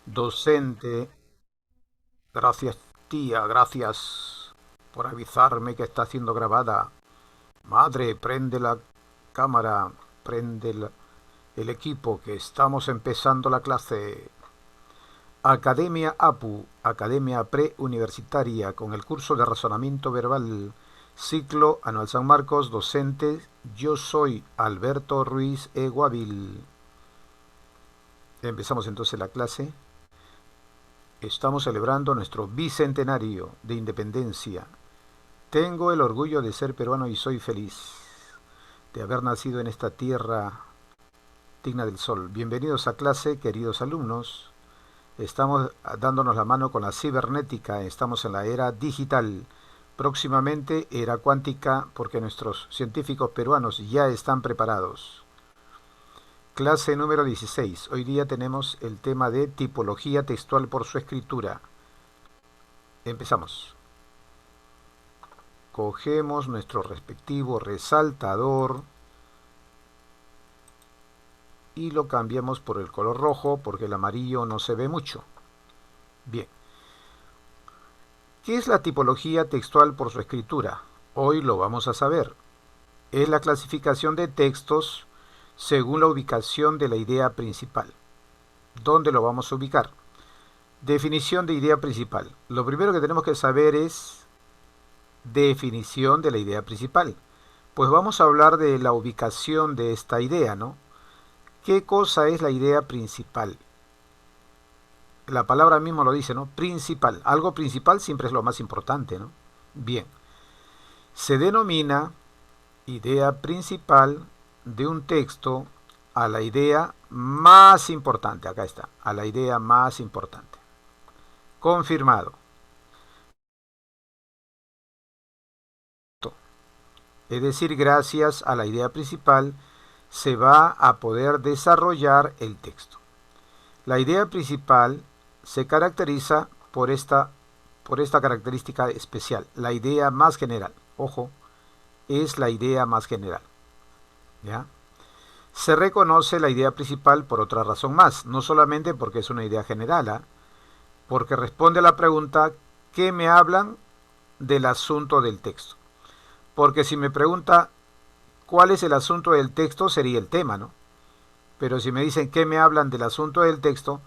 Docente, gracias tía, gracias por avisarme que está siendo grabada. Madre, prende la cámara, prende el equipo, que estamos empezando la clase. Academia APU, Academia Preuniversitaria, con el curso de razonamiento verbal, ciclo anual San Marcos, docente, yo soy Alberto Ruiz Eguavil. Empezamos entonces la clase. Estamos celebrando nuestro bicentenario de independencia. Tengo el orgullo de ser peruano y soy feliz de haber nacido en esta tierra digna del sol. Bienvenidos a clase, queridos alumnos. Estamos dándonos la mano con la cibernética. Estamos en la era digital. Próximamente era cuántica, porque nuestros científicos peruanos ya están preparados. Clase número 16. Hoy día tenemos el tema de tipología textual por su escritura. Empezamos. Cogemos nuestro respectivo resaltador y lo cambiamos por el color rojo porque el amarillo no se ve mucho. Bien. ¿Qué es la tipología textual por su escritura? Hoy lo vamos a saber. Es la clasificación de textos según la ubicación de la idea principal. ¿Dónde lo vamos a ubicar? Definición de idea principal. Lo primero que tenemos que saber es definición de la idea principal. Pues vamos a hablar de la ubicación de esta idea, ¿no? ¿Qué cosa es la idea principal? La palabra mismo lo dice, ¿no? Principal. Algo principal siempre es lo más importante, ¿no? Bien. Se denomina idea principal de un texto a la idea más importante. Acá está. A la idea más importante. Confirmado. Es decir, gracias a la idea principal se va a poder desarrollar el texto. La idea principal se caracteriza por esta característica especial, la idea más general. Ojo, es la idea más general. ¿Ya? Se reconoce la idea principal por otra razón más, no solamente porque es una idea general, ¿eh? Porque responde a la pregunta, ¿qué me hablan del asunto del texto? Porque si me pregunta cuál es el asunto del texto, sería el tema, ¿no? Pero si me dicen qué me hablan del asunto del texto,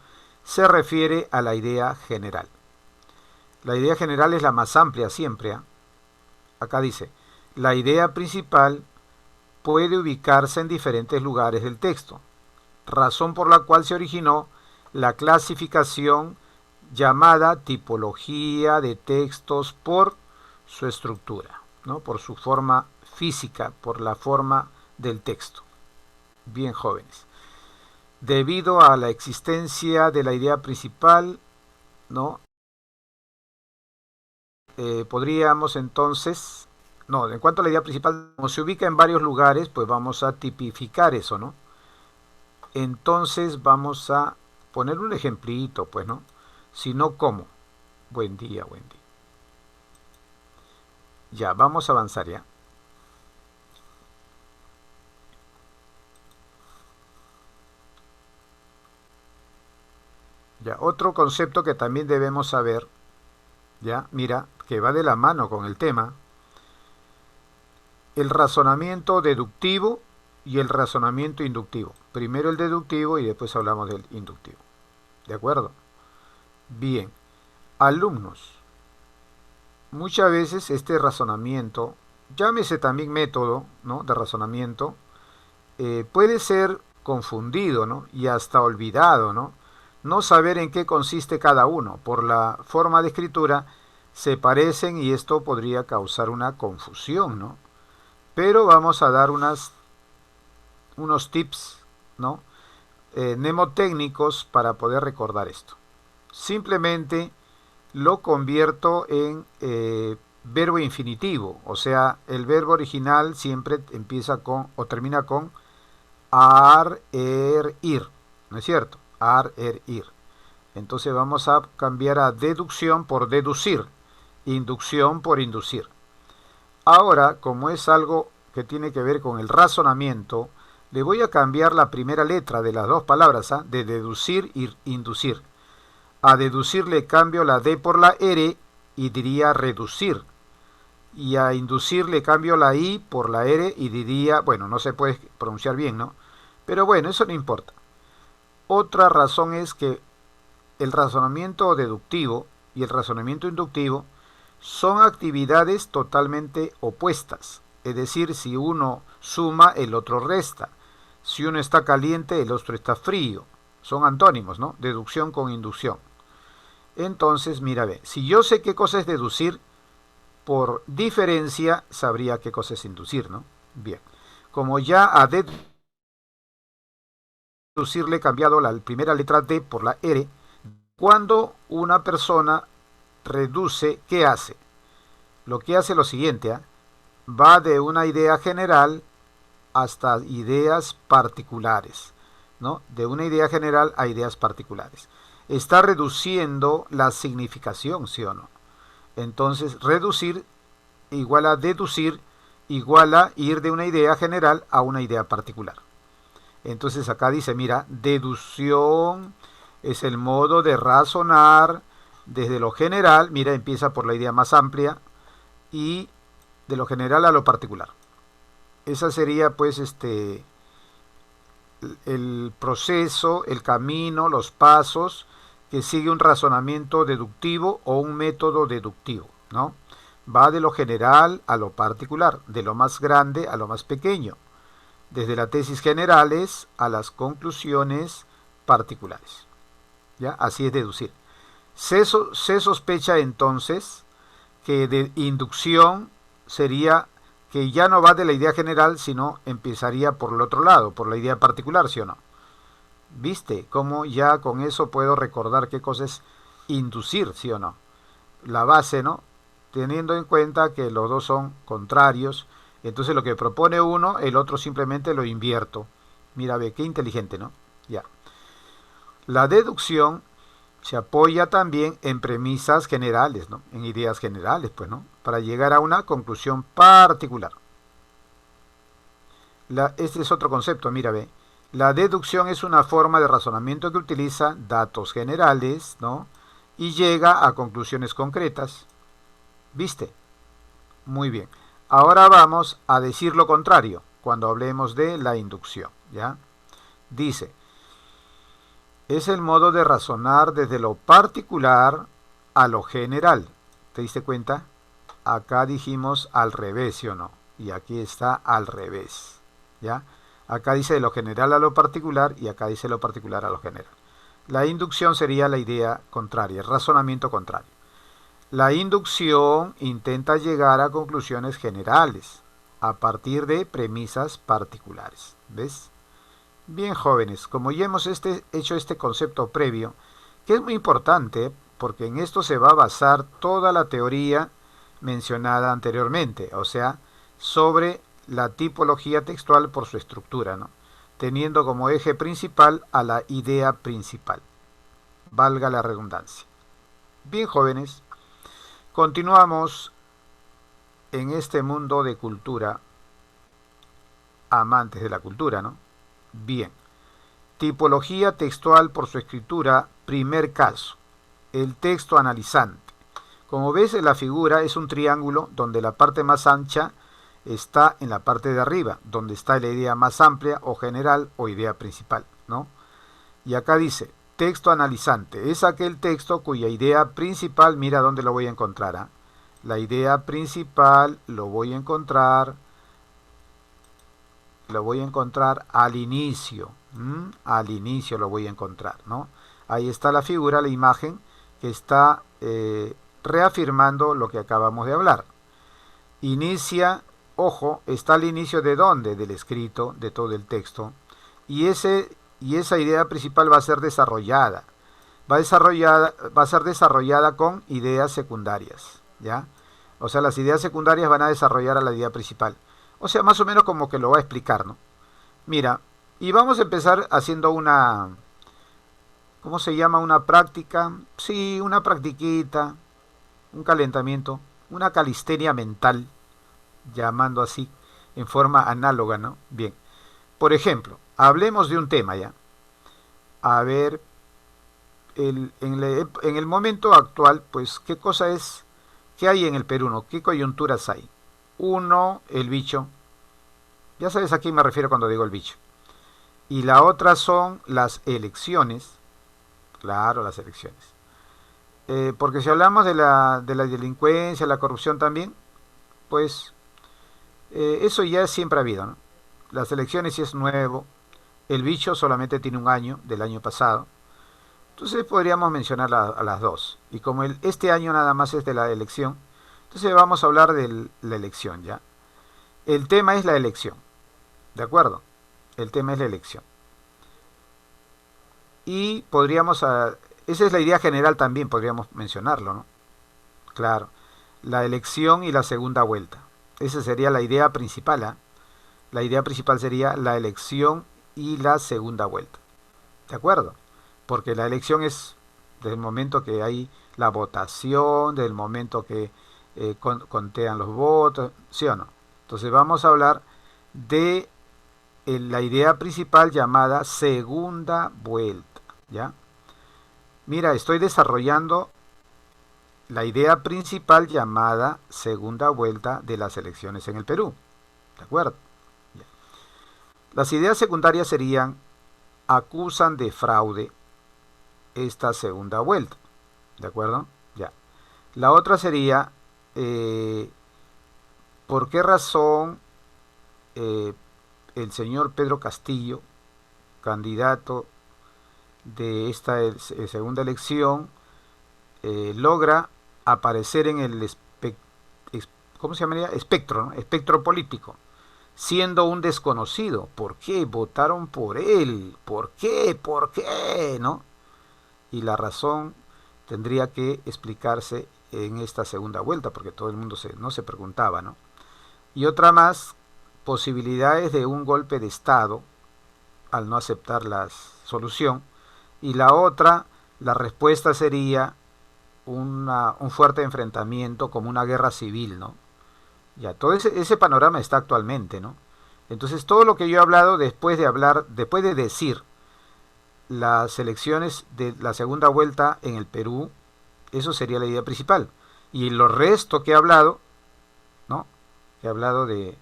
se refiere a la idea general. La idea general es la más amplia siempre, ¿eh? Acá dice, la idea principal puede ubicarse en diferentes lugares del texto, razón por la cual se originó la clasificación llamada tipología de textos por su estructura, ¿no? Por su forma física, por la forma del texto. Bien, jóvenes. Debido a la existencia de la idea principal, ¿no? Podríamos entonces, no, en cuanto a la idea principal, como se ubica en varios lugares, pues vamos a tipificar eso, ¿no? Entonces vamos a poner un ejemplito, pues, ¿no? Si no, ¿cómo? Buen día, buen día. Ya, vamos a avanzar ya. Ya, otro concepto que también debemos saber, ya, mira, que va de la mano con el tema, el razonamiento deductivo y el razonamiento inductivo. Primero el deductivo y después hablamos del inductivo. ¿De acuerdo? Bien, alumnos, muchas veces este razonamiento, llámese también método, ¿no? De razonamiento, puede ser confundido, ¿no? Y hasta olvidado, ¿no? No saber en qué consiste cada uno. Por la forma de escritura se parecen y esto podría causar una confusión, ¿no? Pero vamos a dar unos tips, ¿no? Mnemotécnicos para poder recordar esto. Simplemente lo convierto en verbo infinitivo, o sea, el verbo original siempre empieza con o termina con ar, ir, ¿no es cierto? Ar, ir. Entonces vamos a cambiar a deducción por deducir, inducción por inducir. Ahora, como es algo que tiene que ver con el razonamiento, le voy a cambiar la primera letra de las dos palabras, ¿ah? De deducir y inducir. A deducir le cambio la D por la R y diría reducir. Y a inducir le cambio la I por la R y diría, bueno, no se puede pronunciar bien, ¿no? Pero bueno, eso no importa. Otra razón es que el razonamiento deductivo y el razonamiento inductivo son actividades totalmente opuestas. Es decir, si uno suma, el otro resta. Si uno está caliente, el otro está frío. Son antónimos, ¿no? Deducción con inducción. Entonces, mira, ve, si yo sé qué cosa es deducir, por diferencia sabría qué cosa es inducir, ¿no? Bien, como ya a deducir le he cambiado la primera letra D por la R, cuando una persona reduce, ¿qué hace? Lo que hace es lo siguiente, ¿eh? Va de una idea general hasta ideas particulares, ¿no? De una idea general a ideas particulares. Está reduciendo la significación, ¿sí o no? Entonces, reducir igual a deducir igual a ir de una idea general a una idea particular. Entonces acá dice, mira, deducción es el modo de razonar desde lo general, mira, empieza por la idea más amplia y de lo general a lo particular. Esa sería pues el proceso, el camino, los pasos que sigue un razonamiento deductivo o un método deductivo, ¿no? Va de lo general a lo particular, de lo más grande a lo más pequeño, desde las tesis generales a las conclusiones particulares. ¿Ya? Así es deducir. Se sospecha entonces que de inducción sería que ya no va de la idea general, sino empezaría por el otro lado, por la idea particular, ¿sí o no? ¿Viste cómo ya con eso puedo recordar qué cosa es inducir, sí o no? La base, ¿no? Teniendo en cuenta que los dos son contrarios, entonces lo que propone uno, el otro simplemente lo invierto. Mira, ve, qué inteligente, ¿no? Ya. La deducción se apoya también en premisas generales, ¿no? En ideas generales, pues, ¿no? Para llegar a una conclusión particular. Este es otro concepto, mira, ve. La deducción es una forma de razonamiento que utiliza datos generales, ¿no? Y llega a conclusiones concretas. ¿Viste? Muy bien. Ahora vamos a decir lo contrario cuando hablemos de la inducción, ¿ya? Dice, es el modo de razonar desde lo particular a lo general. ¿Te diste cuenta? Acá dijimos al revés, ¿sí o no? Y aquí está al revés, ¿ya? Acá dice de lo general a lo particular y acá dice lo particular a lo general. La inducción sería la idea contraria, el razonamiento contrario. La inducción intenta llegar a conclusiones generales a partir de premisas particulares. ¿Ves? Bien, jóvenes, como ya hemos hecho este concepto previo, que es muy importante porque en esto se va a basar toda la teoría mencionada anteriormente, o sea, sobre la tipología textual por su estructura, ¿no? Teniendo como eje principal a la idea principal. Valga la redundancia. Bien, jóvenes, continuamos en este mundo de cultura, amantes de la cultura, ¿no? Bien. Tipología textual por su escritura, primer caso. El texto analizante. Como ves en la figura es un triángulo donde la parte más ancha está en la parte de arriba, donde está la idea más amplia o general o idea principal, ¿no? Y acá dice, texto analizante. Es aquel texto cuya idea principal, mira dónde lo voy a encontrar, ¿eh? La idea principal lo voy a encontrar al inicio. Al inicio lo voy a encontrar, ¿no? Ahí está la figura, la imagen que está reafirmando lo que acabamos de hablar. Inicia, ojo, está al inicio de dónde, del escrito, de todo el texto. Y esa idea principal va a ser desarrollada. Va a ser desarrollada con ideas secundarias, ¿ya? O sea, las ideas secundarias van a desarrollar a la idea principal. O sea, más o menos como que lo va a explicar, ¿no? Mira, y vamos a empezar haciendo una, ¿cómo se llama? Una práctica. Sí, una practiquita, un calentamiento, una calistenia mental, llamando así, en forma análoga, ¿no? Bien. Por ejemplo, hablemos de un tema ya. A ver, en el momento actual, pues, ¿qué cosa es? ¿Qué hay en el Perú, no? ¿Qué coyunturas hay? Uno, el bicho. Ya sabes a quién me refiero cuando digo el bicho. Y la otra son las elecciones. Claro, las elecciones. Porque si hablamos de la delincuencia, la corrupción también, pues eso ya siempre ha habido, ¿no? Las elecciones sí es nuevo. El bicho solamente tiene un año, del año pasado. Entonces podríamos mencionar a las dos. Y como este año nada más es de la elección, entonces vamos a hablar de la elección, ¿ya? El tema es la elección, ¿de acuerdo? El tema es la elección. Y podríamos, esa es la idea general también, podríamos mencionarlo, ¿no? Claro, la elección y la segunda vuelta. Esa sería la idea principal, ¿eh? La idea principal sería la elección y la segunda vuelta. ¿De acuerdo? Porque la elección es desde el momento que hay la votación, desde el momento que contean los votos, ¿sí o no? Entonces vamos a hablar de la idea principal llamada segunda vuelta, ¿ya? Mira, estoy desarrollando la idea principal llamada segunda vuelta de las elecciones en el Perú, ¿de acuerdo? Ya. Las ideas secundarias serían: acusan de fraude esta segunda vuelta, ¿de acuerdo? Ya. La otra sería, ¿por qué razón eh, el señor Pedro Castillo, candidato de esta segunda elección, logra aparecer en el ¿cómo se llamaría? Espectro, ¿no? Espectro político, siendo un desconocido? ¿Por qué votaron por él? ¿Por qué? ¿Por qué? ¿No? Y la razón tendría que explicarse en esta segunda vuelta, porque todo el mundo no se preguntaba, ¿no? Y otra más, posibilidades de un golpe de Estado al no aceptar la solución. Y la otra, la respuesta sería un fuerte enfrentamiento, como una guerra civil, ¿no? Ya, todo ese panorama está actualmente, ¿no? Entonces, todo lo que yo he hablado después de decir las elecciones de la segunda vuelta en el Perú, eso sería la idea principal. Y lo resto que he hablado, ¿no? He hablado de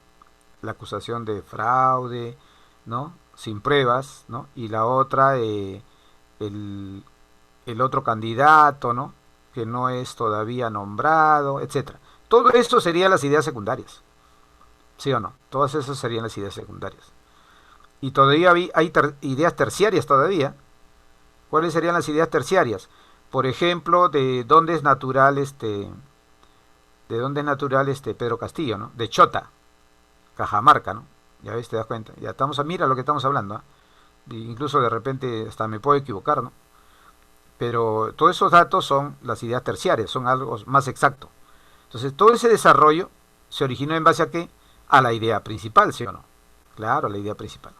la acusación de fraude, ¿no? Sin pruebas, ¿no? Y la otra, el otro candidato, ¿no? Que no es todavía nombrado, etcétera. Todo esto serían las ideas secundarias, ¿sí o no? Todas esas serían las ideas secundarias. Y todavía hay ideas terciarias todavía. ¿Cuáles serían las ideas terciarias? Por ejemplo, de dónde es natural Pedro Castillo, ¿no? De Chota, Cajamarca, ¿no? Ya ves, te das cuenta. Ya estamos, mira lo que estamos hablando, ¿eh? Incluso de repente hasta me puedo equivocar, ¿no? Pero todos esos datos son las ideas terciarias, son algo más exacto. Entonces, todo ese desarrollo se originó en base a qué? A la idea principal, ¿sí o no? Claro, la idea principal.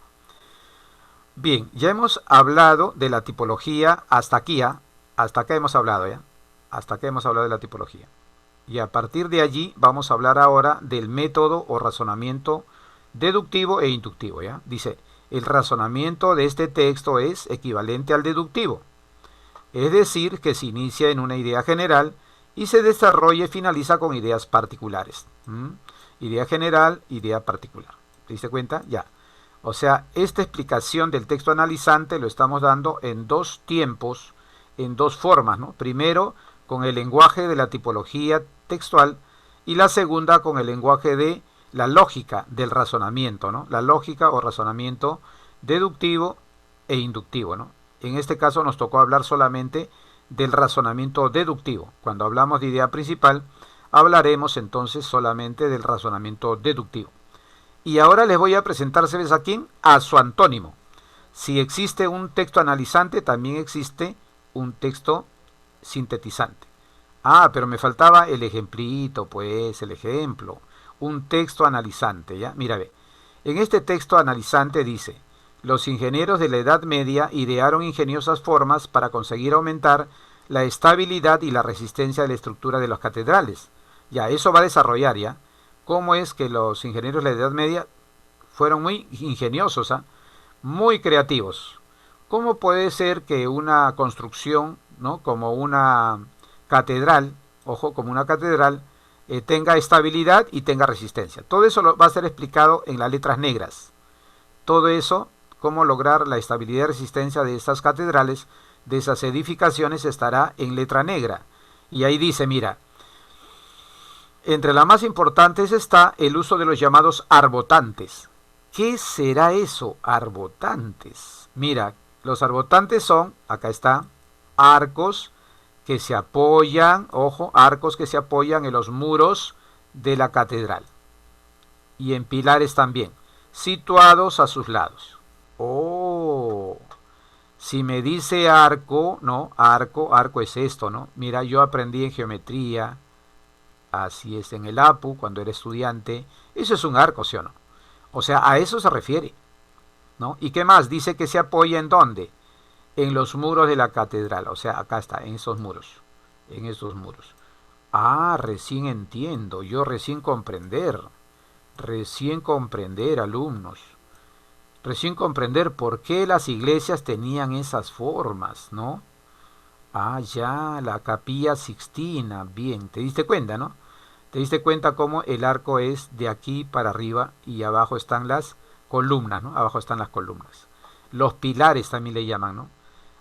Bien, ya hemos hablado de la tipología hasta aquí, ¿eh? Hasta acá hemos hablado, ¿ya? Hasta acá hemos hablado de la tipología. Y a partir de allí vamos a hablar ahora del método o razonamiento deductivo e inductivo, ¿ya? Dice, el razonamiento de este texto es equivalente al deductivo. Es decir, que se inicia en una idea general y se desarrolla y finaliza con ideas particulares. Idea general, idea particular. ¿Te diste cuenta? Ya. O sea, esta explicación del texto analizante lo estamos dando en dos tiempos, en dos formas, ¿no? Primero, con el lenguaje de la tipología textual, y la segunda con el lenguaje de la lógica del razonamiento, ¿no? La lógica o razonamiento deductivo e inductivo, ¿no? En este caso nos tocó hablar solamente del razonamiento deductivo. Cuando hablamos de idea principal, hablaremos entonces solamente del razonamiento deductivo. Y ahora les voy a presentar, ¿sabes a quién? A su antónimo. Si existe un texto analizante, también existe un texto sintetizante. Ah, pero me faltaba el ejemplito, pues, el ejemplo. Un texto analizante, ¿ya? Mira, ve. En este texto analizante dice: los ingenieros de la Edad Media idearon ingeniosas formas para conseguir aumentar la estabilidad y la resistencia de la estructura de las catedrales. Ya, eso va a desarrollar, ¿ya? Cómo es que los ingenieros de la Edad Media fueron muy ingeniosos, ¿eh? Muy creativos. ¿Cómo puede ser que una construcción ¿no? Como una catedral, ojo, como una catedral, tenga estabilidad y tenga resistencia. Todo eso va a ser explicado en las letras negras. Todo eso, cómo lograr la estabilidad y resistencia de estas catedrales, de esas edificaciones, estará en letra negra. Y ahí dice, mira, entre las más importantes está el uso de los llamados arbotantes. ¿Qué será eso, arbotantes? Mira, los arbotantes son, acá está, arcos que se apoyan, ojo, arcos que se apoyan en los muros de la catedral. Y en pilares también, situados a sus lados. Oh, si me dice arco, no, arco es esto, ¿no? Mira, yo aprendí en geometría, así es en el APU, cuando era estudiante, eso es un arco, ¿sí o no? O sea, a eso se refiere, ¿no? ¿Y qué más? Dice que se apoya ¿en dónde? En los muros de la catedral, o sea, acá está, en esos muros, en esos muros. Ah, recién entiendo, yo recién comprender, alumnos, recién comprender por qué las iglesias tenían esas formas, ¿no? Ah, ya, la Capilla Sixtina, bien, te diste cuenta, ¿no? Te diste cuenta cómo el arco es de aquí para arriba y abajo están las columnas, ¿no? Abajo están las columnas. Los pilares también le llaman, ¿no?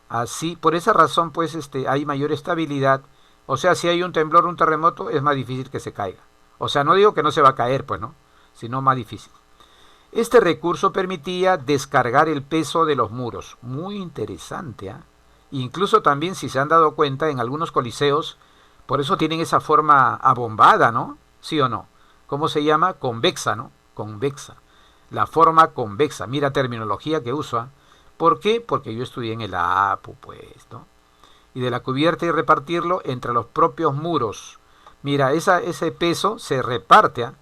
Así, por esa razón, pues, hay mayor estabilidad. O sea, si hay un temblor, un terremoto, es más difícil que se caiga. O sea, no digo que no se va a caer, pues, ¿no? Sino más difícil. Este recurso permitía descargar el peso de los muros. Muy interesante, ¿eh? Incluso también, si se han dado cuenta, en algunos coliseos, por eso tienen esa forma abombada, ¿no? ¿Sí o no? ¿Cómo se llama? Convexa, ¿no? Convexa. La forma convexa. Mira terminología que usa. ¿Por qué? Porque yo estudié en el APU, pues, ¿no? Y de la cubierta y repartirlo entre los propios muros. Mira, ese peso se reparte, ¿eh?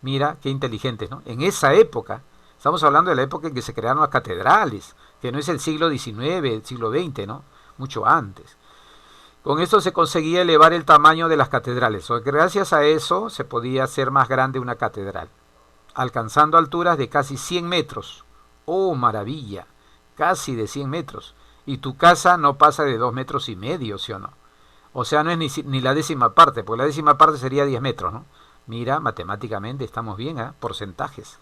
Mira, qué inteligentes, ¿no? En esa época, estamos hablando de la época en que se crearon las catedrales, que no es el siglo XIX, el siglo XX, ¿no? Mucho antes. Con esto se conseguía elevar el tamaño de las catedrales. Gracias a eso se podía hacer más grande una catedral, alcanzando alturas de casi 100 metros. ¡Oh, maravilla! Casi de 100 metros. Y tu casa no pasa de 2,5 metros, ¿sí o no? O sea, no es ni la décima parte, porque la décima parte sería 10 metros, ¿no? Mira, matemáticamente estamos bien, ¿eh? Porcentajes.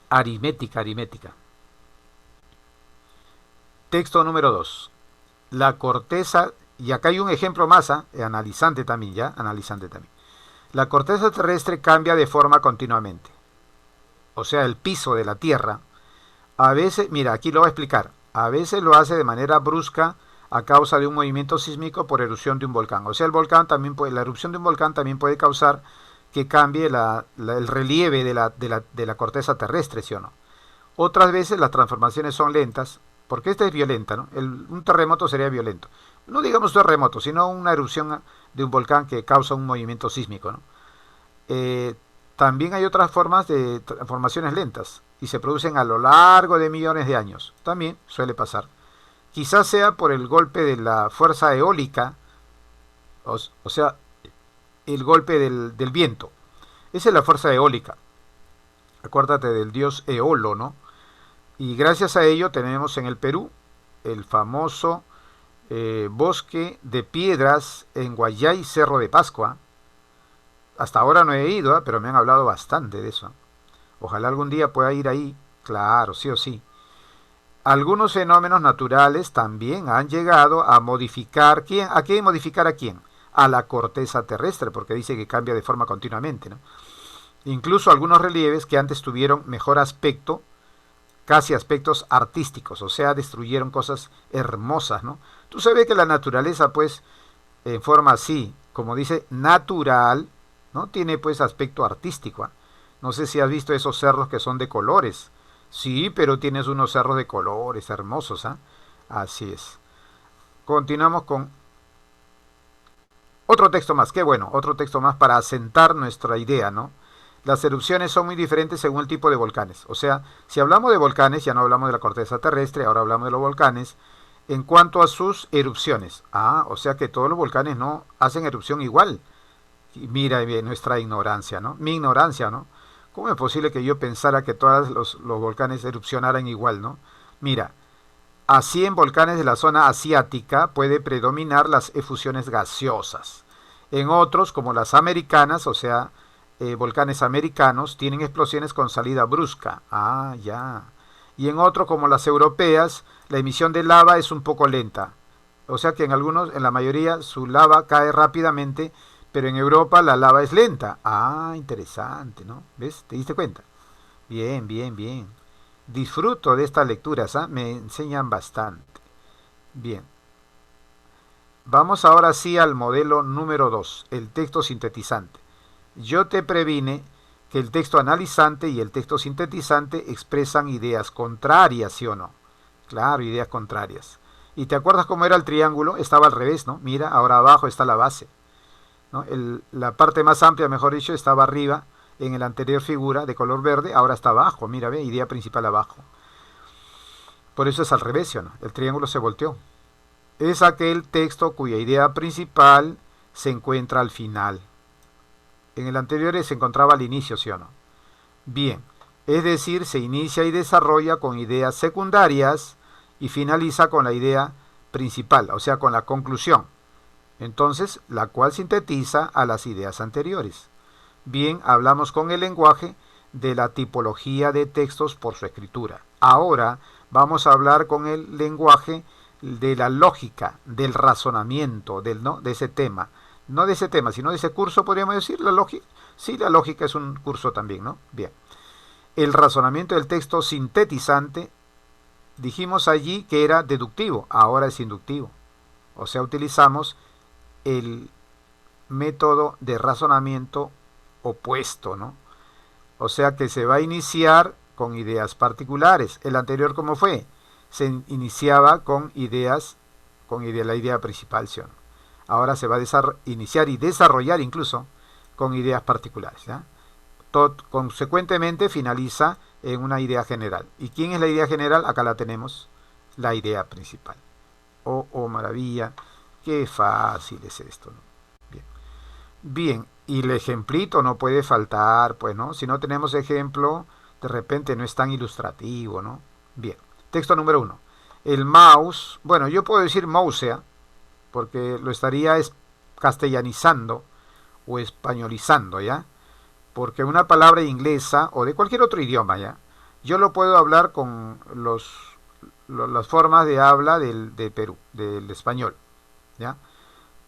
Aritmética. Texto número 2. La corteza, y acá hay un ejemplo más, analizante también, ¿ya? Analizante también. La corteza terrestre cambia de forma continuamente. O sea, el piso de la Tierra, a veces, mira, aquí lo voy a explicar, a veces lo hace de manera brusca a causa de un movimiento sísmico por erupción de un volcán. O sea, la erupción de un volcán también puede causar que cambie el relieve de la corteza terrestre, ¿sí o no? Otras veces las transformaciones son lentas, porque esta es violenta, ¿no? Un terremoto sería violento. No digamos terremoto, sino una erupción de un volcán que causa un movimiento sísmico, ¿no? También hay otras formas de transformaciones lentas y se producen a lo largo de millones de años. También suele pasar. Quizás sea por el golpe de la fuerza eólica, o sea, el golpe del viento. Esa es la fuerza eólica. Acuérdate del dios Eolo, ¿no? Y gracias a ello tenemos en el Perú el famoso bosque de piedras en Guayay, Cerro de Pascua. Hasta ahora no he ido, pero me han hablado bastante de eso. Ojalá algún día pueda ir ahí, claro, sí o sí. Algunos fenómenos naturales también han llegado a modificar, ¿a qué modificar a quién? A la corteza terrestre, porque dice que cambia de forma continuamente, ¿no? Incluso algunos relieves que antes tuvieron mejor aspecto, casi aspectos artísticos, o sea, destruyeron cosas hermosas, ¿no? Tú sabes que la naturaleza, pues, en forma así, como dice, natural, ¿no? Tiene, pues, aspecto artístico, ¿eh? No sé si has visto esos cerros que son de colores. Sí, pero tienes unos cerros de colores hermosos, ¿eh? Así es. Continuamos con otro texto más, qué bueno, otro texto más para asentar nuestra idea, ¿no? Las erupciones son muy diferentes según el tipo de volcanes. O sea, si hablamos de volcanes, ya no hablamos de la corteza terrestre, ahora hablamos de los volcanes, en cuanto a sus erupciones. Ah, o sea que todos los volcanes no hacen erupción igual. Y mira bien nuestra ignorancia, ¿no? Mi ignorancia, ¿no? ¿Cómo es posible que yo pensara que todos los volcanes erupcionaran igual, ¿no? Mira, Así, en volcanes de la zona asiática puede predominar las efusiones gaseosas. En otros, como las americanas, o sea, volcanes americanos, tienen explosiones con salida brusca. Ah, ya. Y en otros, como las europeas, la emisión de lava es un poco lenta. O sea que en algunos, en la mayoría, su lava cae rápidamente, pero en Europa la lava es lenta. Ah, interesante, ¿no? ¿Ves? ¿Te diste cuenta? Bien, bien, bien. Disfruto de estas lecturas, ¿ah? Me enseñan bastante. Bien. Vamos ahora sí al modelo número 2, el texto sintetizante. Yo te previne que el texto analizante y el texto sintetizante expresan ideas contrarias, ¿sí o no? Claro, ideas contrarias. ¿Y te acuerdas cómo era el triángulo? Estaba al revés, ¿no? Mira, ahora abajo está la base, ¿no? La parte más amplia, mejor dicho, estaba arriba en la anterior figura de color verde, ahora está abajo, mira, ve, idea principal abajo. Por eso es al revés, ¿sí o no? El triángulo se volteó. Es aquel texto cuya idea principal se encuentra al final. En el anterior se encontraba al inicio, ¿sí o no? Bien, es decir, se inicia y desarrolla con ideas secundarias y finaliza con la idea principal, o sea, con la conclusión. Entonces, la cual sintetiza a las ideas anteriores. Bien, hablamos con el lenguaje de la tipología de textos por su escritura. Ahora vamos a hablar con el lenguaje de la lógica, del razonamiento, ¿no? De ese tema. No de ese tema, sino de ese curso, podríamos decir, la lógica. Sí, la lógica es un curso también, ¿no? Bien. El razonamiento del texto sintetizante, dijimos allí que era deductivo, ahora es inductivo. O sea, utilizamos el método de razonamiento opuesto, ¿no? O sea que se va a iniciar con ideas particulares. El anterior, ¿cómo fue? Se iniciaba con la idea principal, ¿sí? Ahora se va a iniciar y desarrollar incluso con ideas particulares, ¿ya? Consecuentemente finaliza en una idea general. ¿Y quién es la idea general? Acá la tenemos, la idea principal. Oh, maravilla, qué fácil es esto, ¿no? Bien. Bien, y el ejemplito no puede faltar, pues, ¿no? Si no tenemos ejemplo, de repente no es tan ilustrativo, ¿no? Bien, texto número 1. El mouse, bueno, yo puedo decir mousea, porque lo estaría castellanizando o españolizando, ¿ya? Porque una palabra inglesa o de cualquier otro idioma, ¿ya? Yo lo puedo hablar con las formas de habla de Perú, del español, ¿ya?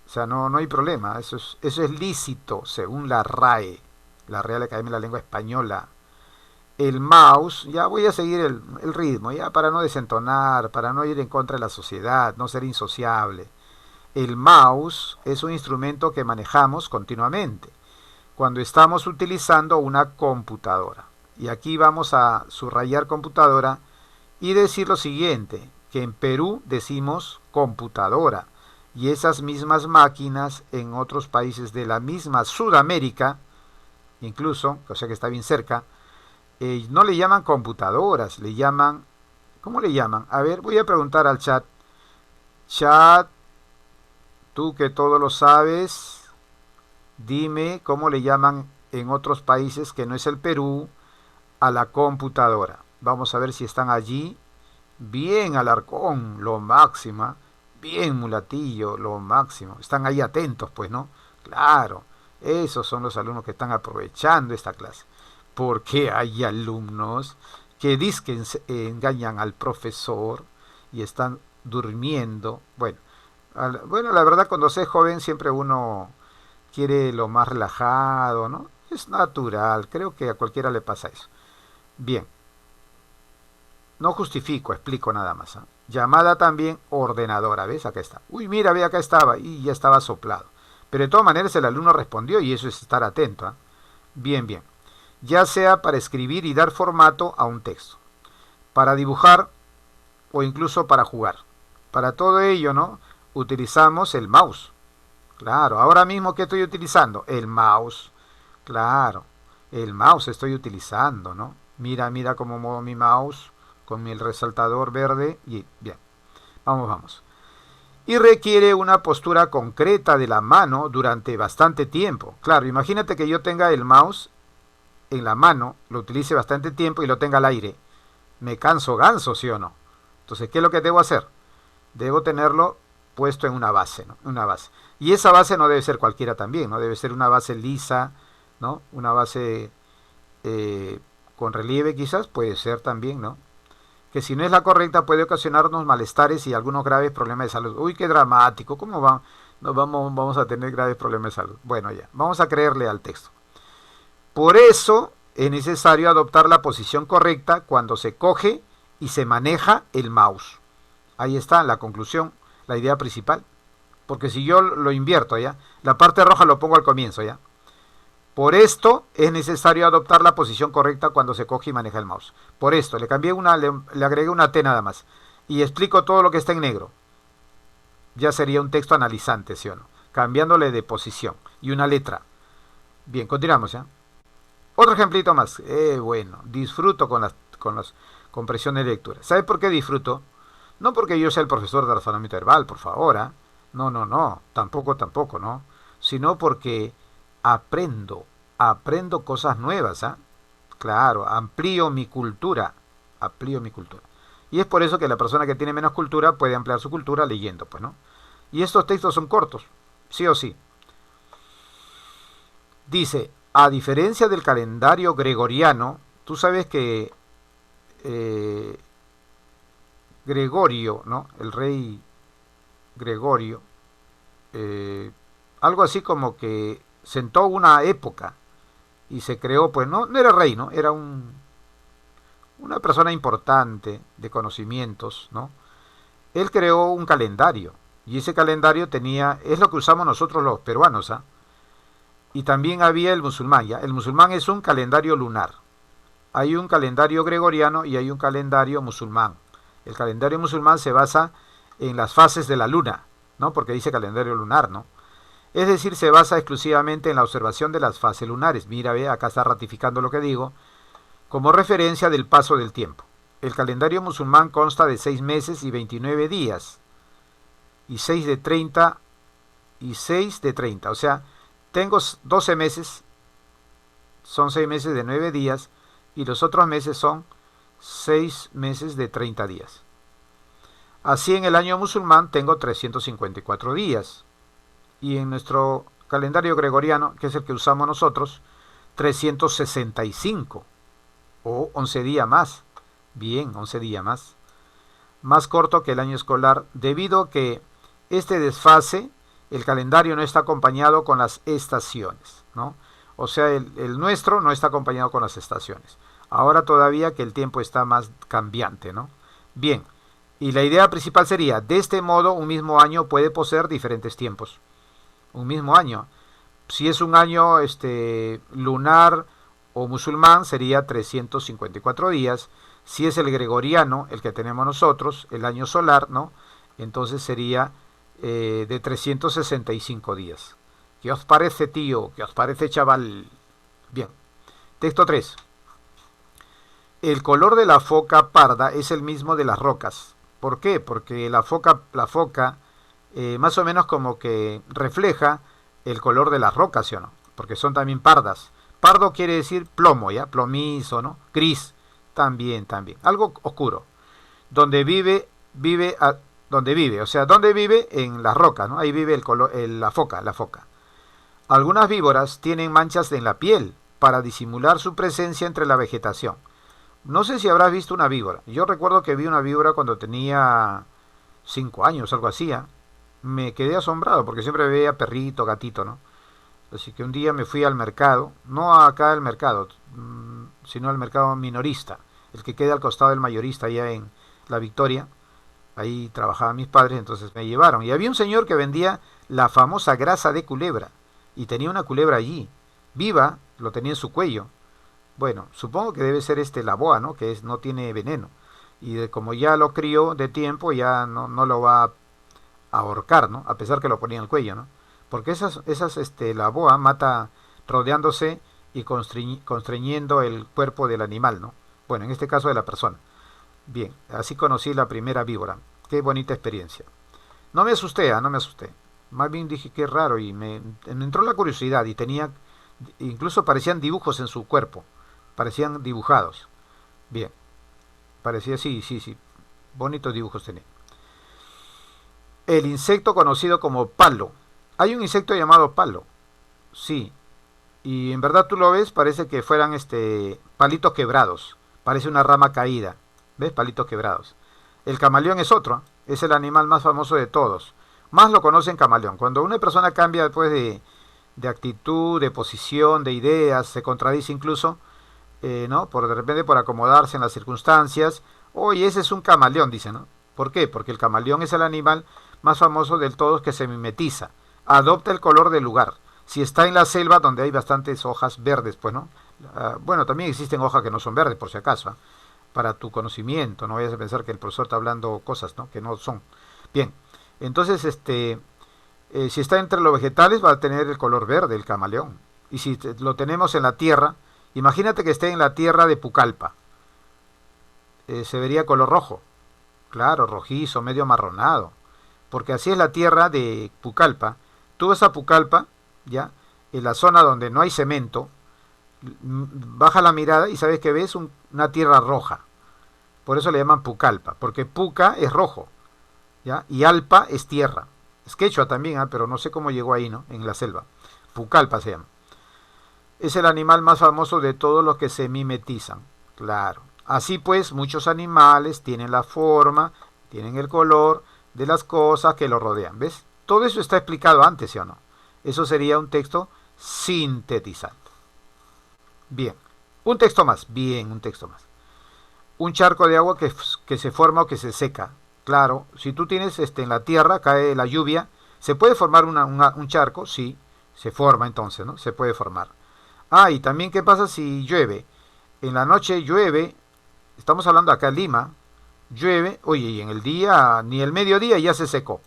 O sea, no hay problema, eso es lícito según la RAE, la Real Academia de la Lengua Española. El mouse, ya voy a seguir el ritmo, ya para no desentonar, para no ir en contra de la sociedad, no ser insociable. El mouse es un instrumento que manejamos continuamente cuando estamos utilizando una computadora. Y aquí vamos a subrayar computadora y decir lo siguiente, que en Perú decimos computadora. Y esas mismas máquinas en otros países de la misma Sudamérica, incluso, o sea que está bien cerca, no le llaman computadoras, le llaman, ¿cómo le llaman? A ver, voy a preguntar al chat. Chat, tú que todo lo sabes, dime cómo le llaman en otros países que no es el Perú a la computadora. Vamos a ver si están allí. Bien, Alarcón, lo máximo. Bien, Mulatillo, lo máximo. Están ahí atentos, pues, ¿no? Claro, esos son los alumnos que están aprovechando esta clase. Porque hay alumnos que dicen engañan al profesor y están durmiendo. Bueno, la verdad, cuando se es joven siempre uno quiere lo más relajado, ¿no? Es natural, creo que a cualquiera le pasa eso. Bien, no justifico, explico nada más, ¿eh? Llamada también ordenadora, ¿ves? Acá está. Uy, mira, ve, acá estaba, y ya estaba soplado. Pero de todas maneras el alumno respondió y eso es estar atento, ¿eh? Bien, bien. Ya sea para escribir y dar formato a un texto, para dibujar o incluso para jugar. Para todo ello, ¿no? Utilizamos el mouse. Claro, ahora mismo, ¿qué estoy utilizando? El mouse. Claro, el mouse estoy utilizando, ¿no? Mira cómo muevo mi mouse con mi resaltador verde y bien, vamos. Y requiere una postura concreta de la mano durante bastante tiempo. Claro, imagínate que yo tenga el mouse en la mano, lo utilice bastante tiempo y lo tenga al aire. Me canso ganso, ¿sí o no? Entonces, ¿qué es lo que debo hacer? Debo tenerlo puesto en una base, ¿no? Una base. Y esa base no debe ser cualquiera también, ¿no? Debe ser una base lisa, ¿no? Una base con relieve quizás, puede ser también, ¿no? Que si no es la correcta puede ocasionarnos malestares y algunos graves problemas de salud. Uy, qué dramático, ¿cómo va? Vamos a tener graves problemas de salud. Bueno, ya, vamos a creerle al texto. Por eso es necesario adoptar la posición correcta cuando se coge y se maneja el mouse. Ahí está la conclusión, la idea principal. Porque si yo lo invierto, ¿ya? La parte roja lo pongo al comienzo, ¿ya? Por esto es necesario adoptar la posición correcta cuando se coge y maneja el mouse. Por esto, le cambié le agregué una T nada más. Y explico todo lo que está en negro. Ya sería un texto analizante, ¿sí o no? Cambiándole de posición. Y una letra. Bien, continuamos, ¿ya? Otro ejemplito más. Bueno, disfruto con presión de lectura. ¿Sabe por qué disfruto? No porque yo sea el profesor de razonamiento verbal, por favor, ¿eh? No. Tampoco, ¿no? Sino porque aprendo cosas nuevas, ¿ah? Claro, amplío mi cultura. Y es por eso que la persona que tiene menos cultura puede ampliar su cultura leyendo, pues, ¿no? Y estos textos son cortos, sí o sí. Dice, a diferencia del calendario gregoriano, tú sabes que Gregorio, ¿no? El rey Gregorio, algo así como que sentó una época y se creó, pues no era rey, ¿no? Era una persona importante de conocimientos, ¿no? Él creó un calendario y ese calendario es lo que usamos nosotros los peruanos, ¿ah? Y también había el musulmán, ¿ya? El musulmán es un calendario lunar. Hay un calendario gregoriano y hay un calendario musulmán. El calendario musulmán se basa en las fases de la luna, ¿no? Porque dice calendario lunar, ¿no? Es decir, se basa exclusivamente en la observación de las fases lunares. Mira, ve, acá está ratificando lo que digo, como referencia del paso del tiempo. El calendario musulmán consta de 6 meses y 29 días, y 6 de 30, y 6 de 30. O sea, tengo 12 meses, son 6 meses de 9 días, y los otros meses son 6 meses de 30 días. Así en el año musulmán tengo 354 días. Y en nuestro calendario gregoriano, que es el que usamos nosotros, 365 o 11 días más. Bien, 11 días más. Más corto que el año escolar, debido a que este desfase, el calendario no está acompañado con las estaciones, ¿no? O sea, el nuestro no está acompañado con las estaciones. Ahora todavía que el tiempo está más cambiante, ¿no? Bien, y la idea principal sería, de este modo, un mismo año puede poseer diferentes tiempos. Un mismo año. Si es un año lunar o musulmán, sería 354 días. Si es el gregoriano, el que tenemos nosotros, el año solar, ¿no? Entonces sería de 365 días. ¿Qué os parece, tío? ¿Qué os parece, chaval? Bien. Texto 3. El color de la foca parda es el mismo de las rocas. ¿Por qué? Porque la foca más o menos como que refleja el color de las rocas, ¿sí o no? Porque son también pardas. Pardo quiere decir plomo, ¿ya? Plomizo, ¿no? Gris, también. Algo oscuro. Donde vive, o sea, ¿dónde vive? En las rocas, ¿no? Ahí vive la foca. Algunas víboras tienen manchas en la piel para disimular su presencia entre la vegetación. No sé si habrás visto una víbora. Yo recuerdo que vi una víbora cuando tenía 5 años, algo así, ¿eh? Me quedé asombrado porque siempre veía perrito, gatito, ¿no? Así que un día me fui al mercado, no acá al mercado, sino al mercado minorista, el que queda al costado del mayorista allá en La Victoria. Ahí trabajaban mis padres, entonces me llevaron. Y había un señor que vendía la famosa grasa de culebra y tenía una culebra allí, viva, lo tenía en su cuello. Bueno, supongo que debe ser la boa, ¿no? Que no tiene veneno. Y como ya lo crió de tiempo, ya no lo va a ahorcar, ¿no? A pesar que lo ponía en el cuello, ¿no? Porque la boa mata rodeándose y constreñiendo el cuerpo del animal, ¿no? Bueno, en este caso de la persona. Bien, así conocí la primera víbora. Qué bonita experiencia. No me asusté, no me asusté. Más bien dije qué raro y me entró la curiosidad y incluso parecían dibujos en su cuerpo. Parecían dibujados. Bien, parecía sí. Bonitos dibujos tenía. El insecto conocido como palo. Hay un insecto llamado palo. Sí. Y en verdad tú lo ves, parece que fueran palitos quebrados. Parece una rama caída. ¿Ves? Palitos quebrados. El camaleón es otro. Es el animal más famoso de todos. Más lo conocen camaleón. Cuando una persona cambia después de actitud, de posición, de ideas, se contradice incluso, ¿no? De repente por acomodarse en las circunstancias. Oye, ese es un camaleón, dice, ¿no? ¿Por qué? Porque el camaleón es el animal más famoso de todos que se mimetiza. Adopta el color del lugar. Si está en la selva donde hay bastantes hojas verdes, pues, ¿no? Bueno, también existen hojas que no son verdes, por si acaso, ¿eh? Para tu conocimiento, no vayas a pensar que el profesor está hablando cosas, ¿no? Que no son. Bien, entonces, si está entre los vegetales va a tener el color verde, el camaleón. Y si lo tenemos en la tierra, imagínate que esté en la tierra de Pucallpa, se vería color rojo, claro, rojizo, medio amarronado, porque así es la tierra de Pucallpa. Tú vas a Pucallpa, ya, en la zona donde no hay cemento, baja la mirada y sabes que ves una tierra roja. Por eso le llaman Pucallpa, porque Puca es rojo, ¿ya? Y Alpa es tierra. Es quechua también, ¿eh? Pero no sé cómo llegó ahí, ¿no? En la selva. Pucallpa se llama. Es el animal más famoso de todos los que se mimetizan. Claro. Así pues, muchos animales tienen la forma, tienen el color de las cosas que los rodean. ¿Ves? Todo eso está explicado antes, ¿sí o no? Eso sería un texto sintetizado. Bien. Un texto más. Bien, un texto más. Un charco de agua que se forma o que se seca. Claro, si tú tienes en la tierra, cae la lluvia, ¿se puede formar un charco? Sí, se forma entonces, ¿no? Se puede formar. Ah, y también, ¿qué pasa si llueve? En la noche llueve, estamos hablando acá en Lima, llueve, oye, y en el día, ni el mediodía ya se secó.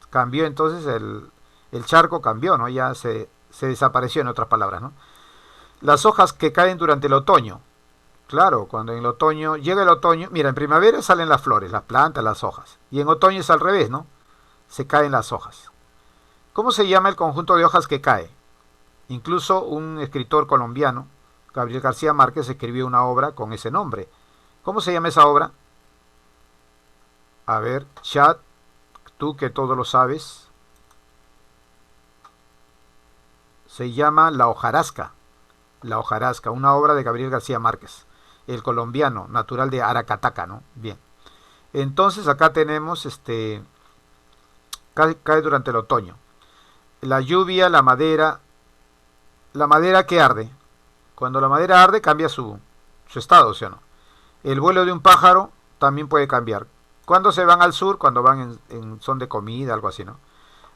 Cambió entonces el charco, cambió, ¿no? Ya se desapareció, en otras palabras, ¿no? Las hojas que caen durante el otoño. Claro, cuando en el otoño, llega el otoño, mira, en primavera salen las flores, las plantas, las hojas. Y en otoño es al revés, ¿no? Se caen las hojas. ¿Cómo se llama el conjunto de hojas que cae? Incluso un escritor colombiano, Gabriel García Márquez, escribió una obra con ese nombre. ¿Cómo se llama esa obra? A ver, chat, tú que todo lo sabes. Se llama La hojarasca. La hojarasca, una obra de Gabriel García Márquez, el colombiano, natural de Aracataca, ¿no? Bien. Entonces acá tenemos, cae durante el otoño. La lluvia, la madera que arde. Cuando la madera arde cambia su estado, ¿sí o no? El vuelo de un pájaro también puede cambiar. ¿Cuándo se van al sur? Cuando van en son de comida, algo así, ¿no?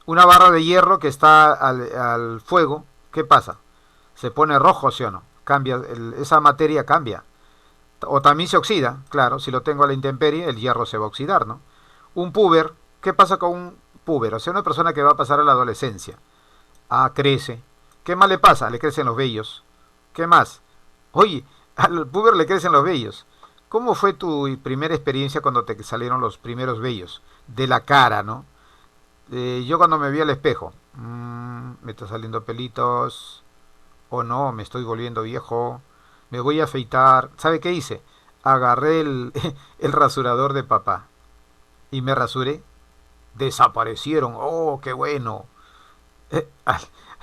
Una barra de hierro que está al fuego, ¿qué pasa? Se pone rojo, ¿sí o no? Cambia, esa materia cambia. O también se oxida, claro, si lo tengo a la intemperie, el hierro se va a oxidar, ¿no? Un puber, ¿qué pasa con un puber? O sea, una persona que va a pasar a la adolescencia. Ah, crece. ¿Qué más le pasa? Le crecen los vellos. ¿Qué más? Oye, al puber le crecen los vellos. ¿Cómo fue tu primera experiencia cuando te salieron los primeros vellos? De la cara, ¿no? Yo cuando me vi al espejo, me está saliendo pelitos, o no, me estoy volviendo viejo, me voy a afeitar. ¿Sabe qué hice? Agarré el rasurador de papá y me rasuré. Desaparecieron. ¡Oh, qué bueno!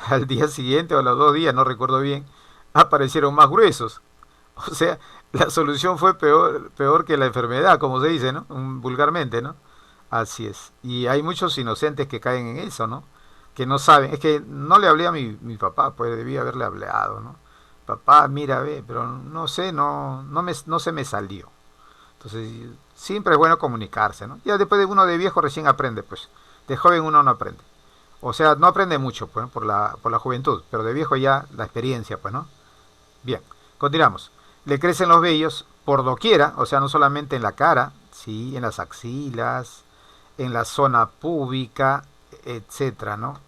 Al día siguiente o a los 2 días, no recuerdo bien, aparecieron más gruesos. O sea, la solución fue peor que la enfermedad, como se dice, ¿no? Vulgarmente, ¿no? Así es. Y hay muchos inocentes que caen en eso, ¿no? Que no saben. Es que no le hablé a mi papá, pues debía haberle hablado, ¿no? Papá, mira, ve, pero no sé, no se me salió. Entonces, siempre es bueno comunicarse, ¿no? Ya después de uno de viejo recién aprende, pues. De joven uno no aprende. O sea, no aprende mucho, pues, por la juventud, pero de viejo ya la experiencia, pues, ¿no? Bien, continuamos. Le crecen los vellos por doquiera, o sea, no solamente en la cara, sí, en las axilas, en la zona púbica, etcétera, ¿no?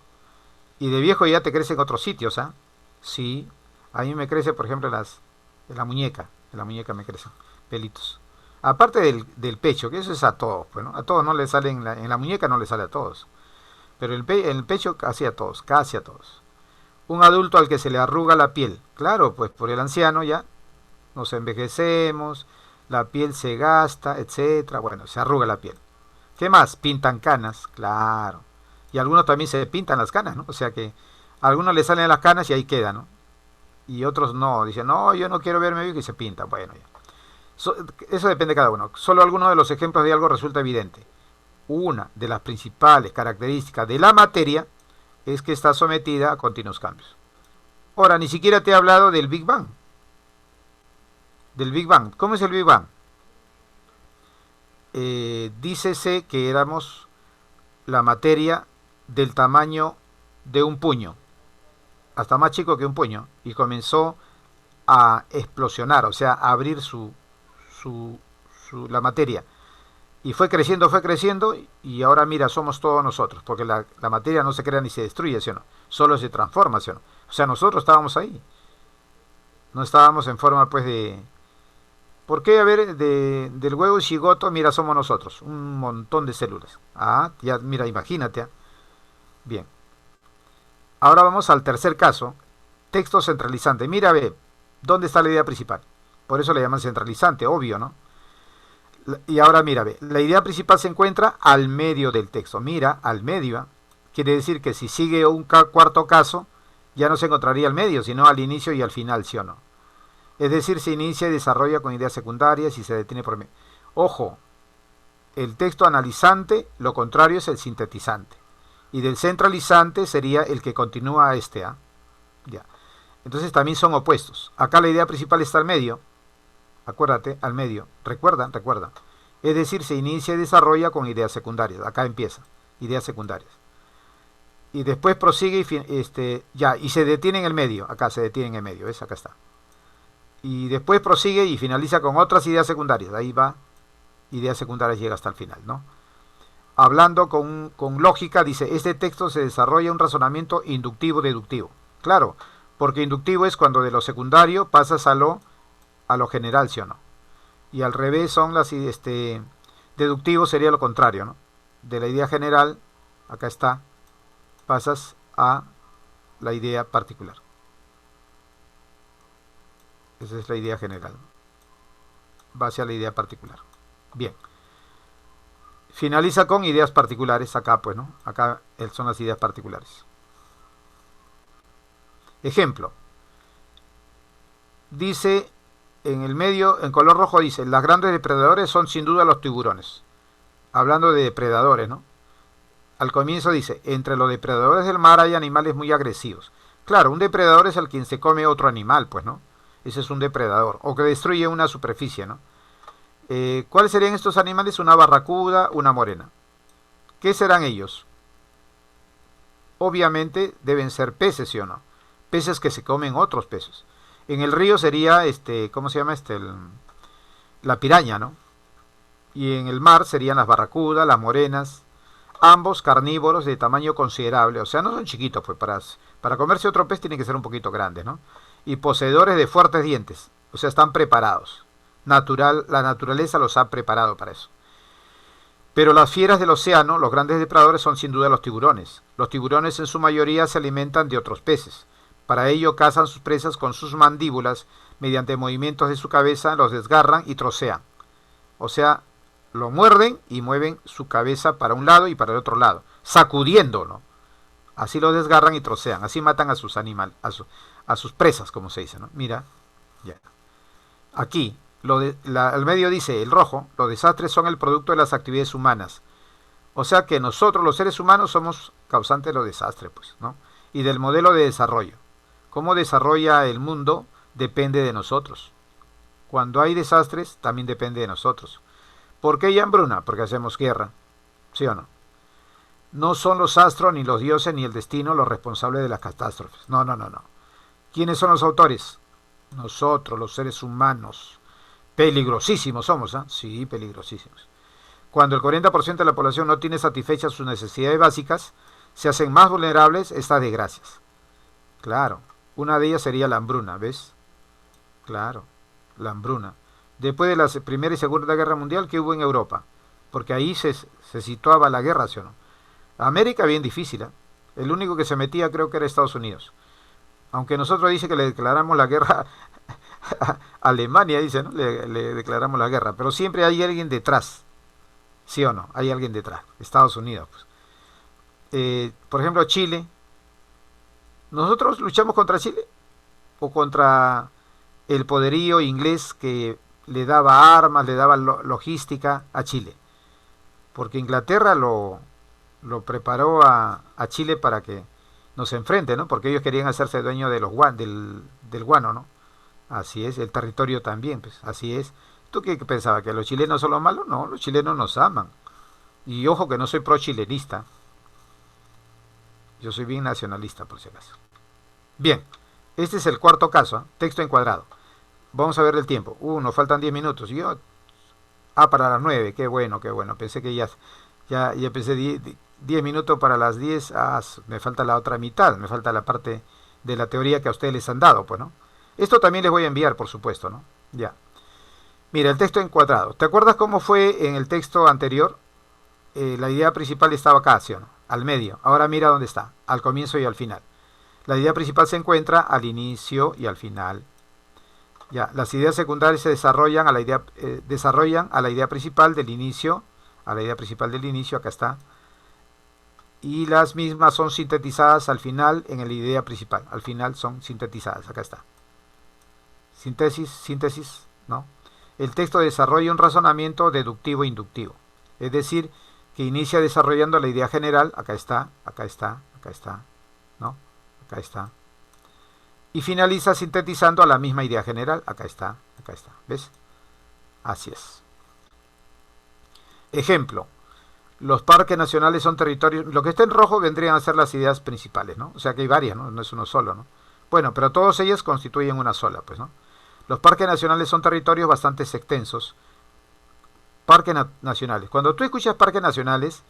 Y de viejo ya te crece en otros sitios, ¿ah? Sí, a mí me crece, por ejemplo, en la muñeca me crecen pelitos. Aparte del pecho, que eso es a todos, pues, ¿no? A todos no le salen, en la muñeca no le sale a todos. Pero en el pecho casi a todos, casi a todos. Un adulto al que se le arruga la piel. Claro, pues por el anciano ya nos envejecemos, la piel se gasta, etcétera. Bueno, se arruga la piel. ¿Qué más? Pintan canas, claro. Y algunos también se pintan las canas, ¿no? O sea que a algunos les salen las canas y ahí queda, ¿no? Y otros no, dicen, no, yo no quiero verme bien y se pintan. Bueno, ya. Eso depende de cada uno. Solo algunos de los ejemplos de algo resulta evidente. Una de las principales características de la materia es que está sometida a continuos cambios. Ahora, ni siquiera te he hablado del Big Bang. Del Big Bang. ¿Cómo es el Big Bang? Dícese que éramos la materia del tamaño de un puño, hasta más chico que un puño, y comenzó a explosionar, o sea, a abrir la materia. Y fue creciendo, y ahora mira, somos todos nosotros, porque la materia no se crea ni se destruye, ¿sí o no? Solo se transforma, ¿sí o no? O sea, nosotros estábamos ahí. No estábamos en forma, pues, de... ¿Por qué? A ver, del huevo cigoto, mira, somos nosotros. Un montón de células. Ah, ya, mira, imagínate. Bien. Ahora vamos al tercer caso. Texto centralizante. Mira, ve, ¿dónde está la idea principal? Por eso le llaman centralizante, obvio, ¿no? Y ahora mira, ve, la idea principal se encuentra al medio del texto. Mira, al medio. Quiere decir que si sigue un cuarto caso, ya no se encontraría al medio, sino al inicio y al final, ¿sí o no? Es decir, se inicia y desarrolla con ideas secundarias y se detiene por medio. Ojo, el texto analizante, lo contrario es el sintetizante. Y del centralizante sería el que continúa a este. Ya. Entonces también son opuestos. Acá la idea principal está al medio. Acuérdate, al medio. Recuerda. Es decir, se inicia y desarrolla con ideas secundarias. Acá empieza, ideas secundarias. Y después prosigue y se detiene en el medio. Acá se detiene en el medio, ¿ves? Acá está. Y después prosigue y finaliza con otras ideas secundarias. Ahí va, ideas secundarias, llega hasta el final, ¿no? Hablando con lógica, dice, este texto se desarrolla un razonamiento inductivo-deductivo. Claro, porque inductivo es cuando de lo secundario pasas a lo general, ¿sí o no? Y al revés son deductivo sería lo contrario, ¿no? De la idea general, acá está, pasas a la idea particular. Esa es la idea general. Va hacia la idea particular. Bien. Finaliza con ideas particulares acá, pues, ¿no? Acá son las ideas particulares. Ejemplo. Dice en el medio, en color rojo, dice, los grandes depredadores son sin duda los tiburones. Hablando de depredadores, ¿no? Al comienzo dice, entre los depredadores del mar hay animales muy agresivos. Claro, un depredador es el quien se come otro animal, pues, ¿no? Ese es un depredador, o que destruye una superficie, ¿no? ¿Cuáles serían estos animales? Una barracuda, una morena. ¿Qué serán ellos? Obviamente deben ser peces, ¿sí o no? Peces que se comen otros peces. En el río sería, ¿cómo se llama? La piraña, ¿no? Y en el mar serían las barracudas, las morenas, ambos carnívoros de tamaño considerable, o sea, no son chiquitos, pues para comerse otro pez tienen que ser un poquito grandes, ¿no? Y poseedores de fuertes dientes, o sea, están preparados. La naturaleza los ha preparado para eso. Pero las fieras del océano, los grandes depredadores, son sin duda los tiburones. Los tiburones en su mayoría se alimentan de otros peces. Para ello cazan sus presas con sus mandíbulas, mediante movimientos de su cabeza los desgarran y trocean. O sea, lo muerden y mueven su cabeza para un lado y para el otro lado, sacudiéndolo. Así lo desgarran y trocean, así matan a sus animales, a sus presas, como se dice, ¿no? Mira, ya. Aquí, al medio dice, el rojo, los desastres son el producto de las actividades humanas. O sea que nosotros, los seres humanos, somos causantes de los desastres, pues, ¿no? Y del modelo de desarrollo. Cómo desarrolla el mundo depende de nosotros. Cuando hay desastres, también depende de nosotros. ¿Por qué hay hambruna? Porque hacemos guerra, ¿sí o no? No son los astros, ni los dioses, ni el destino los responsables de las catástrofes. No. ¿Quiénes son los autores? Nosotros, los seres humanos. Peligrosísimos somos, ¿ah? Sí, peligrosísimos. Cuando el 40% de la población no tiene satisfechas sus necesidades básicas, se hacen más vulnerables estas desgracias. Claro, una de ellas sería la hambruna, ¿ves? Claro, la hambruna. Después de la Primera y Segunda Guerra Mundial, ¿qué hubo en Europa? Porque ahí se situaba la guerra, ¿sí o no? América bien difícil, ¿eh? El único que se metía creo que era Estados Unidos. Aunque nosotros dice que le declaramos la guerra Alemania dice, ¿no? Le declaramos la guerra, pero siempre hay alguien detrás, ¿sí o no? Hay alguien detrás, Estados Unidos. Pues. Por ejemplo, Chile, ¿nosotros luchamos contra Chile o contra el poderío inglés que le daba armas, le daba logística a Chile? Porque Inglaterra lo preparó a Chile para que nos enfrente, ¿no? Porque ellos querían hacerse dueño de del guano, ¿no? Así es, el territorio también, pues, así es. ¿Tú qué pensabas? ¿Que los chilenos son los malos? No, los chilenos nos aman. Y ojo que no soy pro-chilenista, yo soy bien nacionalista, por si acaso. Bien, este es el cuarto caso, ¿eh? Texto encuadrado. Vamos a ver el tiempo. Nos faltan 10 minutos. Y yo, para las 9, qué bueno, qué bueno. Pensé que ya pensé 10 minutos para las 10. Me falta la otra mitad, me falta la parte de la teoría que a ustedes les han dado, pues, ¿no? Esto también les voy a enviar, por supuesto, ¿no? Ya. Mira, el texto encuadrado. ¿Te acuerdas cómo fue en el texto anterior? La idea principal estaba acá, ¿sí o no? Al medio. Ahora mira dónde está, al comienzo y al final. La idea principal se encuentra al inicio y al final. Ya, las ideas secundarias se desarrollan a la idea principal del inicio, acá está. Y las mismas son sintetizadas al final en la idea principal. Al final son sintetizadas, acá está. Síntesis, ¿no? El texto desarrolla un razonamiento deductivo e inductivo. Es decir, que inicia desarrollando la idea general, acá está, ¿no? Acá está. Y finaliza sintetizando a la misma idea general, acá está, ¿ves? Así es. Ejemplo, los parques nacionales son territorios, lo que está en rojo vendrían a ser las ideas principales, ¿no? O sea que hay varias, ¿no? No es uno solo, ¿no? Bueno, pero todas ellas constituyen una sola, pues, ¿no? Los parques nacionales son territorios bastante extensos. Parques nacionales. Cuando tú escuchas parques nacionales,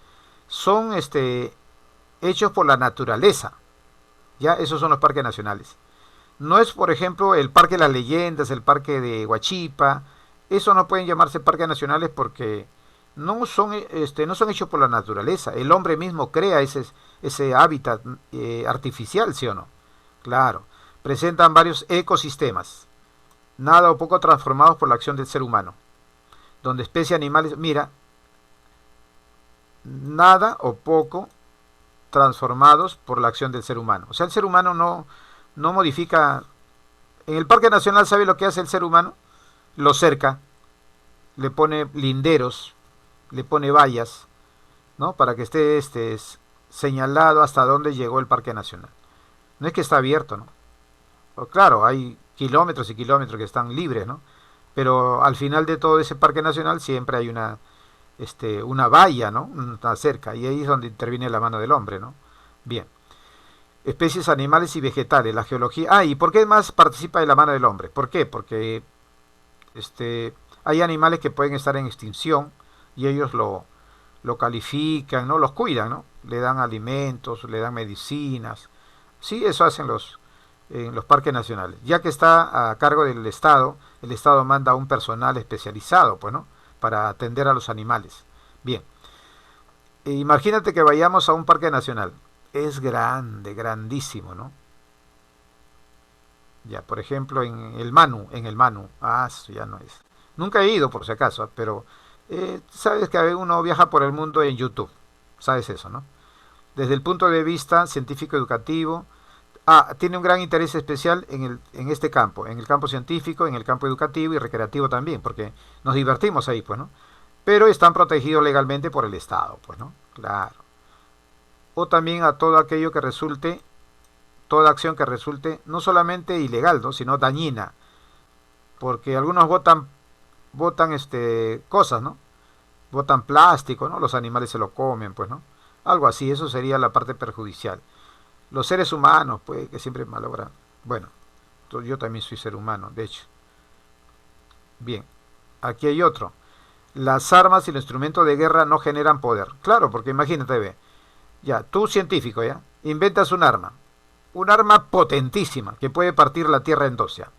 son hechos por la naturaleza. Ya, esos son los parques nacionales. No es, por ejemplo, el Parque de las Leyendas, el Parque de Huachipa. Eso no pueden llamarse parques nacionales porque no son hechos por la naturaleza. El hombre mismo crea ese hábitat artificial, ¿sí o no? Claro. Presentan varios ecosistemas, nada o poco transformados por la acción del ser humano. Donde especies animales, mira, nada o poco transformados por la acción del ser humano. O sea, el ser humano no modifica. En el Parque Nacional, ¿sabe lo que hace el ser humano? Lo cerca, le pone linderos, le pone vallas, ¿no? Para que esté señalado hasta dónde llegó el Parque Nacional. No es que está abierto, ¿no? O claro, hay kilómetros y kilómetros que están libres, ¿no? Pero al final de todo ese Parque Nacional siempre hay una valla, ¿no? Una cerca, y ahí es donde interviene la mano del hombre, ¿no? Bien. Especies animales y vegetales, la geología. ¿Y por qué más participa de la mano del hombre? ¿Por qué? Porque hay animales que pueden estar en extinción y ellos lo califican, ¿no? Los cuidan, ¿no? Le dan alimentos, le dan medicinas. Sí, eso hacen en los parques nacionales. Ya que está a cargo del Estado, el Estado manda a un personal especializado, pues, ¿no? Para atender a los animales. Bien. Imagínate que vayamos a un parque nacional. Es grande, grandísimo, ¿no? Ya, por ejemplo, en el Manu. Eso ya no es. Nunca he ido, por si acaso, pero sabes que uno viaja por el mundo en YouTube. Sabes eso, ¿no? Desde el punto de vista científico-educativo, tiene un gran interés especial en este campo, en el campo científico, en el campo educativo y recreativo también, porque nos divertimos ahí, pues, ¿no? Pero están protegidos legalmente por el Estado, pues, ¿no? Claro. O también a todo aquello que resulte, toda acción que resulte no solamente ilegal, ¿no? Sino dañina, porque algunos botan cosas, ¿no? Botan plástico, ¿no? Los animales se lo comen, pues, ¿no? Algo así, eso sería la parte perjudicial. Los seres humanos, pues, que siempre malogran. Bueno, yo también soy ser humano, de hecho. Bien, aquí hay otro. Las armas y los instrumentos de guerra no generan poder. Claro, porque imagínate, ve. Ya, tú científico, ¿ya? Inventas un arma potentísima que puede partir la Tierra en dos, ya.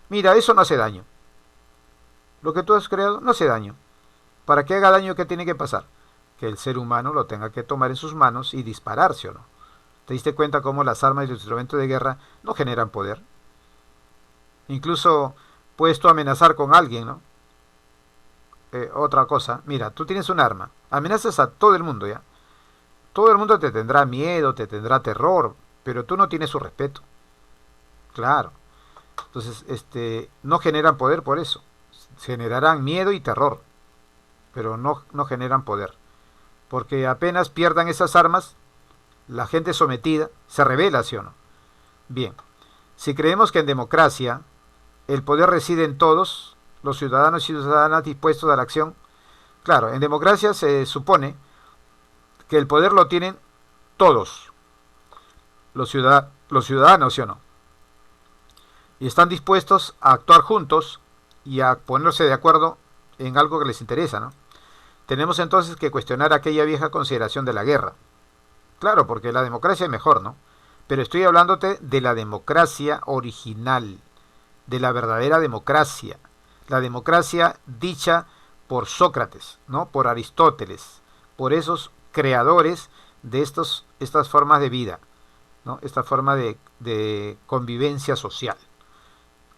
Mira, eso no hace daño. Lo que tú has creado no hace daño. Para que haga daño, ¿qué tiene que pasar? Que el ser humano lo tenga que tomar en sus manos y dispararse, ¿o no? ¿Te diste cuenta cómo las armas y los instrumentos de guerra no generan poder? Incluso puedes tú amenazar con alguien, ¿no? Otra cosa, mira, tú tienes un arma, amenazas a todo el mundo, ¿ya? Todo el mundo te tendrá miedo, te tendrá terror, pero tú no tienes su respeto. Claro. Entonces, no generan poder por eso. Generarán miedo y terror, pero no generan poder. Porque apenas pierdan esas armas, la gente sometida se rebela, ¿sí o no? Bien, si creemos que en democracia el poder reside en todos, los ciudadanos y ciudadanas dispuestos a la acción, claro, en democracia se supone que el poder lo tienen todos, los ciudadanos, ¿sí o no? Y están dispuestos a actuar juntos y a ponerse de acuerdo en algo que les interesa, ¿no? Tenemos entonces que cuestionar aquella vieja consideración de la guerra. Claro, porque la democracia es mejor, ¿no? Pero estoy hablándote de la democracia original, de la verdadera democracia. La democracia dicha por Sócrates, ¿no? Por Aristóteles, por esos creadores de estas formas de vida, ¿no? Esta forma de convivencia social.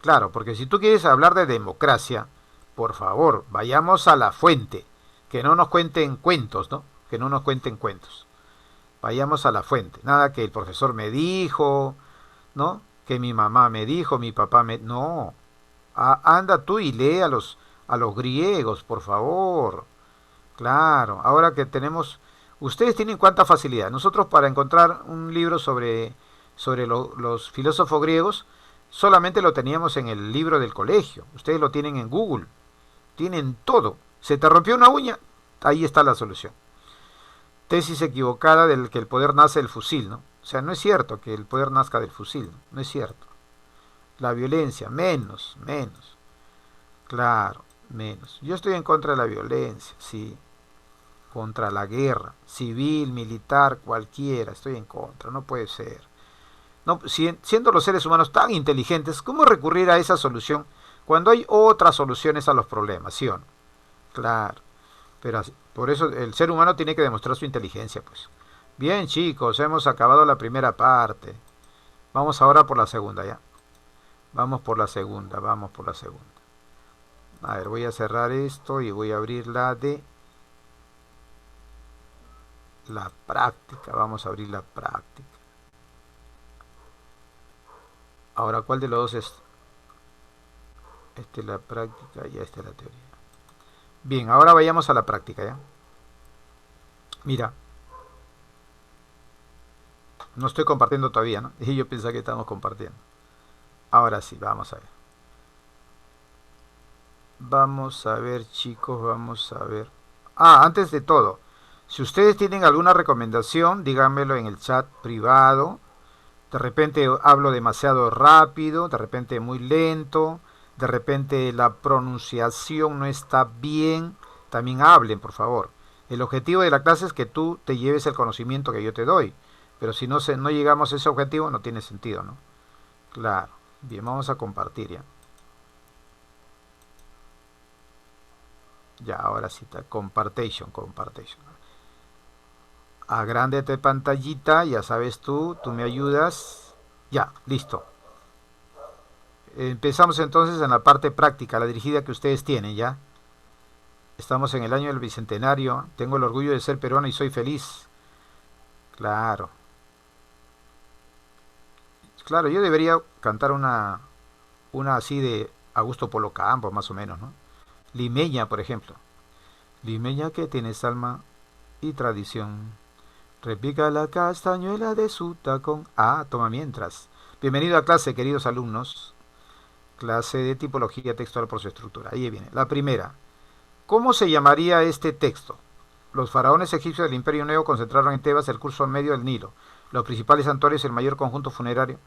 Claro, porque si tú quieres hablar de democracia, por favor, vayamos a la fuente, que no nos cuenten cuentos, ¿no? Que no nos cuenten cuentos. Vayamos a la fuente. Nada que el profesor me dijo, ¿no? Que mi mamá me dijo, mi papá me... No. Anda tú y lee a los griegos, por favor. Claro, ahora que tenemos... Ustedes tienen cuánta facilidad. Nosotros para encontrar un libro sobre los filósofos griegos, solamente lo teníamos en el libro del colegio. Ustedes lo tienen en Google. Tienen todo. Se te rompió una uña, ahí está la solución. Tesis equivocada del que el poder nace del fusil, ¿no? O sea, no es cierto que el poder nazca del fusil, ¿no? No es cierto. La violencia, menos. Claro, menos. Yo estoy en contra de la violencia, sí. Contra la guerra, civil, militar, cualquiera, estoy en contra, no puede ser. No, siendo los seres humanos tan inteligentes, ¿cómo recurrir a esa solución cuando hay otras soluciones a los problemas, sí o no? Claro, pero por eso el ser humano tiene que demostrar su inteligencia, pues. Bien, chicos, hemos acabado la primera parte. Vamos ahora por la segunda, ¿ya? Vamos por la segunda. A ver, voy a cerrar esto y voy a abrir la de la práctica. Vamos a abrir la práctica. Ahora, ¿cuál de los dos es? Esta es la práctica y esta es la teoría. Bien, ahora vayamos a la práctica, ¿ya? Mira. No estoy compartiendo todavía, ¿no? Y yo pensaba que estamos compartiendo. Ahora sí, vamos a ver. Vamos a ver, chicos, vamos a ver. Antes de todo, si ustedes tienen alguna recomendación, díganmelo en el chat privado. De repente hablo demasiado rápido, de repente muy lento, de repente la pronunciación no está bien. También hablen, por favor. El objetivo de la clase es que tú te lleves el conocimiento que yo te doy. Pero si no llegamos a ese objetivo, no tiene sentido, ¿no? Claro. Bien, vamos a compartir ya. Ya, ahora sí está. Compartation. Agrándate pantallita, ya sabes tú me ayudas. Ya, listo. Empezamos entonces en la parte práctica, la dirigida que ustedes tienen, ¿ya? Estamos en el año del Bicentenario. Tengo el orgullo de ser peruano y soy feliz. Claro. Claro, yo debería cantar una así de Augusto Polo Campo, más o menos, ¿no? Limeña, por ejemplo. Limeña que tienes alma y tradición. Repica la castañuela de su tacón. Toma mientras. Bienvenido a clase, queridos alumnos. Clase de tipología textual por su estructura. Ahí viene. La primera. ¿Cómo se llamaría este texto? Los faraones egipcios del Imperio Nuevo concentraron en Tebas el curso medio del Nilo. Los principales santuarios y el mayor conjunto funerario.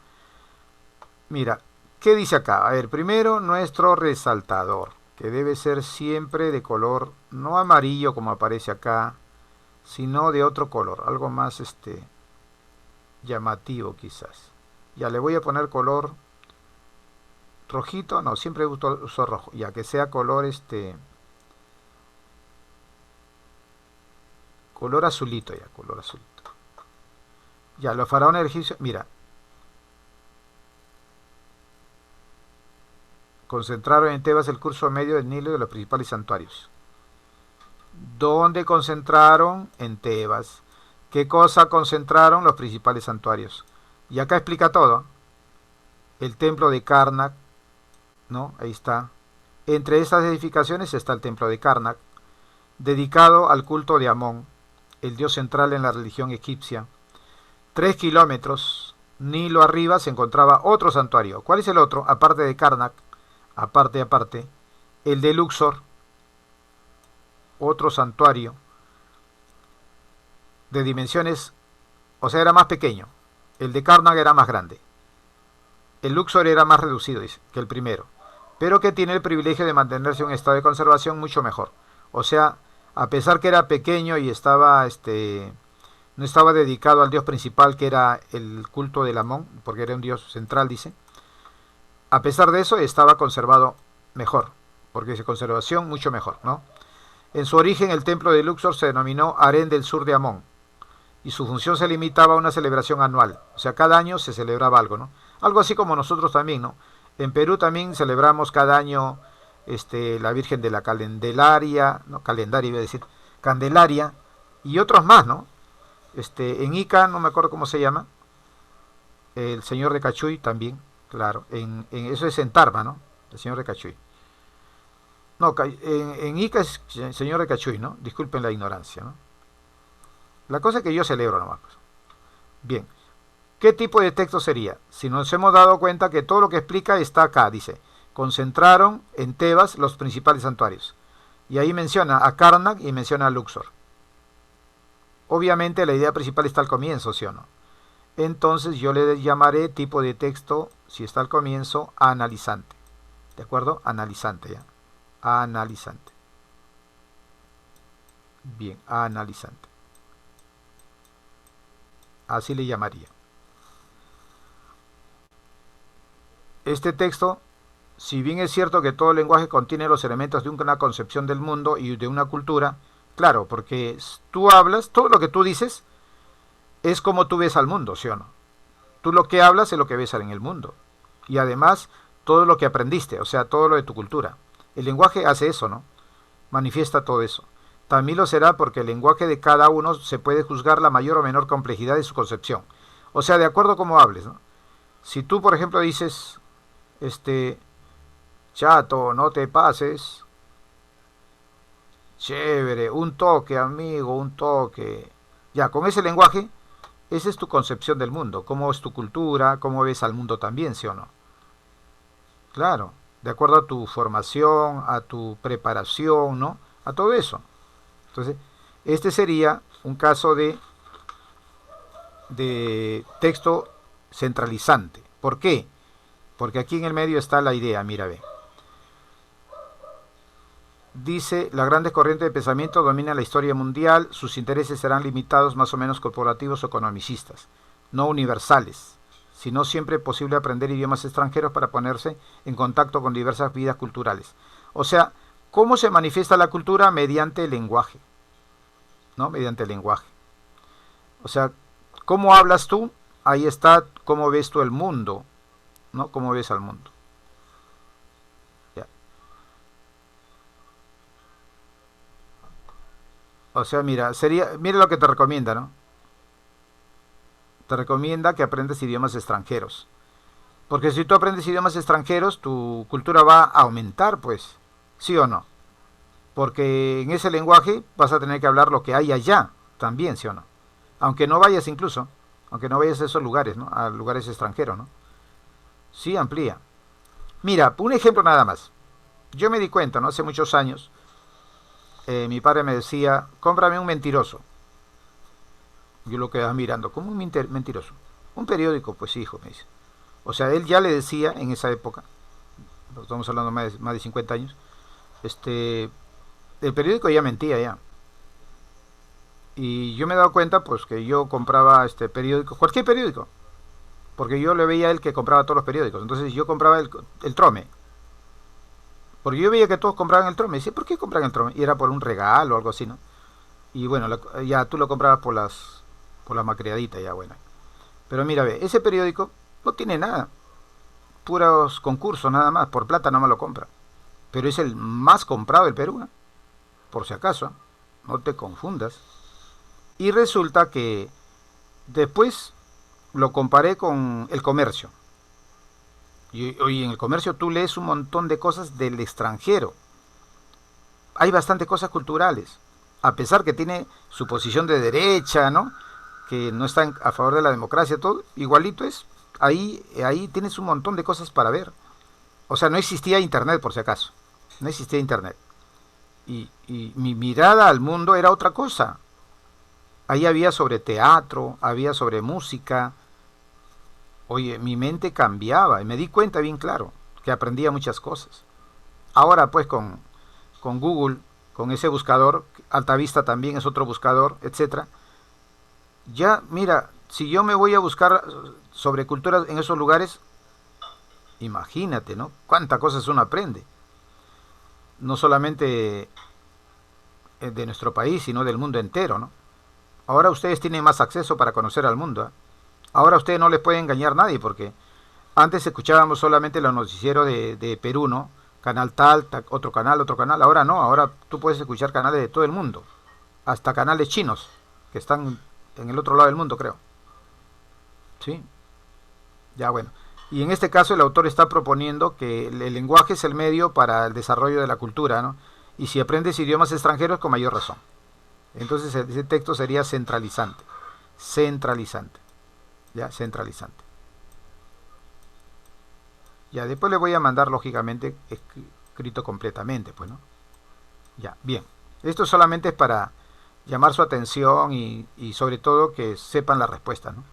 Mira, ¿qué dice acá? A ver, primero nuestro resaltador, que debe ser siempre de color no amarillo como aparece acá, sino de otro color, algo más llamativo quizás. Ya le voy a poner color rojito, no, siempre uso rojo, ya que sea color color azulito ya, color azulito. Ya, los faraones egipcios, mira, Concentraron en Tebas el curso medio del Nilo y de los principales santuarios. ¿Dónde concentraron? En Tebas. ¿Qué cosa concentraron? Los principales santuarios. Y acá explica todo. El templo de Karnak, ¿no? Ahí está. Entre estas edificaciones está el templo de Karnak, dedicado al culto de Amón, el dios central en la religión egipcia. 3 kilómetros, Nilo arriba, se encontraba otro santuario. ¿Cuál es el otro? Aparte de Karnak, aparte, el de Luxor, otro santuario de dimensiones, o sea, era más pequeño. El de Karnak era más grande. El Luxor era más reducido, dice, que el primero, pero que tiene el privilegio de mantenerse en un estado de conservación mucho mejor. O sea, a pesar que era pequeño y estaba, no estaba dedicado al dios principal, que era el culto del Amón, porque era un dios central, dice. A pesar de eso, estaba conservado mejor, porque es conservación mucho mejor, ¿no? En su origen, el templo de Luxor se denominó Harén del Sur de Amón, y su función se limitaba a una celebración anual. O sea, cada año se celebraba algo, ¿no? Algo así como nosotros también, ¿no? En Perú también celebramos cada año la Virgen de la Candelaria, no, calendaria iba a decir, Candelaria, y otros más, ¿no? En Ica, no me acuerdo cómo se llama, el Señor de Cachuy también, claro, eso es en Tarma, ¿no? El Señor de Cachuy. No, en Ica es el Señor de Cachuy, ¿no? Disculpen la ignorancia, ¿no? La cosa es que yo celebro nomás. Pues. Bien, ¿qué tipo de texto sería? Si nos hemos dado cuenta que todo lo que explica está acá, dice, concentraron en Tebas los principales santuarios. Y ahí menciona a Karnak y menciona a Luxor. Obviamente la idea principal está al comienzo, ¿sí o no? Entonces yo le llamaré tipo de texto, si está al comienzo, analizante. ¿De acuerdo? Analizante, ¿ya? Analizante. Bien, analizante. Así le llamaría. Este texto, si bien es cierto que todo lenguaje contiene los elementos de una concepción del mundo y de una cultura, claro, porque tú hablas, todo lo que tú dices es como tú ves al mundo, ¿sí o no? Tú lo que hablas es lo que ves en el mundo. Y además, todo lo que aprendiste, o sea, todo lo de tu cultura. El lenguaje hace eso, ¿no? Manifiesta todo eso. También lo será porque el lenguaje de cada uno se puede juzgar la mayor o menor complejidad de su concepción. O sea, de acuerdo a cómo hables, ¿no? Si tú, por ejemplo, dices, chato, no te pases, chévere, un toque, amigo, un toque. Ya, con ese lenguaje, esa es tu concepción del mundo, cómo es tu cultura, cómo ves al mundo también, ¿sí o no? Claro, de acuerdo a tu formación, a tu preparación, ¿no? A todo eso. Entonces, este sería un caso de texto centralizante. ¿Por qué? Porque aquí en el medio está la idea, mira, ve. Dice, las grandes corrientes de pensamiento dominan la historia mundial, sus intereses serán limitados más o menos corporativos o economicistas, no universales, sino siempre posible aprender idiomas extranjeros para ponerse en contacto con diversas vidas culturales. O sea, ¿cómo se manifiesta la cultura? Mediante el lenguaje, ¿no? Mediante el lenguaje. O sea, ¿cómo hablas tú? Ahí está cómo ves tú el mundo, ¿no? Cómo ves al mundo. Ya. O sea, mira, mira lo que te recomienda, ¿no? Te recomienda que aprendas idiomas extranjeros. Porque si tú aprendes idiomas extranjeros, tu cultura va a aumentar, pues. ¿Sí o no? Porque en ese lenguaje vas a tener que hablar lo que hay allá también, ¿sí o no? Aunque no vayas incluso, aunque no vayas a esos lugares, ¿no? A lugares extranjeros, ¿no? Sí, amplía. Mira, un ejemplo nada más. Yo me di cuenta, ¿no? Hace muchos años, mi padre me decía, cómprame un mentiroso. Yo lo quedaba mirando, ¿cómo un mentiroso? Un periódico, pues hijo, me dice. O sea, él ya le decía en esa época, estamos hablando más de 50 años, el periódico ya mentía ya. Y yo me he dado cuenta, pues, que yo compraba periódico, cualquier periódico, porque yo le veía a él que compraba todos los periódicos. Entonces yo compraba el Trome, porque yo veía que todos compraban el Trome. Y decía, ¿por qué compran el Trome? Y era por un regalo o algo así, ¿no? Y bueno, ya tú lo comprabas por las macreaditas, ya bueno. Pero mira, ve, ese periódico no tiene nada. puros concursos nada más, por plata no me lo compra. Pero es el más comprado del Perú, ¿eh? Por si acaso, no te confundas. Y resulta que después lo comparé con el comercio. Y en el comercio tú lees un montón de cosas del extranjero. Hay bastantes cosas culturales. A pesar que tiene su posición de derecha, ¿no? Que no está a favor de la democracia, todo, igualito es. Ahí tienes un montón de cosas para ver. O sea, no existía internet por si acaso. No existía internet. Y mi mirada al mundo era otra cosa. Ahí había sobre teatro, había sobre música. Oye, mi mente cambiaba y me di cuenta bien claro que aprendía muchas cosas. Ahora pues con Google, con ese buscador, Altavista también es otro buscador, etcétera. Ya, mira, si yo me voy a buscar sobre culturas en esos lugares, imagínate, ¿no? Cuántas cosas uno aprende. No solamente de nuestro país, sino del mundo entero, ¿no? Ahora ustedes tienen más acceso para conocer al mundo, ¿eh? Ahora a ustedes no les puede engañar nadie, porque antes escuchábamos solamente los noticieros de Perú, ¿no? Canal tal, otro canal, otro canal. Ahora no, ahora tú puedes escuchar canales de todo el mundo, hasta canales chinos, que están en el otro lado del mundo, creo. ¿Sí? Ya bueno. Y en este caso el autor está proponiendo que el lenguaje es el medio para el desarrollo de la cultura, ¿no? Y si aprendes idiomas extranjeros, con mayor razón. Entonces ese texto sería centralizante. Centralizante. Ya, centralizante. Ya, después le voy a mandar, lógicamente, escrito completamente, pues, ¿no? Ya, bien. Esto solamente es para llamar su atención y sobre todo que sepan la respuesta, ¿no?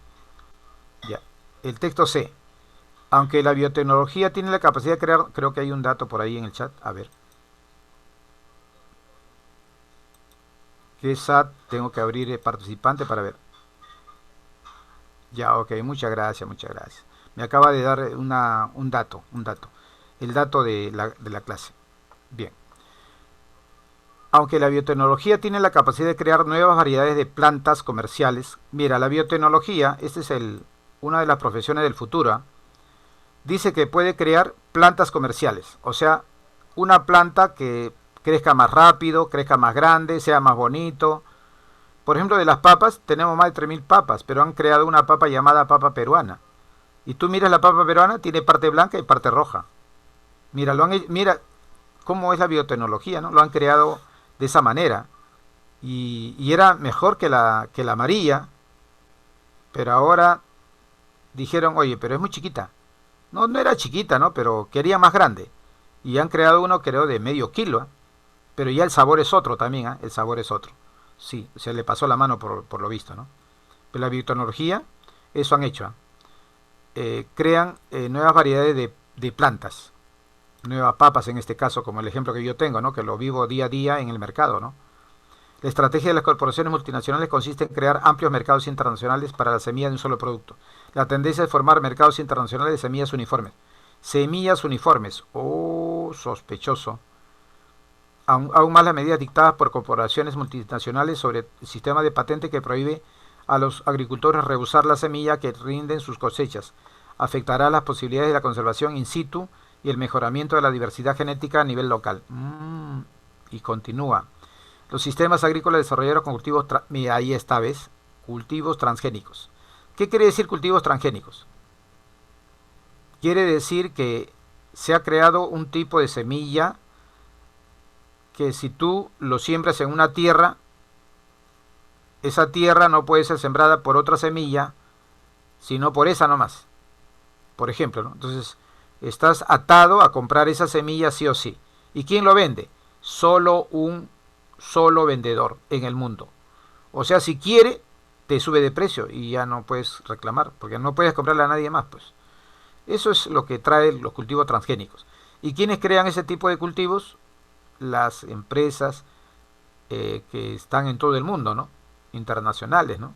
Ya. El texto C. Aunque la biotecnología tiene la capacidad de crear, creo que hay un dato por ahí en el chat, a ver. ¿Qué SAT? Tengo que abrir participante para ver. Ya, ok, muchas gracias, muchas gracias. Me acaba de dar un dato. El dato de la clase. Bien. Aunque la biotecnología tiene la capacidad de crear nuevas variedades de plantas comerciales. Mira, la biotecnología, esta es una de las profesiones del futuro, ¿eh? Dice que puede crear plantas comerciales. O sea, una planta que crezca más rápido, crezca más grande, sea más bonito. Por ejemplo, de las papas, tenemos más de 3.000 papas, pero han creado una papa llamada papa peruana. Y tú miras la papa peruana, tiene parte blanca y parte roja. Mira, mira cómo es la biotecnología, ¿no? Lo han creado de esa manera. Y era mejor que la amarilla, pero ahora dijeron, oye, pero es muy chiquita. No, no era chiquita, ¿no? Pero quería más grande. Y han creado uno, creo, de medio kilo, ¿eh? Pero ya el sabor es otro también, ¿eh? El sabor es otro. Sí, se le pasó la mano por lo visto, ¿no? Pero la biotecnología, eso han hecho, ¿eh? Crean nuevas variedades de plantas, nuevas papas en este caso, como el ejemplo que yo tengo, ¿no? Que lo vivo día a día en el mercado, ¿no? La estrategia de las corporaciones multinacionales consiste en crear amplios mercados internacionales para la semilla de un solo producto. La tendencia es formar mercados internacionales de semillas uniformes. Semillas uniformes. Oh, sospechoso. Aún más las medidas dictadas por corporaciones multinacionales sobre el sistema de patente que prohíbe a los agricultores rehusar la semilla que rinden sus cosechas. Afectará las posibilidades de la conservación in situ y el mejoramiento de la diversidad genética a nivel local. Y continúa. Los sistemas agrícolas desarrollaron con cultivos, mira, ahí esta vez, cultivos transgénicos. ¿Qué quiere decir cultivos transgénicos? Quiere decir que se ha creado un tipo de semilla que si tú lo siembras en una tierra, esa tierra no puede ser sembrada por otra semilla, sino por esa nomás. Por ejemplo, ¿no? Entonces, estás atado a comprar esa semilla sí o sí. ¿Y quién lo vende? Solo un solo vendedor en el mundo. O sea, si quiere, te sube de precio y ya no puedes reclamar, porque no puedes comprarle a nadie más, pues. Eso es lo que traen los cultivos transgénicos. ¿Y quiénes crean ese tipo de cultivos? Las empresas que están en todo el mundo, ¿no? Internacionales, ¿no?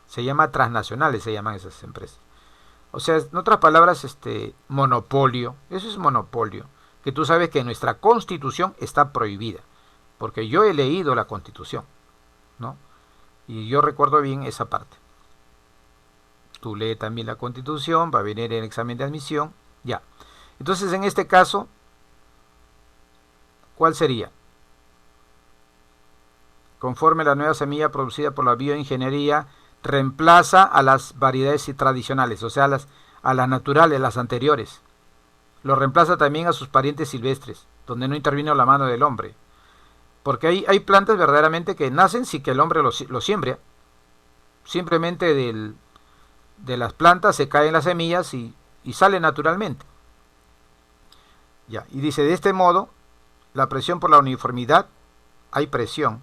Se llama transnacionales, se llaman esas empresas. O sea, en otras palabras, monopolio. Eso es monopolio. Que tú sabes que en nuestra Constitución está prohibida. Porque yo he leído la Constitución, ¿no? Y yo recuerdo bien esa parte. Tú lees también la Constitución, va a venir el examen de admisión Ya. Entonces, en este caso, ¿cuál sería? Conforme la nueva semilla producida por la bioingeniería reemplaza a las variedades tradicionales, o sea, a las naturales, las anteriores. Lo reemplaza también a sus parientes silvestres, donde no intervino la mano del hombre. Porque hay plantas verdaderamente que nacen sin que el hombre lo siembre. Simplemente de las plantas se caen las semillas y sale naturalmente. Ya, y dice, de este modo, la presión por la uniformidad, hay presión,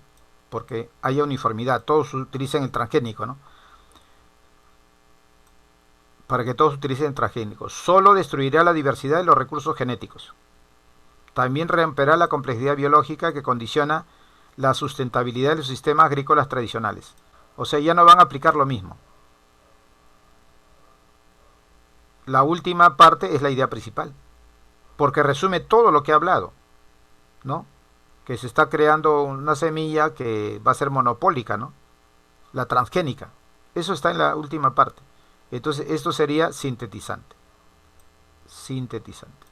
porque haya uniformidad, todos utilizan el transgénico, ¿no? Para que todos utilicen transgénicos. Solo destruirá la diversidad de los recursos genéticos. También romperá la complejidad biológica que condiciona la sustentabilidad de los sistemas agrícolas tradicionales. O sea, ya no van a aplicar lo mismo. La última parte es la idea principal, porque resume todo lo que he hablado, ¿no? Que se está creando una semilla que va a ser monopólica, ¿no? La transgénica. Eso está en la última parte. Entonces, esto sería sintetizante. Sintetizante.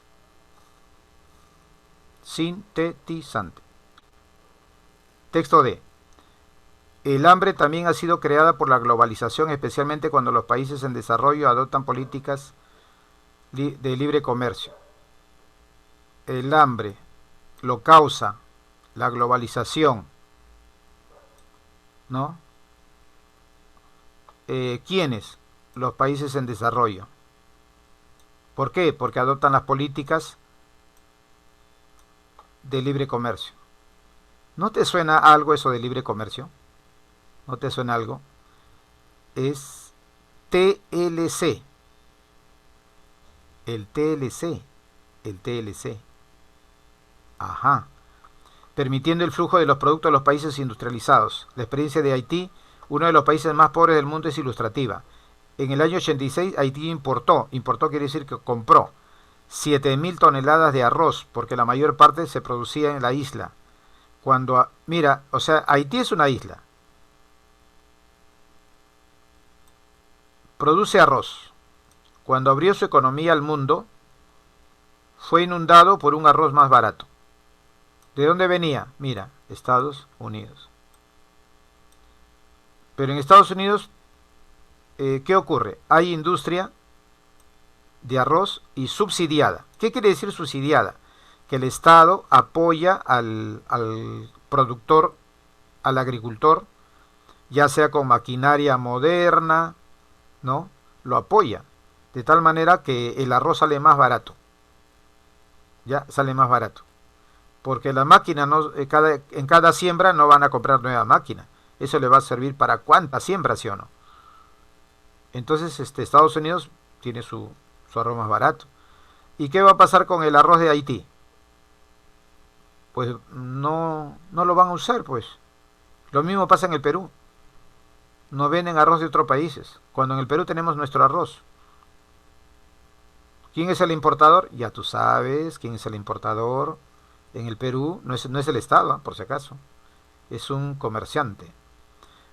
Sintetizante. Texto D. El hambre también ha sido creada por la globalización, especialmente cuando los países en desarrollo adoptan políticas de libre comercio. El hambre lo causa la globalización, ¿no? ¿Quiénes? Los países en desarrollo. ¿Por qué? Porque adoptan las políticas de libre comercio. ¿No te suena algo eso de libre comercio? ¿No te suena algo? Es TLC. El TLC. El TLC. Ajá. Permitiendo el flujo de los productos de los países industrializados. La experiencia de Haití, uno de los países más pobres del mundo, es ilustrativa. En el año 86 Haití importó quiere decir que compró 7.000 toneladas de arroz, porque la mayor parte se producía en la isla. Mira, o sea, Haití es una isla. Produce arroz. Cuando abrió su economía al mundo, fue inundado por un arroz más barato. ¿De dónde venía? Mira, Estados Unidos. Pero en Estados Unidos, ¿qué ocurre? Hay industria de arroz y subsidiada. ¿Qué quiere decir subsidiada? Que el Estado apoya al productor, al agricultor, ya sea con maquinaria moderna, ¿no? Lo apoya, de tal manera que el arroz sale más barato. Ya sale más barato. Porque la máquina, en cada siembra no van a comprar nueva máquina. Eso le va a servir para cuántas siembras, ¿sí o no? Entonces, Estados Unidos tiene su arroz más barato. ¿Y qué va a pasar con el arroz de Haití? Pues no lo van a usar, pues. Lo mismo pasa en el Perú. No venden arroz de otros países, cuando en el Perú tenemos nuestro arroz. ¿Quién es el importador? Ya tú sabes quién es el importador. En el Perú no es el Estado, por si acaso. Es un comerciante.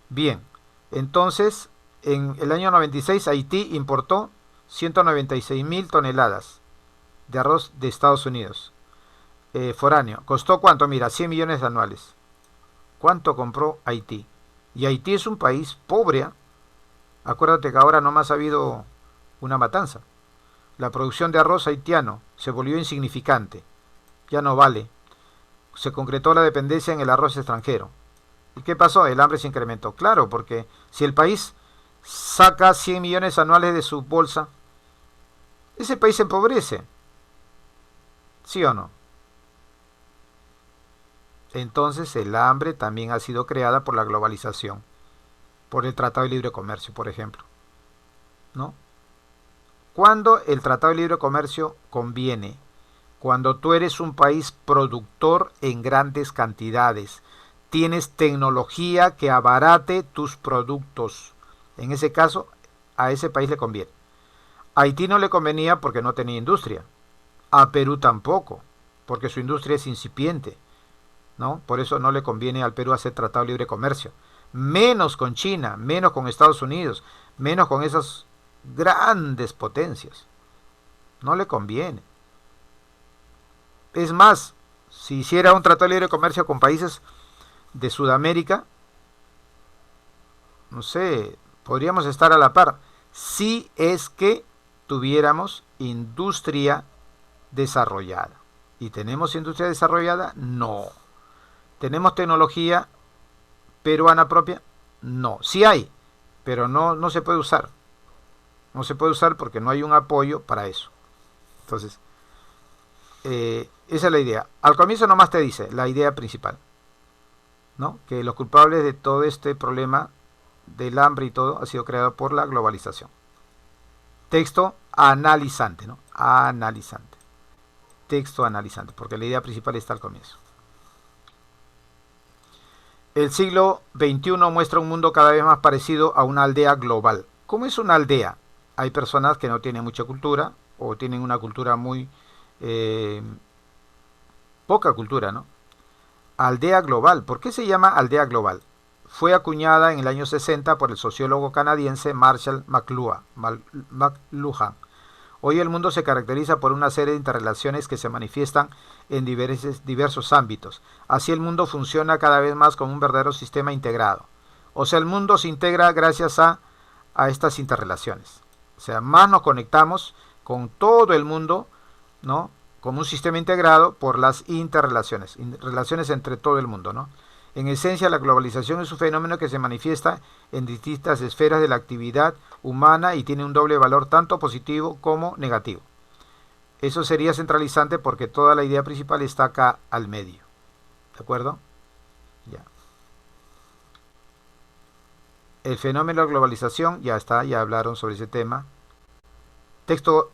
Bien, entonces, en el año 96 Haití importó 196.000 toneladas de arroz de Estados Unidos. Foráneo. ¿Costó cuánto? Mira, 100 millones anuales. ¿Cuánto compró Haití? Y Haití es un país pobre, ¿eh? Acuérdate que ahora nomás ha habido una matanza. La producción de arroz haitiano se volvió insignificante. Ya no vale. Se concretó la dependencia en el arroz extranjero. ¿Y qué pasó? El hambre se incrementó. Claro, porque si el país saca 100 millones anuales de su bolsa, ese país se empobrece. ¿Sí o no? Entonces el hambre también ha sido creada por la globalización, por el Tratado de Libre Comercio, por ejemplo, ¿no? Cuando el Tratado de Libre Comercio conviene, cuando tú eres un país productor en grandes cantidades, tienes tecnología que abarate tus productos. En ese caso, a ese país le conviene. A Haití no le convenía porque no tenía industria. A Perú tampoco, porque su industria es incipiente, ¿no? Por eso no le conviene al Perú hacer tratado de libre comercio. Menos con China, menos con Estados Unidos, menos con esas grandes potencias, no le conviene. Es más, si hiciera un tratado de libre comercio con países de Sudamérica, no sé, podríamos estar a la par, si es que tuviéramos industria desarrollada. ¿Y tenemos industria desarrollada? No. ¿Tenemos tecnología peruana propia? No. Sí hay, pero no se puede usar. No se puede usar porque no hay un apoyo para eso. Entonces, esa es la idea. Al comienzo nomás te dice la idea principal, ¿no? Que los culpables de todo este problema del hambre y todo ha sido creado por la globalización. Texto analizante, ¿no? Analizante. Texto analizante, porque la idea principal está al comienzo. El siglo XXI muestra un mundo cada vez más parecido a una aldea global. ¿Cómo es una aldea? Hay personas que no tienen mucha cultura o tienen una cultura muy poca cultura, ¿no? Aldea global. ¿Por qué se llama aldea global? Fue acuñada en el año 60 por el sociólogo canadiense Marshall McLuhan. Hoy el mundo se caracteriza por una serie de interrelaciones que se manifiestan en diversos ámbitos. Así el mundo funciona cada vez más como un verdadero sistema integrado. O sea, el mundo se integra gracias a estas interrelaciones. O sea, más nos conectamos con todo el mundo, ¿no? Como un sistema integrado por las interrelaciones, relaciones entre todo el mundo, ¿no? En esencia, la globalización es un fenómeno que se manifiesta en distintas esferas de la actividad humana y tiene un doble valor tanto positivo como negativo. Eso sería centralizante porque toda la idea principal está acá al medio. ¿De acuerdo? Ya. El fenómeno de la globalización, ya está, ya hablaron sobre ese tema. Texto,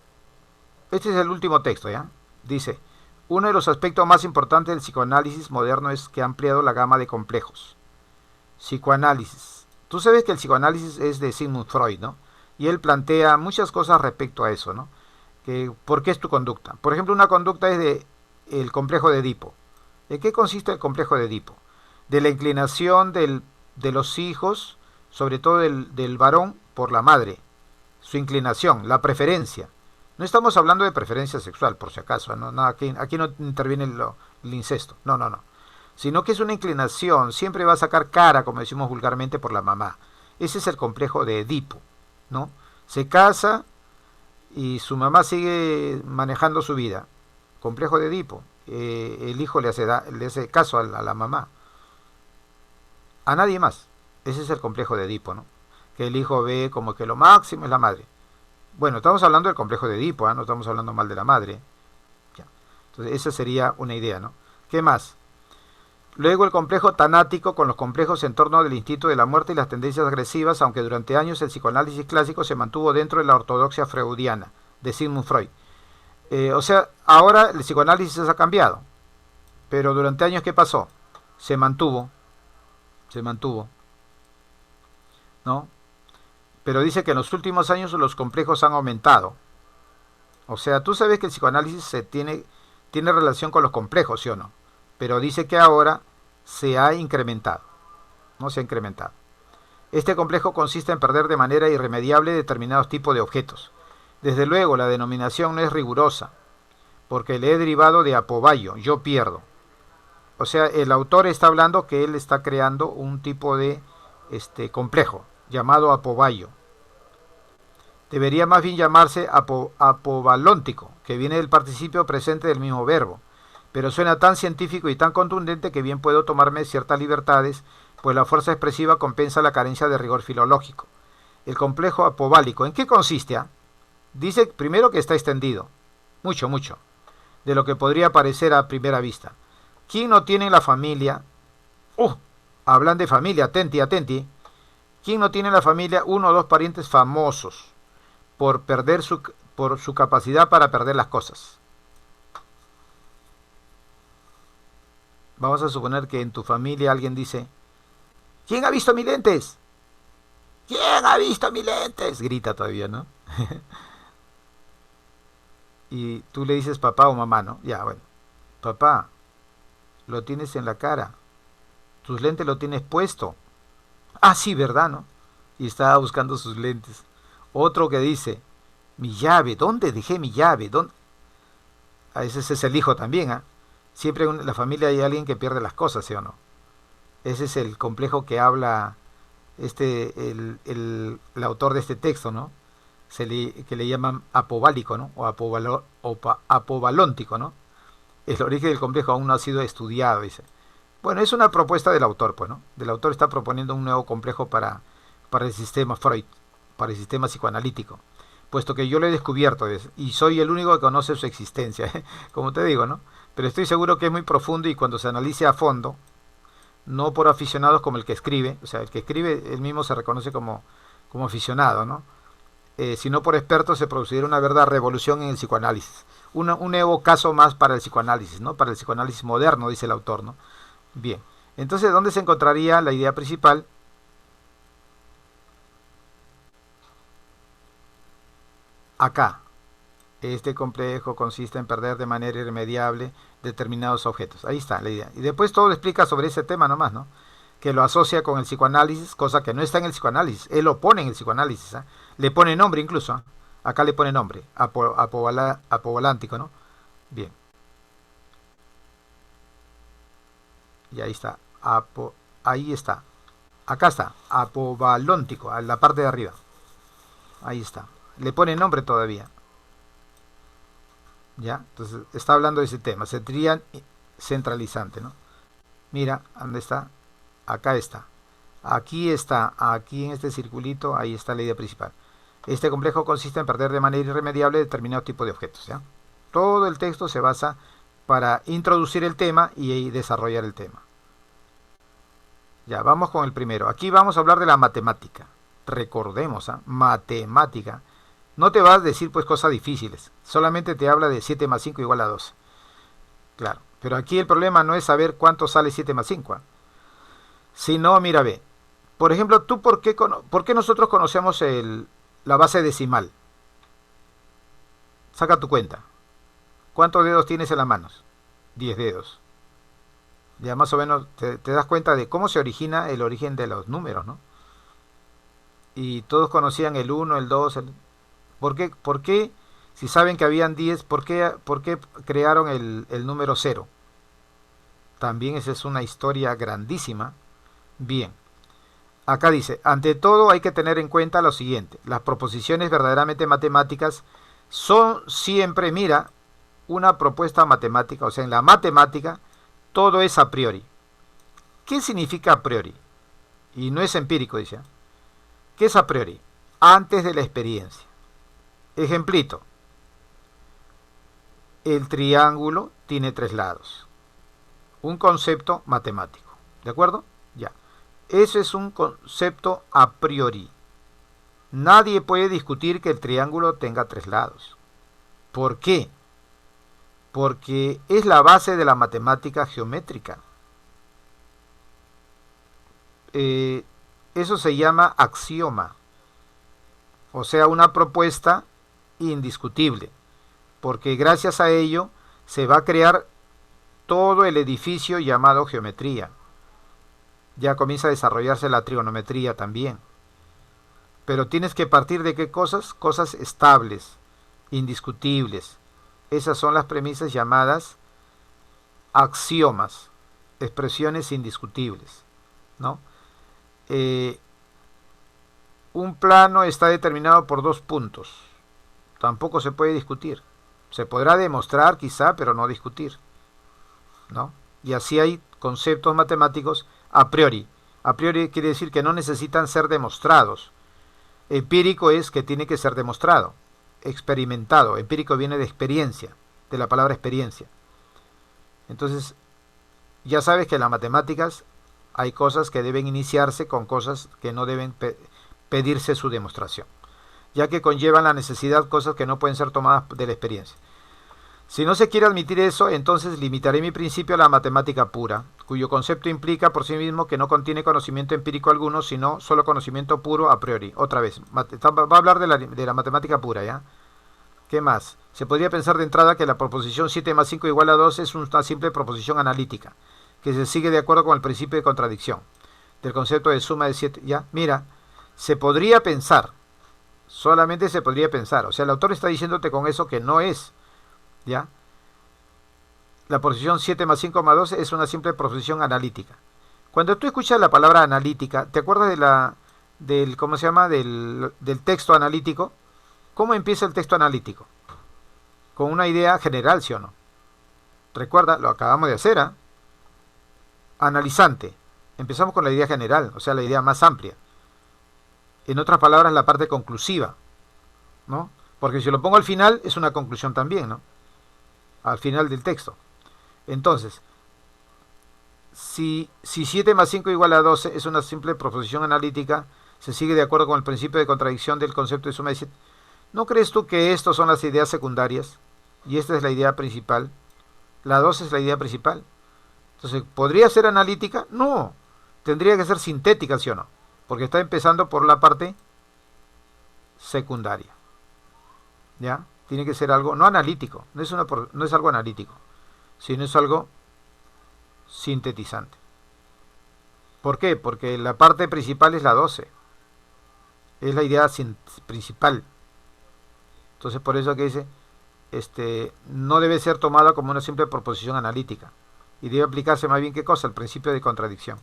este es el último texto, ¿ya? Dice: uno de los aspectos más importantes del psicoanálisis moderno es que ha ampliado la gama de complejos. Psicoanálisis. Tú sabes que el psicoanálisis es de Sigmund Freud, ¿no? Y él plantea muchas cosas respecto a eso, ¿no? Que, ¿por qué es tu conducta? Por ejemplo, una conducta es el complejo de Edipo. ¿En qué consiste el complejo de Edipo? De la inclinación de los hijos, sobre todo del varón, por la madre. Su inclinación, la preferencia. No estamos hablando de preferencia sexual, por si acaso, ¿no? No, aquí no interviene el incesto, no, sino que es una inclinación, siempre va a sacar cara, como decimos vulgarmente, por la mamá. Ese es el complejo de Edipo, ¿no? Se casa y su mamá sigue manejando su vida. Complejo de Edipo. El hijo le hace caso a la mamá. A nadie más. Ese es el complejo de Edipo, ¿no? Que el hijo ve como que lo máximo es la madre. Bueno, estamos hablando del complejo de Edipo, ¿eh? No estamos hablando mal de la madre. Ya. Entonces, esa sería una idea, ¿no? ¿Qué más? Luego el complejo tanático con los complejos en torno del instinto de la muerte y las tendencias agresivas, aunque durante años el psicoanálisis clásico se mantuvo dentro de la ortodoxia freudiana, de Sigmund Freud. O sea, ahora el psicoanálisis ha cambiado, pero durante años, ¿qué pasó? Se mantuvo, ¿no? Pero dice que en los últimos años los complejos han aumentado. O sea, tú sabes que el psicoanálisis tiene relación con los complejos, ¿sí o no? Pero dice que ahora se ha incrementado. No se ha incrementado. Este complejo consiste en perder de manera irremediable determinados tipos de objetos. Desde luego, la denominación no es rigurosa, porque le he derivado de apobayo, yo pierdo. O sea, el autor está hablando que él está creando un tipo de complejo llamado apobayo. Debería más bien llamarse apobalóntico, que viene del participio presente del mismo verbo, pero suena tan científico y tan contundente que bien puedo tomarme ciertas libertades, pues la fuerza expresiva compensa la carencia de rigor filológico. El complejo apobálico, ¿en qué consiste? Dice primero que está extendido, mucho, de lo que podría parecer a primera vista. ¿Quién no tiene en la familia? Hablan de familia, atenti. ¿Quién no tiene en la familia uno o dos parientes famosos por su capacidad para perder las cosas? Vamos a suponer que en tu familia alguien dice: ¿quién ha visto mis lentes? ¿Quién ha visto mis lentes? Grita todavía, ¿no? Y tú le dices papá o mamá, ¿no? Ya, bueno. Papá, lo tienes en la cara. Tus lentes lo tienes puesto. Ah, sí, ¿verdad, no? Y estaba buscando sus lentes. Otro que dice: Mi llave, ¿dónde dejé mi llave? ¿Dónde? A veces es el hijo también, ¿ah? Siempre en la familia hay alguien que pierde las cosas, ¿sí o no? Ese es el complejo que habla el autor de este texto, ¿no? Que le llaman apoválico, ¿no? Apovalóntico, ¿no? El origen del complejo aún no ha sido estudiado, dice. Bueno, es una propuesta del autor, pues, ¿no? Del autor está proponiendo un nuevo complejo para el sistema Freud, para el sistema psicoanalítico, puesto que yo lo he descubierto y soy el único que conoce su existencia, como te digo, ¿no? Pero estoy seguro que es muy profundo y cuando se analice a fondo, no por aficionados como el que escribe, o sea, el que escribe él mismo se reconoce como aficionado, ¿no? Sino por expertos se producirá una verdadera revolución en el psicoanálisis. Un nuevo caso más para el psicoanálisis, ¿no? Para el psicoanálisis moderno, dice el autor, ¿no? Bien, entonces, ¿dónde se encontraría la idea principal? Acá. Este complejo consiste en perder de manera irremediable determinados objetos. Ahí está la idea. Y después todo explica sobre ese tema nomás, ¿no? Que lo asocia con el psicoanálisis, cosa que no está en el psicoanálisis. Él lo pone en el psicoanálisis, ¿eh? Le pone nombre incluso, ¿eh? Acá le pone nombre, apovalántico, ¿no? Bien. Y ahí está. Ahí está. Acá está. Apovalóntico, a la parte de arriba. Ahí está. Le pone nombre todavía. ¿Ya? Entonces está hablando de ese tema. Sería centralizante, ¿no? Mira, ¿dónde está? Acá está. Aquí está. Aquí en este circulito, ahí está la idea principal. Este complejo consiste en perder de manera irremediable determinado tipo de objetos, ¿ya? Todo el texto se basa para introducir el tema y desarrollar el tema. Ya, vamos con el primero. Aquí vamos a hablar de la matemática. Recordemos, ¿eh? Matemática. No te vas a decir pues cosas difíciles. Solamente te habla de 7 más 5 igual a 12. Claro. Pero aquí el problema no es saber cuánto sale 7 más 5. Sino, mira, ve. Por ejemplo, ¿tú por qué nosotros conocemos la base decimal? Saca tu cuenta. ¿Cuántos dedos tienes en las manos? 10 dedos. Ya más o menos te das cuenta de cómo se origina el origen de los números, ¿no? Y todos conocían el 1, el 2, ¿Por qué, si saben que habían 10, por qué crearon el número 0? También esa es una historia grandísima. Bien, acá dice, ante todo hay que tener en cuenta lo siguiente. Las proposiciones verdaderamente matemáticas son siempre, mira, una propuesta matemática. O sea, en la matemática todo es a priori. ¿Qué significa a priori? Y no es empírico, dice. ¿Qué es a priori? Antes de la experiencia. Ejemplito. El triángulo tiene 3 lados. Un concepto matemático. ¿De acuerdo? Ya. Ese es un concepto a priori. Nadie puede discutir que el triángulo tenga 3 lados. ¿Por qué? Porque es la base de la matemática geométrica. Eso se llama axioma. O sea, una propuesta indiscutible, porque gracias a ello se va a crear todo el edificio llamado geometría. Ya comienza a desarrollarse la trigonometría también. Pero tienes que partir de qué cosas? Cosas estables, indiscutibles. Esas son las premisas llamadas axiomas, expresiones indiscutibles, ¿no? Un plano está determinado por 2 puntos. Tampoco se puede discutir. Se podrá demostrar quizá, pero no discutir, ¿no? Y así hay conceptos matemáticos a priori. A priori quiere decir que no necesitan ser demostrados. Empírico es que tiene que ser demostrado, experimentado. Empírico viene de experiencia, de la palabra experiencia. Entonces, ya sabes que en las matemáticas hay cosas que deben iniciarse con cosas que no deben pedirse su demostración, ya que conllevan la necesidad cosas que no pueden ser tomadas de la experiencia. Si no se quiere admitir eso, entonces limitaré mi principio a la matemática pura, cuyo concepto implica por sí mismo que no contiene conocimiento empírico alguno, sino solo conocimiento puro a priori. Otra vez, va a hablar de la matemática pura, ¿ya? ¿Qué más? Se podría pensar de entrada que la proposición 7 más 5 igual a 12 es una simple proposición analítica, que se sigue de acuerdo con el principio de contradicción, del concepto de suma de 7. ¿Ya? Mira, se podría pensar Solamente se podría pensar. O sea, el autor está diciéndote con eso que no es. ¿Ya? La proposición 7 más 5 más 12 es una simple proposición analítica. Cuando tú escuchas la palabra analítica, ¿te acuerdas ¿cómo se llama? Del texto analítico? ¿Cómo empieza el texto analítico? Con una idea general, ¿sí o no? Recuerda, lo acabamos de hacer, ¿eh? Analizante. Empezamos con la idea general, o sea, la idea más amplia. En otras palabras, la parte conclusiva, ¿no? Porque si lo pongo al final, es una conclusión también, ¿no? Al final del texto. Entonces, si 7 más 5 igual a 12 es una simple proposición analítica, se sigue de acuerdo con el principio de contradicción del concepto de suma de 7. ¿No crees tú que estos son las ideas secundarias? Y esta es la idea principal. La 12 es la idea principal. Entonces, ¿podría ser analítica? No. Tendría que ser sintética, ¿sí o no? Porque está empezando por la parte secundaria. ¿Ya? Tiene que ser algo, no analítico, no es algo analítico, sino es algo sintetizante. ¿Por qué? Porque la parte principal es la 12. Es la idea principal. Entonces, por eso que dice, no debe ser tomada como una simple proposición analítica. Y debe aplicarse más bien, ¿qué cosa? El principio de contradicción.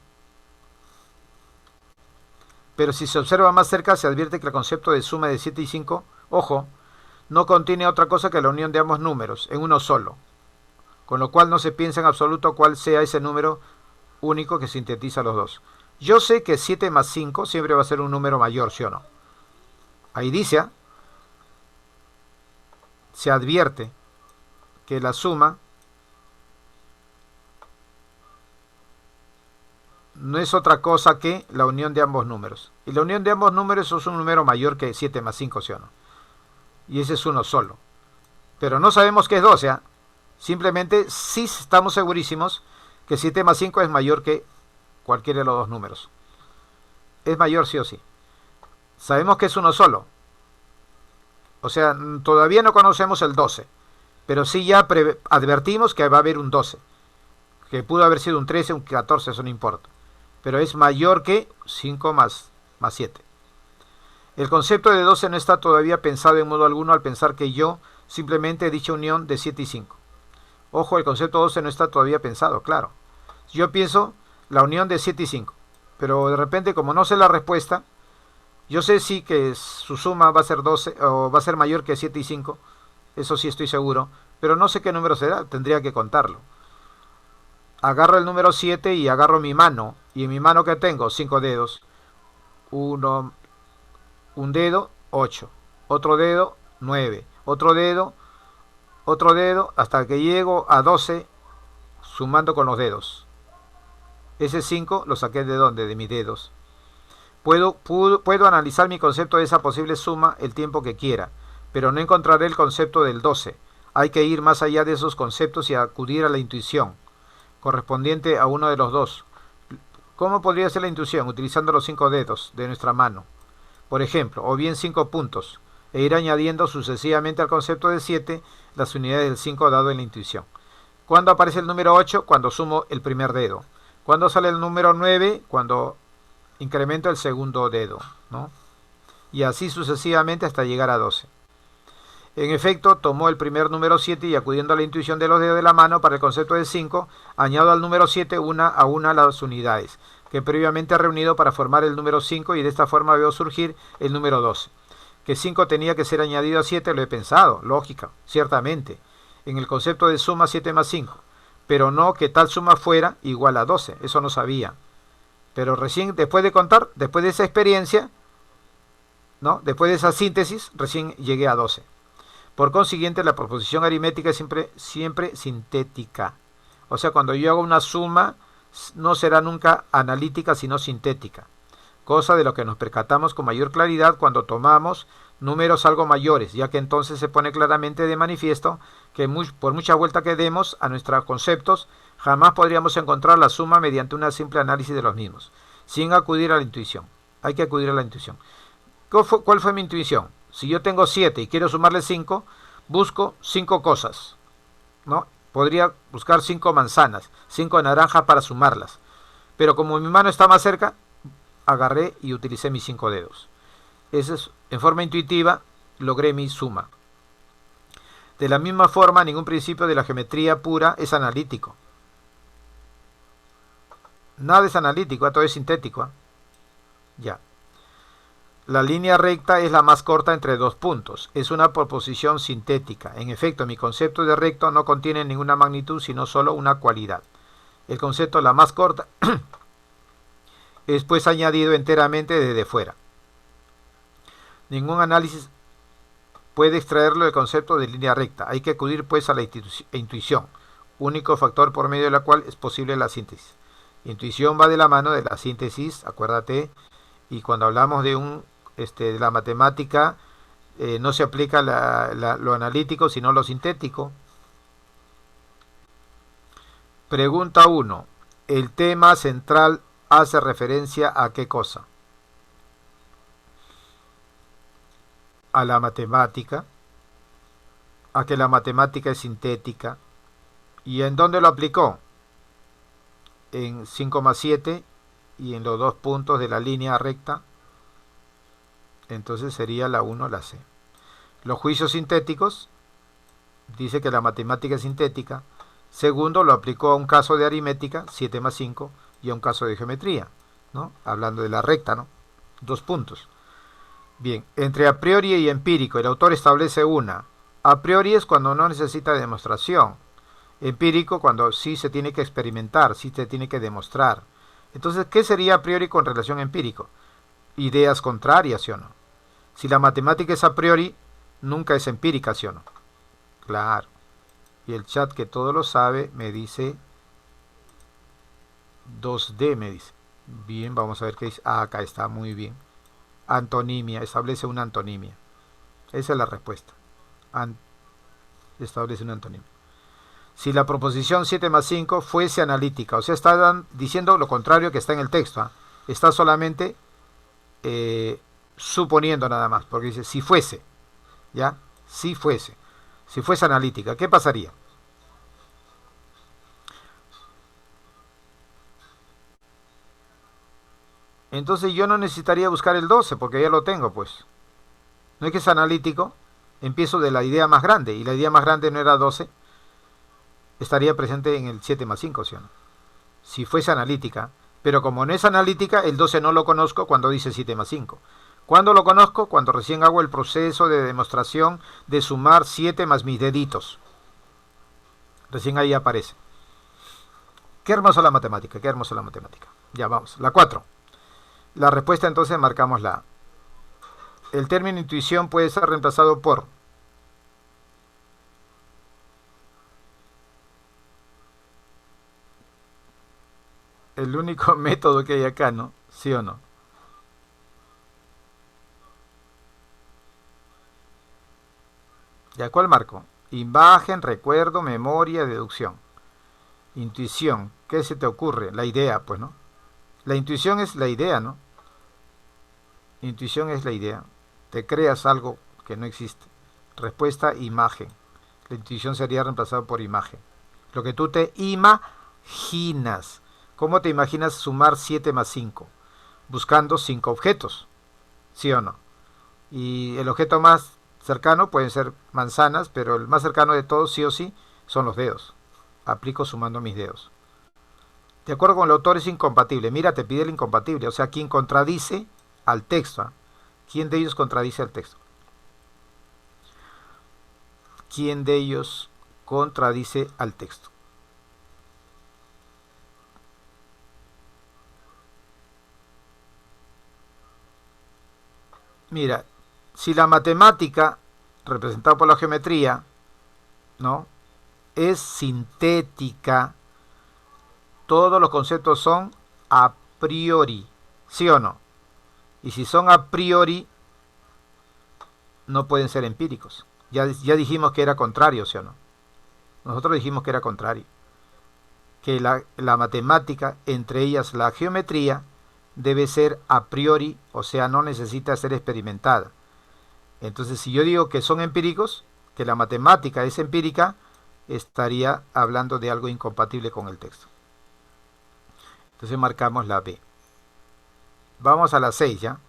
Pero si se observa más cerca, se advierte que el concepto de suma de 7 y 5, ojo, no contiene otra cosa que la unión de ambos números en uno solo, con lo cual no se piensa en absoluto cuál sea ese número único que sintetiza los dos. Yo sé que 7 más 5 siempre va a ser un número mayor, ¿sí o no? Ahí dice, se advierte que la suma no es otra cosa que la unión de ambos números. Y la unión de ambos números es un número mayor que 7 más 5, ¿sí o no? Y ese es uno solo. Pero no sabemos qué es 12, ¿eh? Simplemente sí estamos segurísimos que 7 más 5 es mayor que cualquiera de los dos números. Es mayor sí o sí. Sabemos que es uno solo. O sea, todavía no conocemos el 12. Pero sí ya advertimos que va a haber un 12. Que pudo haber sido un 13, un 14, eso no importa. Pero es mayor que 5 más 7. El concepto de 12 no está todavía pensado en modo alguno al pensar que yo simplemente he dicho unión de 7 y 5. Ojo, el concepto 12 no está todavía pensado, claro. Yo pienso la unión de 7 y 5, pero de repente como no sé la respuesta, yo sé sí que su suma va a ser 12 o va a ser mayor que 7 y 5, eso sí estoy seguro, pero no sé qué número será, tendría que contarlo. Agarro el número 7 y agarro mi mano, y en mi mano que tengo 5 dedos, un dedo, 8, otro dedo, 9, otro dedo, hasta que llego a 12 sumando con los dedos. Ese 5 lo saqué de dónde, de mis dedos. Puedo analizar mi concepto de esa posible suma el tiempo que quiera, pero no encontraré el concepto del 12. Hay que ir más allá de esos conceptos y acudir a la intuición, correspondiente a uno de los dos. ¿Cómo podría ser la intuición? Utilizando los 5 dedos de nuestra mano, por ejemplo, o bien 5 puntos, e ir añadiendo sucesivamente al concepto de 7 las unidades del 5 dado en la intuición. ¿Cuándo aparece el número 8? Cuando sumo el primer dedo. ¿Cuándo sale el número 9? Cuando incremento el segundo dedo, ¿no? Y así sucesivamente hasta llegar a 12. En efecto, tomó el primer número 7 y acudiendo a la intuición de los dedos de la mano para el concepto de 5, añado al número 7 una a una las unidades que previamente he reunido para formar el número 5 y de esta forma veo surgir el número 12. Que 5 tenía que ser añadido a 7 lo he pensado, lógica, ciertamente, en el concepto de suma 7 más 5, pero no que tal suma fuera igual a 12, eso no sabía. Pero recién, después de contar, después de esa experiencia, ¿no? Después de esa síntesis, recién llegué a 12. Por consiguiente, la proposición aritmética es siempre sintética. O sea, cuando yo hago una suma, no será nunca analítica, sino sintética. Cosa de lo que nos percatamos con mayor claridad cuando tomamos números algo mayores, ya que entonces se pone claramente de manifiesto que por mucha vuelta que demos a nuestros conceptos, jamás podríamos encontrar la suma mediante un simple análisis de los mismos, sin acudir a la intuición. Hay que acudir a la intuición. ¿Cuál fue mi intuición? Si yo tengo 7 y quiero sumarle 5, busco 5 cosas, ¿no? Podría buscar 5 manzanas, 5 naranjas para sumarlas. Pero como mi mano está más cerca, agarré y utilicé mis 5 dedos. Ese es, en forma intuitiva logré mi suma. De la misma forma, ningún principio de la geometría pura es analítico. Nada es analítico, todo es sintético. Ya. La línea recta es la más corta entre dos puntos. Es una proposición sintética. En efecto, mi concepto de recto no contiene ninguna magnitud, sino solo una cualidad. El concepto la más corta es pues añadido enteramente desde fuera. Ningún análisis puede extraerlo del concepto de línea recta. Hay que acudir pues a la intuición, único factor por medio de la cual es posible la síntesis. Intuición va de la mano de la síntesis, acuérdate, y cuando hablamos de la matemática, no se aplica lo analítico, sino lo sintético. Pregunta 1. El tema central hace referencia a qué cosa? A la matemática, a que la matemática es sintética. ¿Y en dónde lo aplicó? En 5,7 y en los dos puntos de la línea recta. Entonces sería la 1, la C. Los juicios sintéticos, dice que la matemática es sintética. Segundo, lo aplicó a un caso de aritmética, 7 más 5, y a un caso de geometría, ¿no? Hablando de la recta, ¿no? 2 puntos. Bien, entre a priori y empírico, el autor establece una. A priori es cuando no necesita demostración. Empírico cuando sí se tiene que experimentar, sí se tiene que demostrar. Entonces, ¿qué sería a priori con relación a empírico? Ideas contrarias, ¿sí o no? Si la matemática es a priori, nunca es empírica, ¿sí o no? Claro. Y el chat, que todo lo sabe, me dice 2D, me dice. Bien, vamos a ver qué dice. Ah, acá está, muy bien. Antonimia, establece una antonimia. Esa es la respuesta. Establece una antonimia. Si la proposición 7 más 5 fuese analítica, o sea, está diciendo lo contrario que está en el texto, ¿eh? Está solamente suponiendo nada más, porque dice si fuese, ¿ya? Si fuese analítica, ¿qué pasaría? Entonces yo no necesitaría buscar el 12, porque ya lo tengo, pues. No es que es analítico, empiezo de la idea más grande, y la idea más grande no era 12, estaría presente en el 7 más 5, ¿sí o no? Si fuese analítica, pero como no es analítica, el 12 no lo conozco cuando dice 7 más 5. ¿Cuándo lo conozco? Cuando recién hago el proceso de demostración de sumar 7 más mis deditos. Recién ahí aparece. Qué hermosa la matemática, qué hermosa la matemática. Ya vamos. La 4. La respuesta entonces marcamos la A. El término intuición puede ser reemplazado por el único método que hay acá, ¿no? ¿Sí o no? ¿Ya cuál marco? Imagen, recuerdo, memoria, deducción. Intuición. ¿Qué se te ocurre? La idea, pues, ¿no? La intuición es la idea, ¿no? Intuición es la idea. Te creas algo que no existe. Respuesta, imagen. La intuición sería reemplazado por imagen. Lo que tú te imaginas. ¿Cómo te imaginas sumar 7 más 5? Buscando 5 objetos. ¿Sí o no? Y el objeto más cercano pueden ser manzanas, pero el más cercano de todos, sí o sí, son los dedos. Aplico sumando mis dedos. De acuerdo con el autor es incompatible. Mira, te pide el incompatible. O sea, quien contradice al texto. ¿Eh? ¿Quién de ellos contradice al texto? ¿Quién de ellos contradice al texto? Mira, si la matemática, representada por la geometría, ¿no?, es sintética, todos los conceptos son a priori, ¿sí o no? Y si son a priori, no pueden ser empíricos. Ya dijimos que era contrario, ¿sí o no? Nosotros dijimos que era contrario. Que la matemática, entre ellas la geometría, debe ser a priori, o sea, no necesita ser experimentada. Entonces, si yo digo que son empíricos, que la matemática es empírica, estaría hablando de algo incompatible con el texto. Entonces marcamos la B. Vamos a la 6, ¿ya?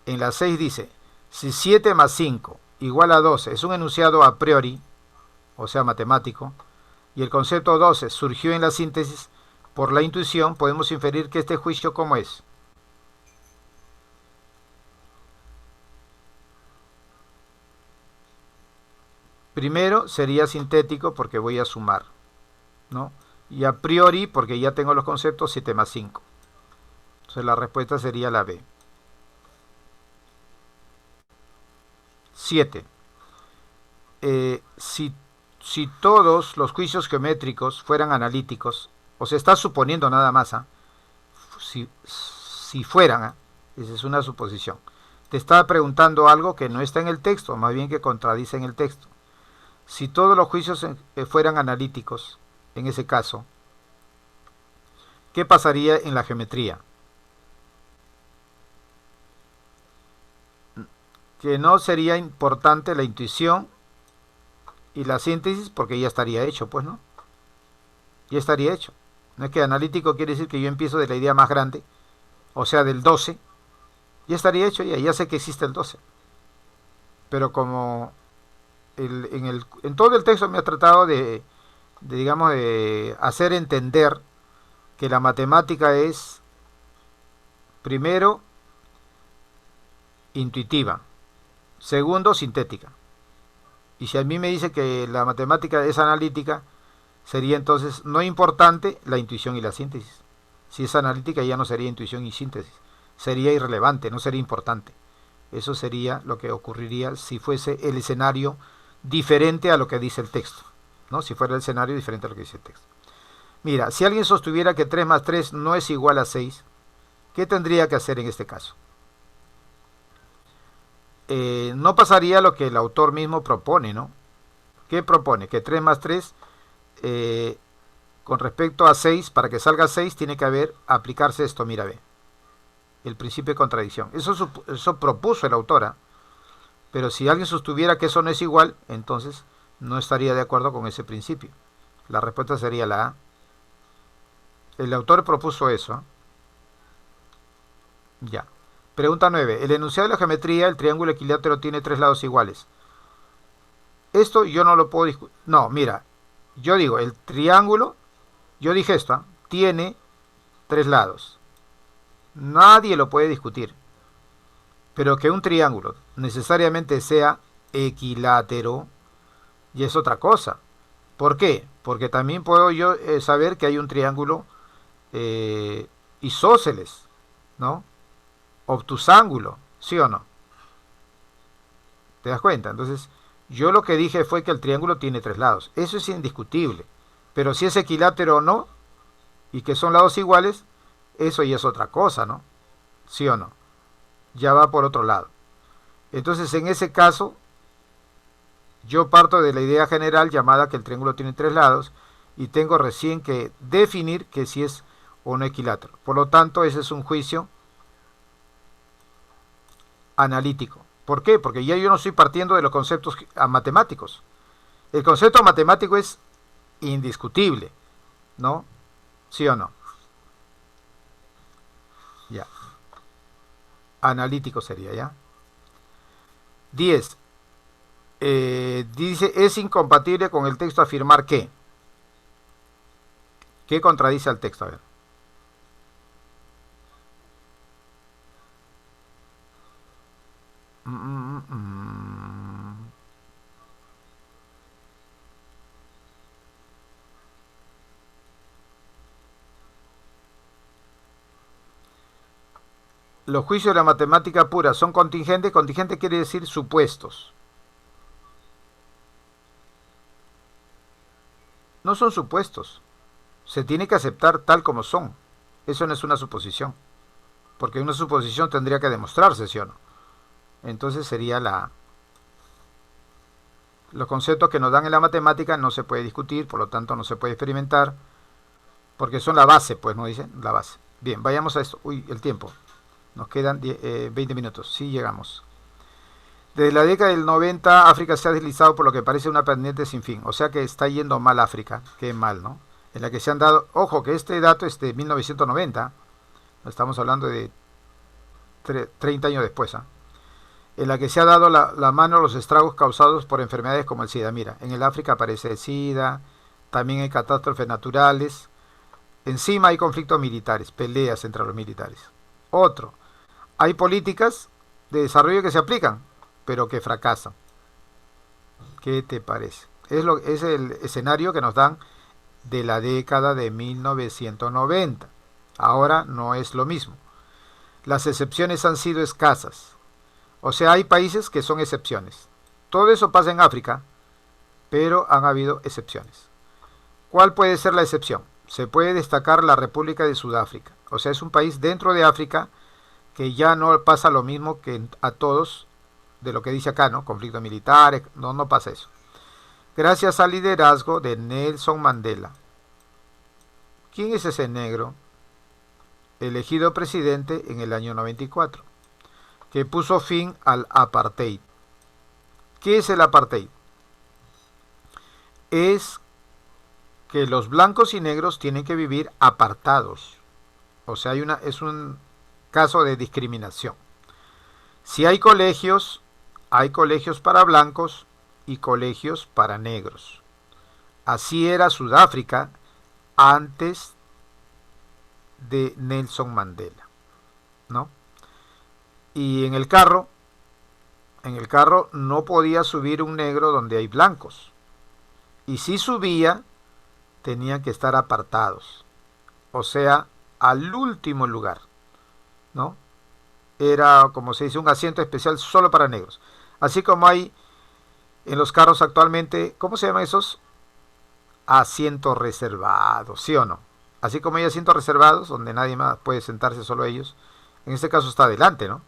En la 6 dice, si 7 más 5 igual a 12 es un enunciado a priori, o sea, matemático, y el concepto 12 surgió en la síntesis por la intuición, podemos inferir que este juicio, ¿cómo es? Primero sería sintético porque voy a sumar, ¿no? Y a priori porque ya tengo los conceptos 7 más 5. Entonces la respuesta sería la B. 7. Si todos los juicios geométricos fueran analíticos, o se está suponiendo nada más, si fueran, esa es una suposición. Te estaba preguntando algo que no está en el texto, más bien que contradice en el texto. Si todos los juicios fueran analíticos, en ese caso, ¿qué pasaría en la geometría? Que no sería importante la intuición y la síntesis porque ya estaría hecho, pues, ¿no? Ya estaría hecho. No es que analítico quiere decir que yo empiezo de la idea más grande, o sea, del 12, ya estaría hecho, ya sé que existe el 12. Pero como en todo el texto me ha tratado digamos, de hacer entender que la matemática es, primero, intuitiva, segundo, sintética. Y si a mí me dice que la matemática es analítica, sería entonces no importante la intuición y la síntesis. Si es analítica ya no sería intuición y síntesis, sería irrelevante, no sería importante. Eso sería lo que ocurriría si fuese el escenario diferente a lo que dice el texto, ¿no? Si fuera el escenario diferente a lo que dice el texto. Mira, si alguien sostuviera que 3 más 3 no es igual a 6, ¿qué tendría que hacer en este caso? No pasaría lo que el autor mismo propone, ¿no? ¿Qué propone? Que 3 más 3, con respecto a 6, para que salga 6, tiene que aplicarse esto, mira, ve, el principio de contradicción. Eso propuso el autor, pero si alguien sostuviera que eso no es igual, entonces no estaría de acuerdo con ese principio. La respuesta sería la A. El autor propuso eso. Ya. Pregunta 9. El enunciado de la geometría, el triángulo equilátero tiene 3 lados iguales. Esto yo no lo puedo discutir. No, mira, yo digo, el triángulo, yo dije esto, tiene 3 lados. Nadie lo puede discutir. Pero que un triángulo necesariamente sea equilátero, y es otra cosa. ¿Por qué? Porque también puedo yo saber que hay un triángulo isósceles, ¿no? Obtusángulo, ¿sí o no? ¿Te das cuenta? Entonces, yo lo que dije fue que el triángulo tiene 3 lados. Eso es indiscutible. Pero si es equilátero o no, y que son lados iguales, eso ya es otra cosa, ¿no? ¿Sí o no? Ya va por otro lado. Entonces, en ese caso, yo parto de la idea general llamada que el triángulo tiene 3 lados y tengo recién que definir que si es o no equilátero. Por lo tanto, ese es un juicio analítico. ¿Por qué? Porque ya yo no estoy partiendo de los conceptos matemáticos. El concepto matemático es indiscutible, ¿no? ¿Sí o no? Ya. Analítico sería, ¿ya? 10. Dice, es incompatible con el texto afirmar que. ¿Qué contradice al texto? A ver. Los juicios de la matemática pura son contingentes. Contingente quiere decir supuestos. No son supuestos. Se tiene que aceptar tal como son. Eso no es una suposición. Porque una suposición tendría que demostrarse, ¿sí o no? Entonces sería los conceptos que nos dan en la matemática no se puede discutir, por lo tanto no se puede experimentar, porque son la base, pues, ¿no dicen? La base. Bien, vayamos a esto. Uy, el tiempo. Nos quedan 20 minutos. Sí llegamos. Desde la década del 90, África se ha deslizado por lo que parece una pendiente sin fin. O sea que está yendo mal África. Qué mal, ¿no? En la que se han dado... Ojo, que este dato es de 1990. Estamos hablando de 30 años después, en la que se ha dado la mano a los estragos causados por enfermedades como el SIDA. Mira, en el África aparece el SIDA, también hay catástrofes naturales, encima hay conflictos militares, peleas entre los militares. Otro, hay políticas de desarrollo que se aplican, pero que fracasan. ¿Qué te parece? Es el escenario que nos dan de la década de 1990. Ahora no es lo mismo. Las excepciones han sido escasas. O sea, hay países que son excepciones. Todo eso pasa en África, pero han habido excepciones. ¿Cuál puede ser la excepción? Se puede destacar la República de Sudáfrica. O sea, es un país dentro de África que ya no pasa lo mismo que a todos de lo que dice acá, ¿no? Conflictos militares, no pasa eso. Gracias al liderazgo de Nelson Mandela. ¿Quién es ese negro? Elegido presidente en el año 94, que puso fin al apartheid. ¿Qué es el apartheid? Es que los blancos y negros tienen que vivir apartados. O sea, es un caso de discriminación. Si hay colegios para blancos y colegios para negros. Así era Sudáfrica antes de Nelson Mandela, ¿no? Y en el carro no podía subir un negro donde hay blancos. Y si subía, tenían que estar apartados. O sea, al último lugar, ¿no? Era, como se dice, un asiento especial solo para negros. Así como hay en los carros actualmente, ¿cómo se llaman esos? Asientos reservados, ¿sí o no? Así como hay asientos reservados donde nadie más puede sentarse, solo ellos. En este caso está adelante, ¿no?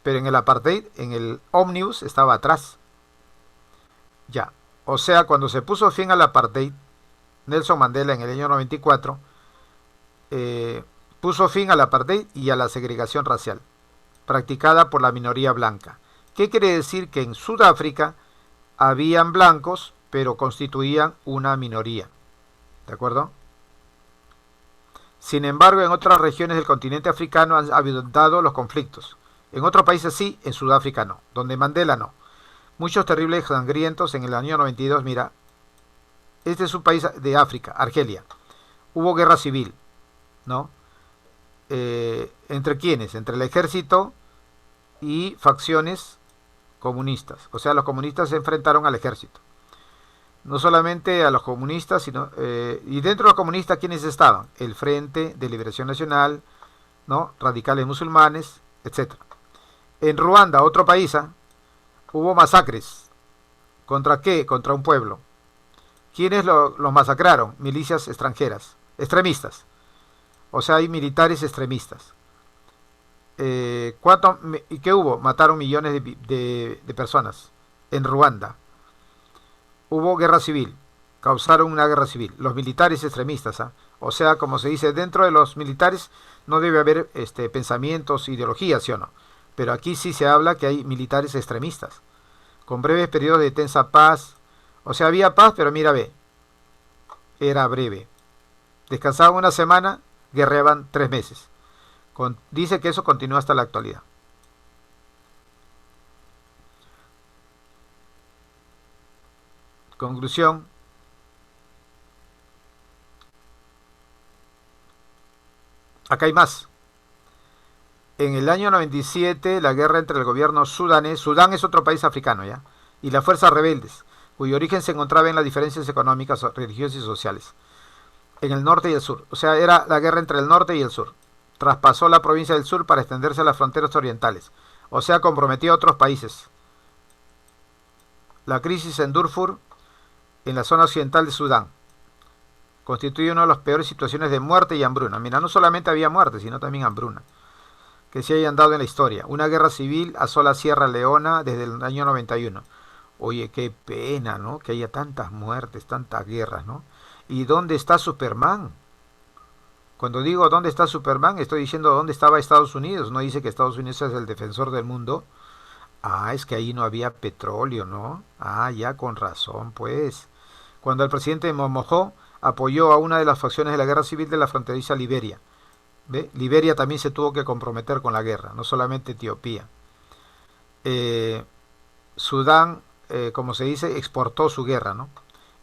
Pero en el apartheid, en el ómnibus, estaba atrás. Ya. O sea, cuando se puso fin al apartheid, Nelson Mandela en el año 94 puso fin al apartheid y a la segregación racial practicada por la minoría blanca. ¿Qué quiere decir? Que en Sudáfrica habían blancos, pero constituían una minoría. ¿De acuerdo? Sin embargo, en otras regiones del continente africano han abundado los conflictos. En otros países sí, en Sudáfrica no, donde Mandela no. Muchos terribles sangrientos en el año 92, mira, este es un país de África, Argelia. Hubo guerra civil, ¿no? ¿Entre quiénes? Entre el ejército y facciones comunistas. O sea, los comunistas se enfrentaron al ejército. No solamente a los comunistas, sino y dentro de los comunistas, ¿quiénes estaban? El Frente de Liberación Nacional, ¿no? Radicales musulmanes, etc. En Ruanda, otro país, hubo masacres. ¿Contra qué? Contra un pueblo. ¿Quiénes los masacraron? Milicias extranjeras, extremistas. O sea, hay militares extremistas. ¿Y qué hubo? Mataron millones de personas en Ruanda. Hubo guerra civil, causaron una guerra civil. Los militares extremistas, o sea, como se dice, dentro de los militares no debe haber pensamientos, ideologías, ¿sí o no? Pero aquí sí se habla que hay militares extremistas, con breves periodos de tensa paz. O sea, había paz, pero mira, ve, era breve. Descansaban una semana, guerreaban 3 meses. Dice que eso continúa hasta la actualidad. Conclusión. Acá hay más. En el año 97, la guerra entre el gobierno sudanés, Sudán es otro país africano, ¿ya? Y las fuerzas rebeldes, cuyo origen se encontraba en las diferencias económicas, religiosas y sociales, en el norte y el sur. O sea, era la guerra entre el norte y el sur. Traspasó la provincia del sur para extenderse a las fronteras orientales. O sea, comprometió a otros países. La crisis en Darfur, en la zona occidental de Sudán, constituye una de las peores situaciones de muerte y hambruna. Mira, no solamente había muerte, sino también hambruna, que se hayan dado en la historia. Una guerra civil asola Sierra Leona desde el año 91. Oye, qué pena, ¿no? Que haya tantas muertes, tantas guerras, ¿no? ¿Y dónde está Superman? Cuando digo dónde está Superman, estoy diciendo dónde estaba Estados Unidos. No dice que Estados Unidos es el defensor del mundo. Ah, es que ahí no había petróleo, ¿no? Ah, ya, con razón, pues. Cuando el presidente Momojó apoyó a una de las facciones de la guerra civil de la fronteriza Liberia. ¿Ve? Liberia también se tuvo que comprometer con la guerra, no solamente Etiopía. Sudán, como se dice, exportó su guerra, ¿no?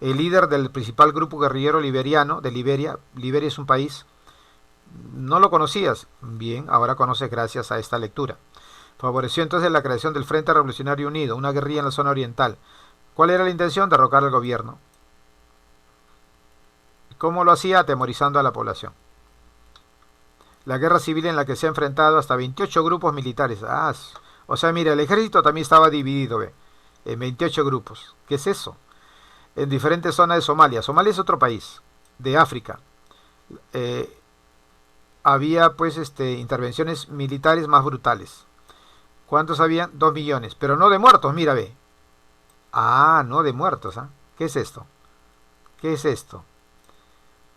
El líder del principal grupo guerrillero liberiano de Liberia, Liberia es un país, no lo conocías, bien, ahora conoces gracias a esta lectura. Favoreció entonces la creación del Frente Revolucionario Unido, una guerrilla en la zona oriental. ¿Cuál era la intención? Derrocar al gobierno. ¿Cómo lo hacía? Atemorizando a la población. La guerra civil en la que se ha enfrentado hasta 28 grupos militares. O sea, mira, el ejército también estaba dividido, ¿ve? En 28 grupos. ¿Qué es eso? En diferentes zonas de Somalia. Somalia es otro país de África. Había pues intervenciones militares más brutales. ¿Cuántos habían? 2 millones. Pero no de muertos, mira, ve. No de muertos. ¿Qué es esto? ¿Qué es esto?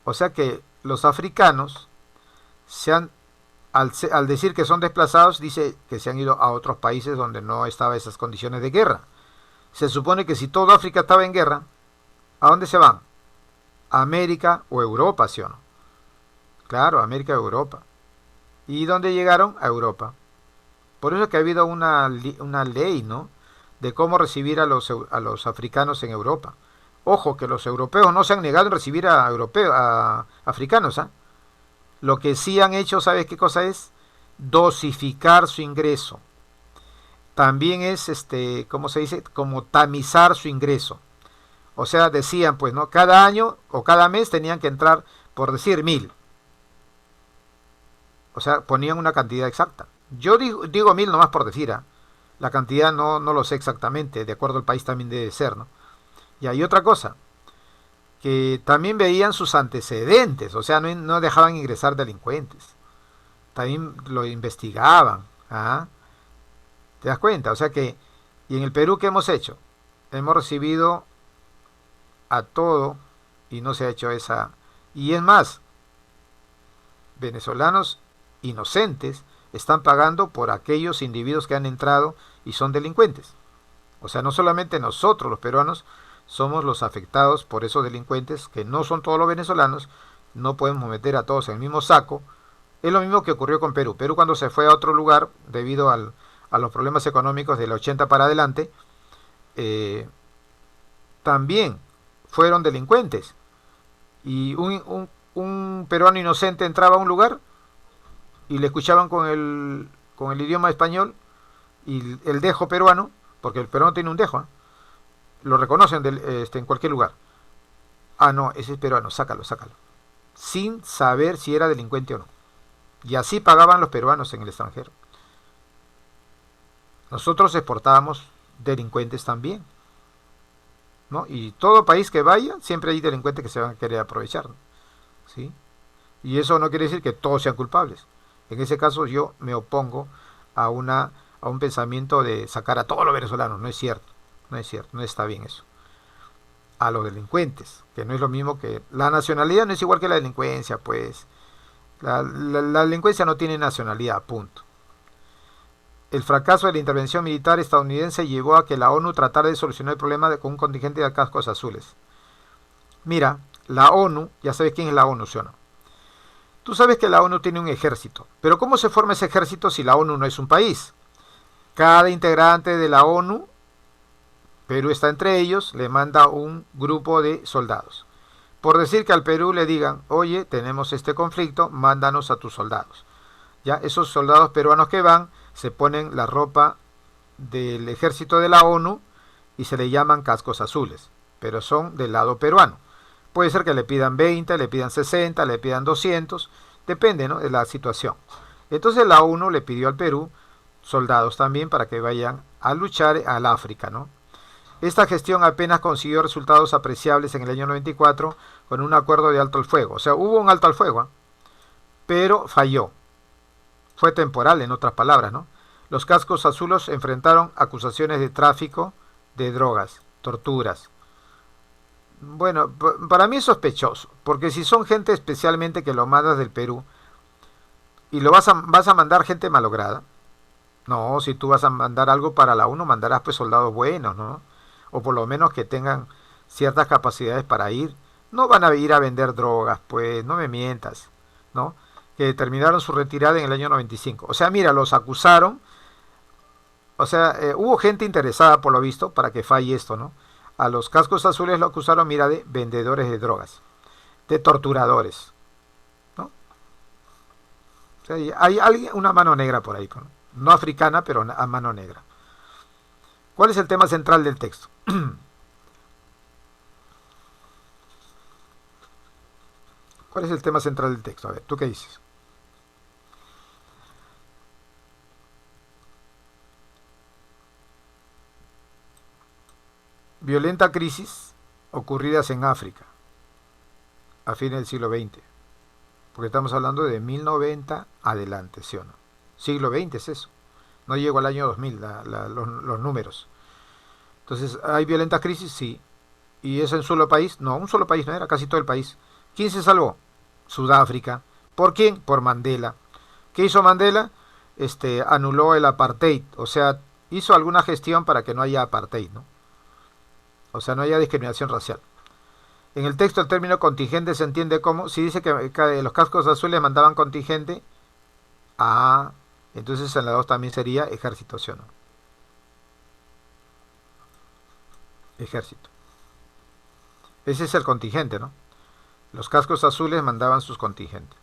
O sea que los africanos al decir que son desplazados, dice que se han ido a otros países donde no estaban esas condiciones de guerra. Se supone que si toda África estaba en guerra, ¿a dónde se van? ¿A América o Europa, sí o no? Claro, América o Europa. ¿Y dónde llegaron? A Europa. Por eso es que ha habido una ley, ¿no? De cómo recibir a los africanos en Europa. Ojo, que los europeos no se han negado en recibir a africanos, ¿ah? Lo que sí han hecho, ¿sabes qué cosa es? Dosificar su ingreso. También es, ¿cómo se dice? Como tamizar su ingreso. O sea, decían, pues, ¿no? Cada año o cada mes tenían que entrar, por decir, 1000. O sea, ponían una cantidad exacta. Yo digo 1000 nomás por decir, ¿ah? La cantidad no lo sé exactamente, de acuerdo al país también debe ser, ¿no? Y hay otra cosa, que también veían sus antecedentes, o sea, no dejaban ingresar delincuentes. También lo investigaban. ¿Te das cuenta? O sea que, y en el Perú, ¿qué hemos hecho? Hemos recibido a todo y no se ha hecho esa... Y es más, venezolanos inocentes están pagando por aquellos individuos que han entrado y son delincuentes. O sea, no solamente nosotros los peruanos somos los afectados por esos delincuentes, que no son todos los venezolanos, no podemos meter a todos en el mismo saco. Es lo mismo que ocurrió con Perú. Perú, cuando se fue a otro lugar debido a los problemas económicos del 80 para adelante, también fueron delincuentes. Y un peruano inocente entraba a un lugar y le escuchaban con el idioma español y el dejo peruano, porque el peruano tiene un dejo, lo reconocen en cualquier lugar. No, ese es peruano, sácalo. Sin saber si era delincuente o no. Y así pagaban los peruanos en el extranjero. Nosotros exportábamos delincuentes también, ¿no? Y todo país que vaya, siempre hay delincuentes que se van a querer aprovechar, ¿sí? Y eso no quiere decir que todos sean culpables. En ese caso yo me opongo a un pensamiento de sacar a todos los venezolanos. No es cierto, no está bien eso. A los delincuentes, que no es lo mismo que... La nacionalidad no es igual que la delincuencia, pues. La delincuencia no tiene nacionalidad, punto. El fracaso de la intervención militar estadounidense llevó a que la ONU tratara de solucionar el problema con un contingente de cascos azules. Mira, la ONU, ya sabes quién es la ONU, ¿sí o no? Tú sabes que la ONU tiene un ejército, pero ¿cómo se forma ese ejército si la ONU no es un país? Cada integrante de la ONU, Perú está entre ellos, le manda un grupo de soldados. Por decir que al Perú le digan, oye, tenemos este conflicto, mándanos a tus soldados. Ya, esos soldados peruanos que van, se ponen la ropa del ejército de la ONU y se le llaman cascos azules, pero son del lado peruano. Puede ser que le pidan 20, le pidan 60, le pidan 200, depende, ¿no?, de la situación. Entonces la ONU le pidió al Perú soldados también para que vayan a luchar al África, ¿no? Esta gestión apenas consiguió resultados apreciables en el año 94 con un acuerdo de alto al fuego. O sea, hubo un alto al fuego, pero falló. Fue temporal, en otras palabras, ¿no? Los cascos azules enfrentaron acusaciones de tráfico de drogas, torturas. Bueno, para mí es sospechoso, porque si son gente especialmente que lo mandas del Perú y vas a mandar gente malograda. No, si tú vas a mandar algo para la ONU, mandarás pues soldados buenos, ¿no? O por lo menos que tengan ciertas capacidades para ir. No van a ir a vender drogas, pues, no me mientas, ¿no? Que terminaron su retirada en el año 95. O sea, mira, los acusaron O sea, hubo gente interesada, por lo visto, para que falle esto, ¿no? A los cascos azules lo acusaron, mira, de vendedores de drogas, de torturadores, ¿no? O sea, hay una mano negra por ahí, ¿no? No africana, pero a mano negra. ¿Cuál es el tema central del texto? ¿Cuál es el tema central del texto? A ver, ¿tú qué dices? Violenta crisis ocurridas en África a fines del siglo XX. Porque estamos hablando de 1090 adelante, ¿sí o no? Siglo XX es eso. No llego al año 2000, los números. Entonces, ¿hay violenta crisis? Sí. ¿Y es en un solo país? No, un solo país no era, casi todo el país. ¿Quién se salvó? Sudáfrica. ¿Por quién? Por Mandela. ¿Qué hizo Mandela? Anuló el apartheid. O sea, hizo alguna gestión para que no haya apartheid, ¿no? O sea, no haya discriminación racial. En el texto el término contingente se entiende como, si dice que los cascos azules mandaban contingente, entonces en la 2 también sería ejército, ¿sí o no? Ejército. Ese es el contingente, ¿no? Los cascos azules mandaban sus contingentes.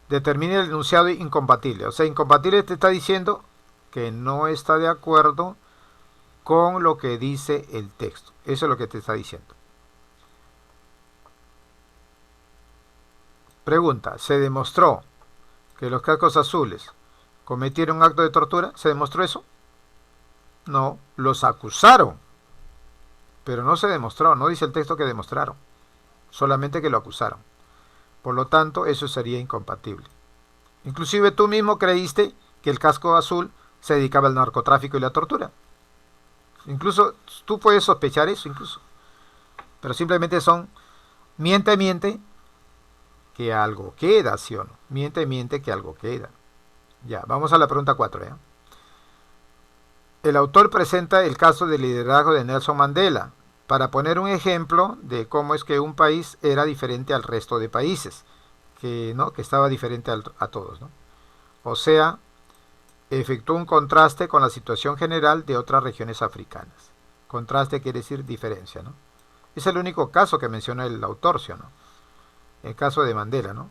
Determina el enunciado incompatible. O sea, incompatible te está diciendo que no está de acuerdo con lo que dice el texto. Eso es lo que te está diciendo. Pregunta, ¿se demostró que los cascos azules cometieron un acto de tortura? ¿Se demostró eso? No, los acusaron, pero no se demostró, no dice el texto que demostraron, solamente que lo acusaron. Por lo tanto, eso sería incompatible. Inclusive tú mismo creíste que el casco azul se dedicaba al narcotráfico y la tortura. Incluso tú puedes sospechar eso, incluso. Pero simplemente son miente que algo queda, ¿sí o no? Miente que algo queda. Ya, vamos a la pregunta 4. El autor presenta el caso del liderazgo de Nelson Mandela para poner un ejemplo de cómo es que un país era diferente al resto de países, que estaba diferente a todos, ¿no? O sea, efectuó un contraste con la situación general de otras regiones africanas. Contraste quiere decir diferencia, ¿no? Es el único caso que menciona el autor, ¿sí o no? El caso de Mandela, ¿no?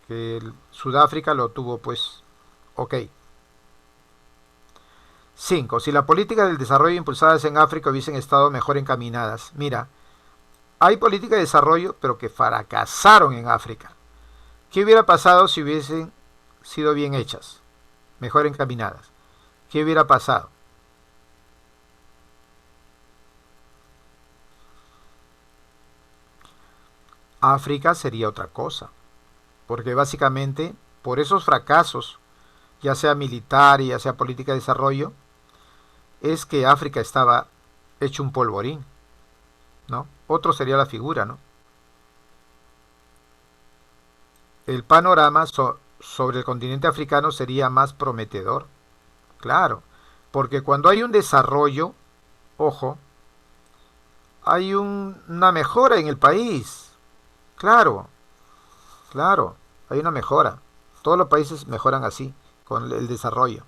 Que Sudáfrica lo tuvo, pues, ok. 5. Si la política del desarrollo impulsadas en África hubiesen estado mejor encaminadas. Mira, hay política de desarrollo, pero que fracasaron en África. ¿Qué hubiera pasado si hubiesen sido bien hechas? Mejor encaminadas. ¿Qué hubiera pasado? África sería otra cosa. Porque básicamente, por esos fracasos, ya sea militar y ya sea política de desarrollo, es que África estaba hecho un polvorín, ¿no? Otro sería la figura, ¿no? El panorama sobre el continente africano sería más prometedor, claro, porque cuando hay un desarrollo, ojo, hay una mejora en el país, claro, claro, hay una mejora. Todos los países mejoran así, con el desarrollo.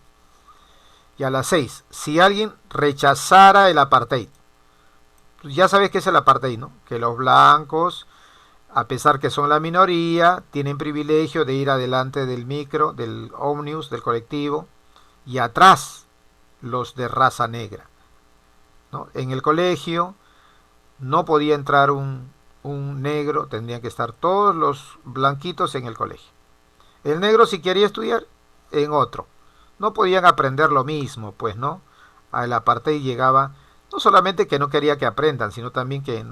Y a las 6, si alguien rechazara el apartheid, pues ya sabes qué es el apartheid, ¿no? Que los blancos, a pesar que son la minoría, tienen privilegio de ir adelante del micro, del ómnibus, del colectivo, y atrás los de raza negra, ¿no? En el colegio no podía entrar un negro, tendrían que estar todos los blanquitos en el colegio. El negro, si quería estudiar, en otro. No podían aprender lo mismo, pues, ¿no? Al apartheid llegaba, no solamente que no quería que aprendan, sino también que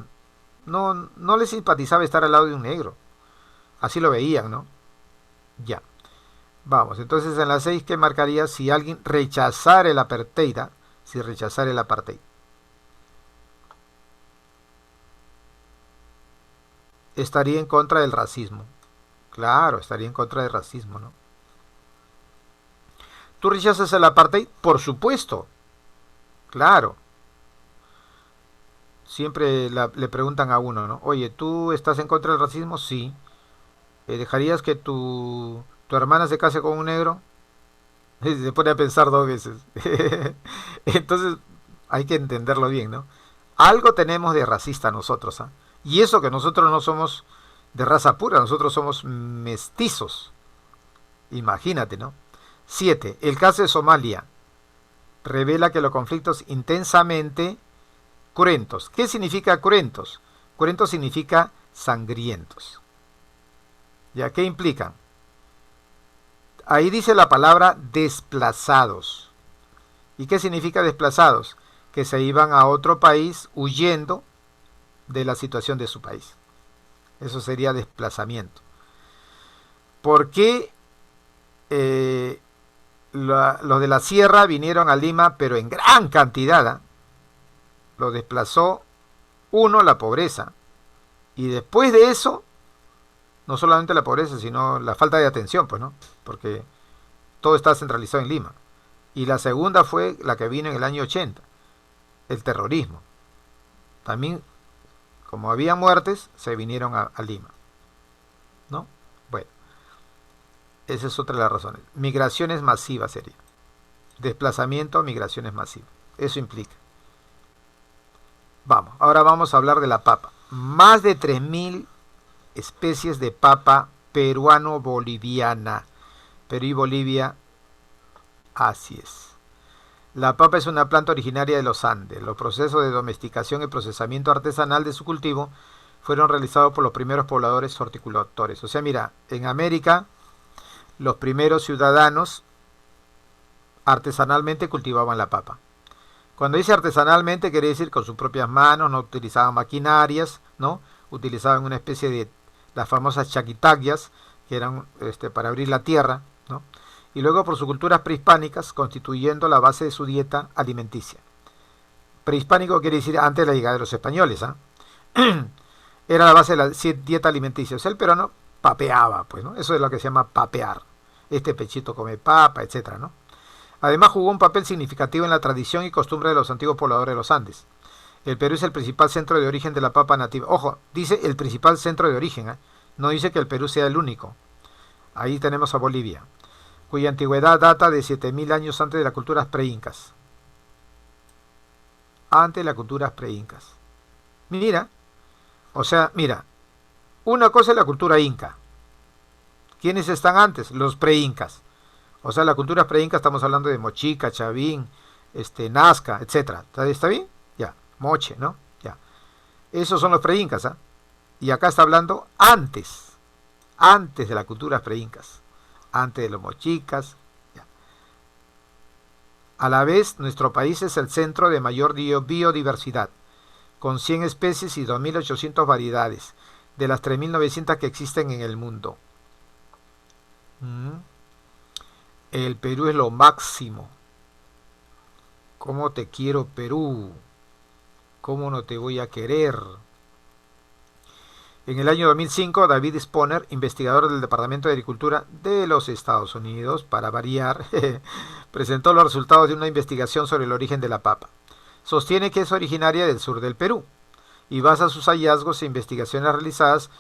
no les simpatizaba estar al lado de un negro. Así lo veían, ¿no? Ya. Vamos, entonces en la 6, ¿qué marcaría si alguien rechazara el apartheid? Si rechazara el apartheid. Estaría en contra del racismo. Claro, estaría en contra del racismo, ¿no? ¿Tú rechazas el apartheid? Por supuesto. Claro. Siempre le preguntan a uno, ¿no? Oye, ¿tú estás en contra del racismo? Sí. ¿Dejarías que tu hermana se case con un negro? Se pone a pensar dos veces. Entonces hay que entenderlo bien, ¿no? Algo tenemos de racista nosotros, ¿ah? Y eso que nosotros no somos de raza pura, nosotros somos mestizos. Imagínate, ¿no? 7. El caso de Somalia revela que los conflictos intensamente cruentos. ¿Qué significa cruentos? Cruentos significa sangrientos. ¿Ya qué implican? Ahí dice la palabra desplazados. ¿Y qué significa desplazados? Que se iban a otro país huyendo de la situación de su país. Eso sería desplazamiento. ¿Por qué los de la sierra vinieron a Lima, pero en gran cantidad? ¿Eh? Lo desplazó, uno, la pobreza. Y después de eso, no solamente la pobreza, sino la falta de atención, pues, ¿no? Porque todo está centralizado en Lima. Y la segunda fue la que vino en el año 80, el terrorismo. También, como había muertes, se vinieron a Lima, ¿no? Bueno, esa es otra de las razones. Migraciones masivas sería. Desplazamiento, migraciones masivas. Eso implica. Vamos, ahora vamos a hablar de la papa. Más de 3.000 especies de papa peruano-boliviana. Perú y Bolivia, así es. La papa es una planta originaria de los Andes. Los procesos de domesticación y procesamiento artesanal de su cultivo fueron realizados por los primeros pobladores horticultores. O sea, mira, en América los primeros ciudadanos artesanalmente cultivaban la papa. Cuando dice artesanalmente quiere decir con sus propias manos, no utilizaban maquinarias, ¿no? Utilizaban una especie de las famosas chaquitagias, que eran para abrir la tierra, ¿no? Y luego por sus culturas prehispánicas, constituyendo la base de su dieta alimenticia. Prehispánico quiere decir antes de la llegada de los españoles, ¿ah? Era la base de la dieta alimenticia. O sea, el peruano papeaba, pues, ¿no? Eso es lo que se llama papear. Este pechito come papa, etcétera, ¿no? Además jugó un papel significativo en la tradición y costumbre de los antiguos pobladores de los Andes. El Perú es el principal centro de origen de la papa nativa. Ojo, dice el principal centro de origen, ¿eh? No dice que el Perú sea el único. Ahí tenemos a Bolivia, cuya antigüedad data de 7.000 años antes de las culturas preincas. Antes de las culturas preincas. Mira, o sea, mira, una cosa es la cultura inca. ¿Quiénes están antes? Los preincas. O sea, la cultura preinca estamos hablando de Mochica, Chavín, Nazca, etcétera. ¿Está bien? Ya, Moche, ¿no? Ya. Esos son los preincas, ¿ah? Y acá está hablando antes de las culturas preincas, antes de los mochicas. Ya. A la vez, nuestro país es el centro de mayor biodiversidad, con 100 especies y 2.800 variedades, de las 3.900 que existen en el mundo. El Perú es lo máximo. ¿Cómo te quiero, Perú? ¿Cómo no te voy a querer? En el año 2005, David Sponer, investigador del Departamento de Agricultura de los Estados Unidos, para variar, presentó los resultados de una investigación sobre el origen de la papa. Sostiene que es originaria del sur del Perú y basa sus hallazgos e investigaciones realizadas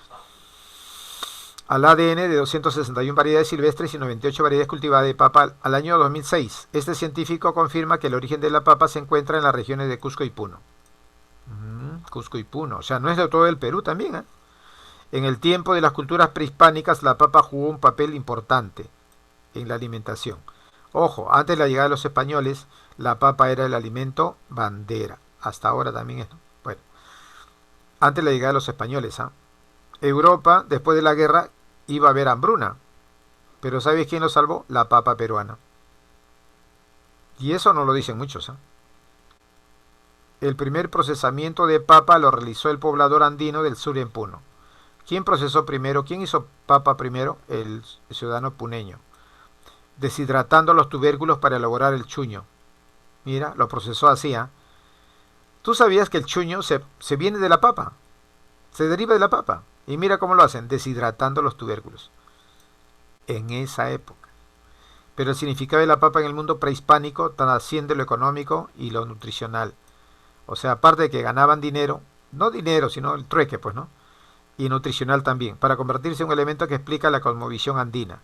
al ADN de 261 variedades silvestres y 98 variedades cultivadas de papa al año 2006. Este científico confirma que el origen de la papa se encuentra en las regiones de Cusco y Puno. Cusco y Puno, o sea, no es de todo el Perú también, ¿eh? En el tiempo de las culturas prehispánicas, la papa jugó un papel importante en la alimentación. Ojo, antes de la llegada de los españoles, la papa era el alimento bandera. Hasta ahora también es. Bueno, antes de la llegada de los españoles, ¿ah? Europa, después de la guerra, iba a haber hambruna. Pero ¿sabes quién lo salvó? La papa peruana. Y eso no lo dicen muchos, ¿eh? El primer procesamiento de papa lo realizó el poblador andino del sur en Puno. ¿Quién procesó primero? ¿Quién hizo papa primero? El ciudadano puneño. Deshidratando los tubérculos para elaborar el chuño. Mira, lo procesó así, ¿eh? ¿Tú sabías que el chuño se viene de la papa? Se deriva de la papa. Y mira cómo lo hacen, deshidratando los tubérculos. En esa época. Pero el significado de la papa en el mundo prehispánico trasciende lo económico y lo nutricional. O sea, aparte de que ganaban dinero, no dinero, sino el trueque, pues, ¿no? Y nutricional también, para convertirse en un elemento que explica la cosmovisión andina.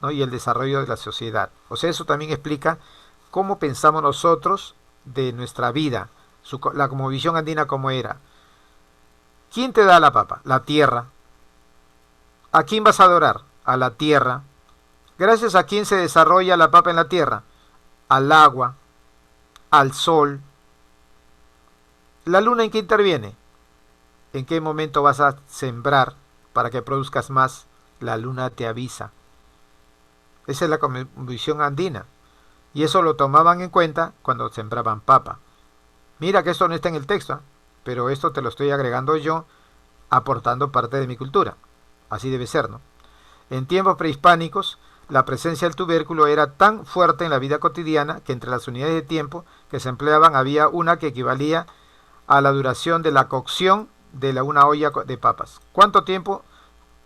¿no? Y el desarrollo de la sociedad. O sea, eso también explica cómo pensamos nosotros de nuestra vida, la cosmovisión andina como era. ¿Quién te da la papa? La tierra. ¿A quién vas a adorar? A la tierra. ¿Gracias a quién se desarrolla la papa en la tierra? Al agua, al sol. ¿La luna en qué interviene? ¿En qué momento vas a sembrar para que produzcas más? La luna te avisa. Esa es la cosmovisión andina. Y eso lo tomaban en cuenta cuando sembraban papa. Mira que esto no está en el texto, ¿eh? Pero esto te lo estoy agregando yo, aportando parte de mi cultura. Así debe ser, ¿no? En tiempos prehispánicos, la presencia del tubérculo era tan fuerte en la vida cotidiana que entre las unidades de tiempo que se empleaban había una que equivalía a la duración de la cocción de una olla de papas. ¿Cuánto tiempo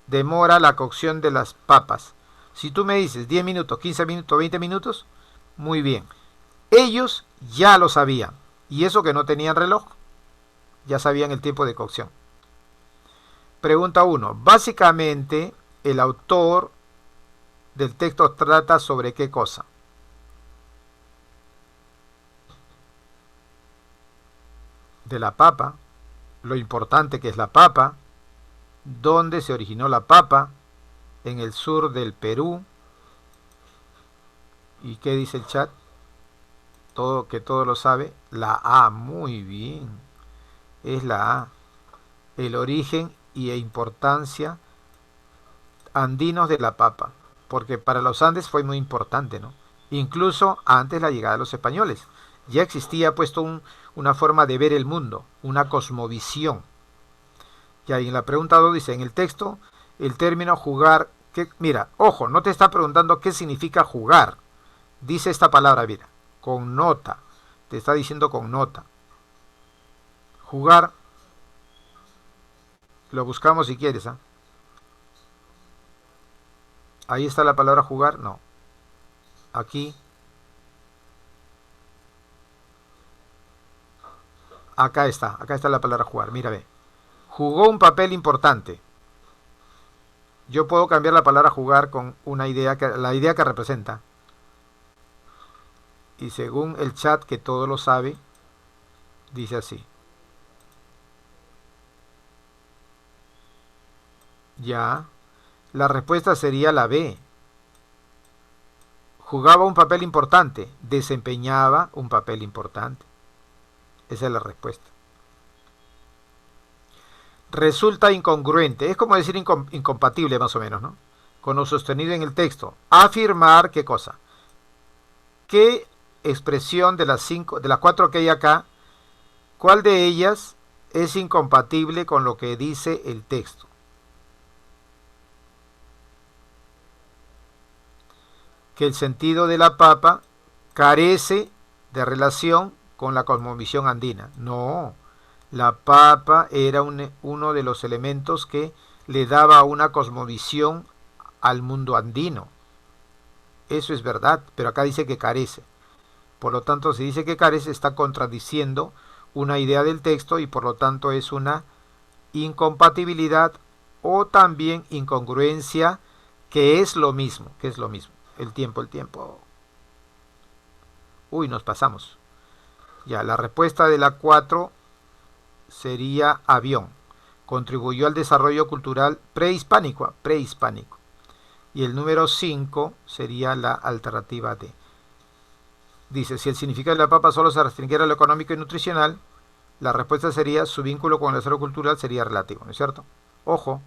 demora la cocción de las papas? Si tú me dices 10 minutos, 15 minutos, 20 minutos, muy bien. Ellos ya lo sabían. Y eso que no tenían reloj, ya sabían el tiempo de cocción. Pregunta 1. Básicamente, el autor del texto trata sobre qué cosa. De la papa, lo importante que es la papa, dónde se originó la papa, en el sur del Perú. ¿Y qué dice el chat? Que todo lo sabe. La A, muy bien. Es la A. El origen y importancia andinos de la papa. Porque para los Andes fue muy importante, ¿no? Incluso antes de la llegada de los españoles. Ya existía puesto una forma de ver el mundo, una cosmovisión. Y ahí en la pregunta 2 dice, en el texto, el término jugar, mira, ojo, no te está preguntando qué significa jugar. Dice esta palabra, mira, con nota. Te está diciendo con nota. Jugar, lo buscamos si quieres, ¿eh? Ahí está la palabra jugar, no. Aquí. Acá está la palabra jugar, mira, ve. Jugó un papel importante. Yo puedo cambiar la palabra jugar con una idea, la idea que representa. Y según el chat, que todo lo sabe, dice así. Ya. La respuesta sería la B. Jugaba un papel importante. Desempeñaba un papel importante. Esa es la respuesta. Resulta incongruente. Es como decir incompatible más o menos, ¿no? Con lo sostenido en el texto. Afirmar, ¿qué cosa? ¿Qué expresión de las 4 que hay acá, cuál de ellas es incompatible con lo que dice el texto? Que el sentido de la papa carece de relación con la cosmovisión andina. No, la papa era uno de los elementos que le daba una cosmovisión al mundo andino. Eso es verdad, pero acá dice que carece. Por lo tanto, si dice que carece, está contradiciendo una idea del texto y por lo tanto es una incompatibilidad o también incongruencia, que es lo mismo, El tiempo. Uy, nos pasamos. Ya, la respuesta de la 4 sería avión. Contribuyó al desarrollo cultural prehispánico. Y el número 5 sería la alternativa D. Dice, si el significado de la papa solo se restringiera a lo económico y nutricional, la respuesta sería, su vínculo con el desarrollo cultural sería relativo, ¿no es cierto? Ojo,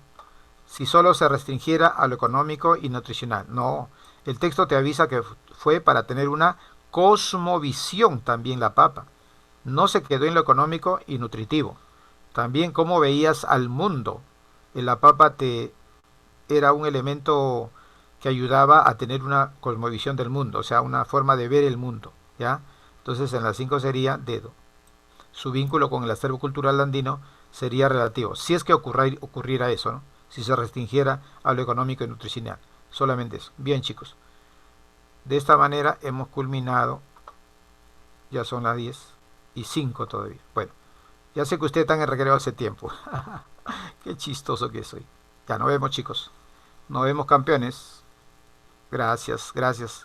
si solo se restringiera a lo económico y nutricional. No, el texto te avisa que fue para tener una cosmovisión también la papa. No se quedó en lo económico y nutritivo. También cómo veías al mundo. La papa era un elemento que ayudaba a tener una cosmovisión del mundo, o sea, una forma de ver el mundo, ¿ya? Entonces en la 5 sería dedo. Su vínculo con el acervo cultural andino sería relativo, si es que ocurriera eso, ¿no? Si se restringiera a lo económico y nutricional. Solamente eso. Bien, chicos. De esta manera hemos culminado. Ya son las 10:05 todavía. Bueno, ya sé que ustedes están en recreo hace tiempo. Qué chistoso que soy. Ya nos vemos, chicos. Nos vemos, campeones. Gracias, gracias.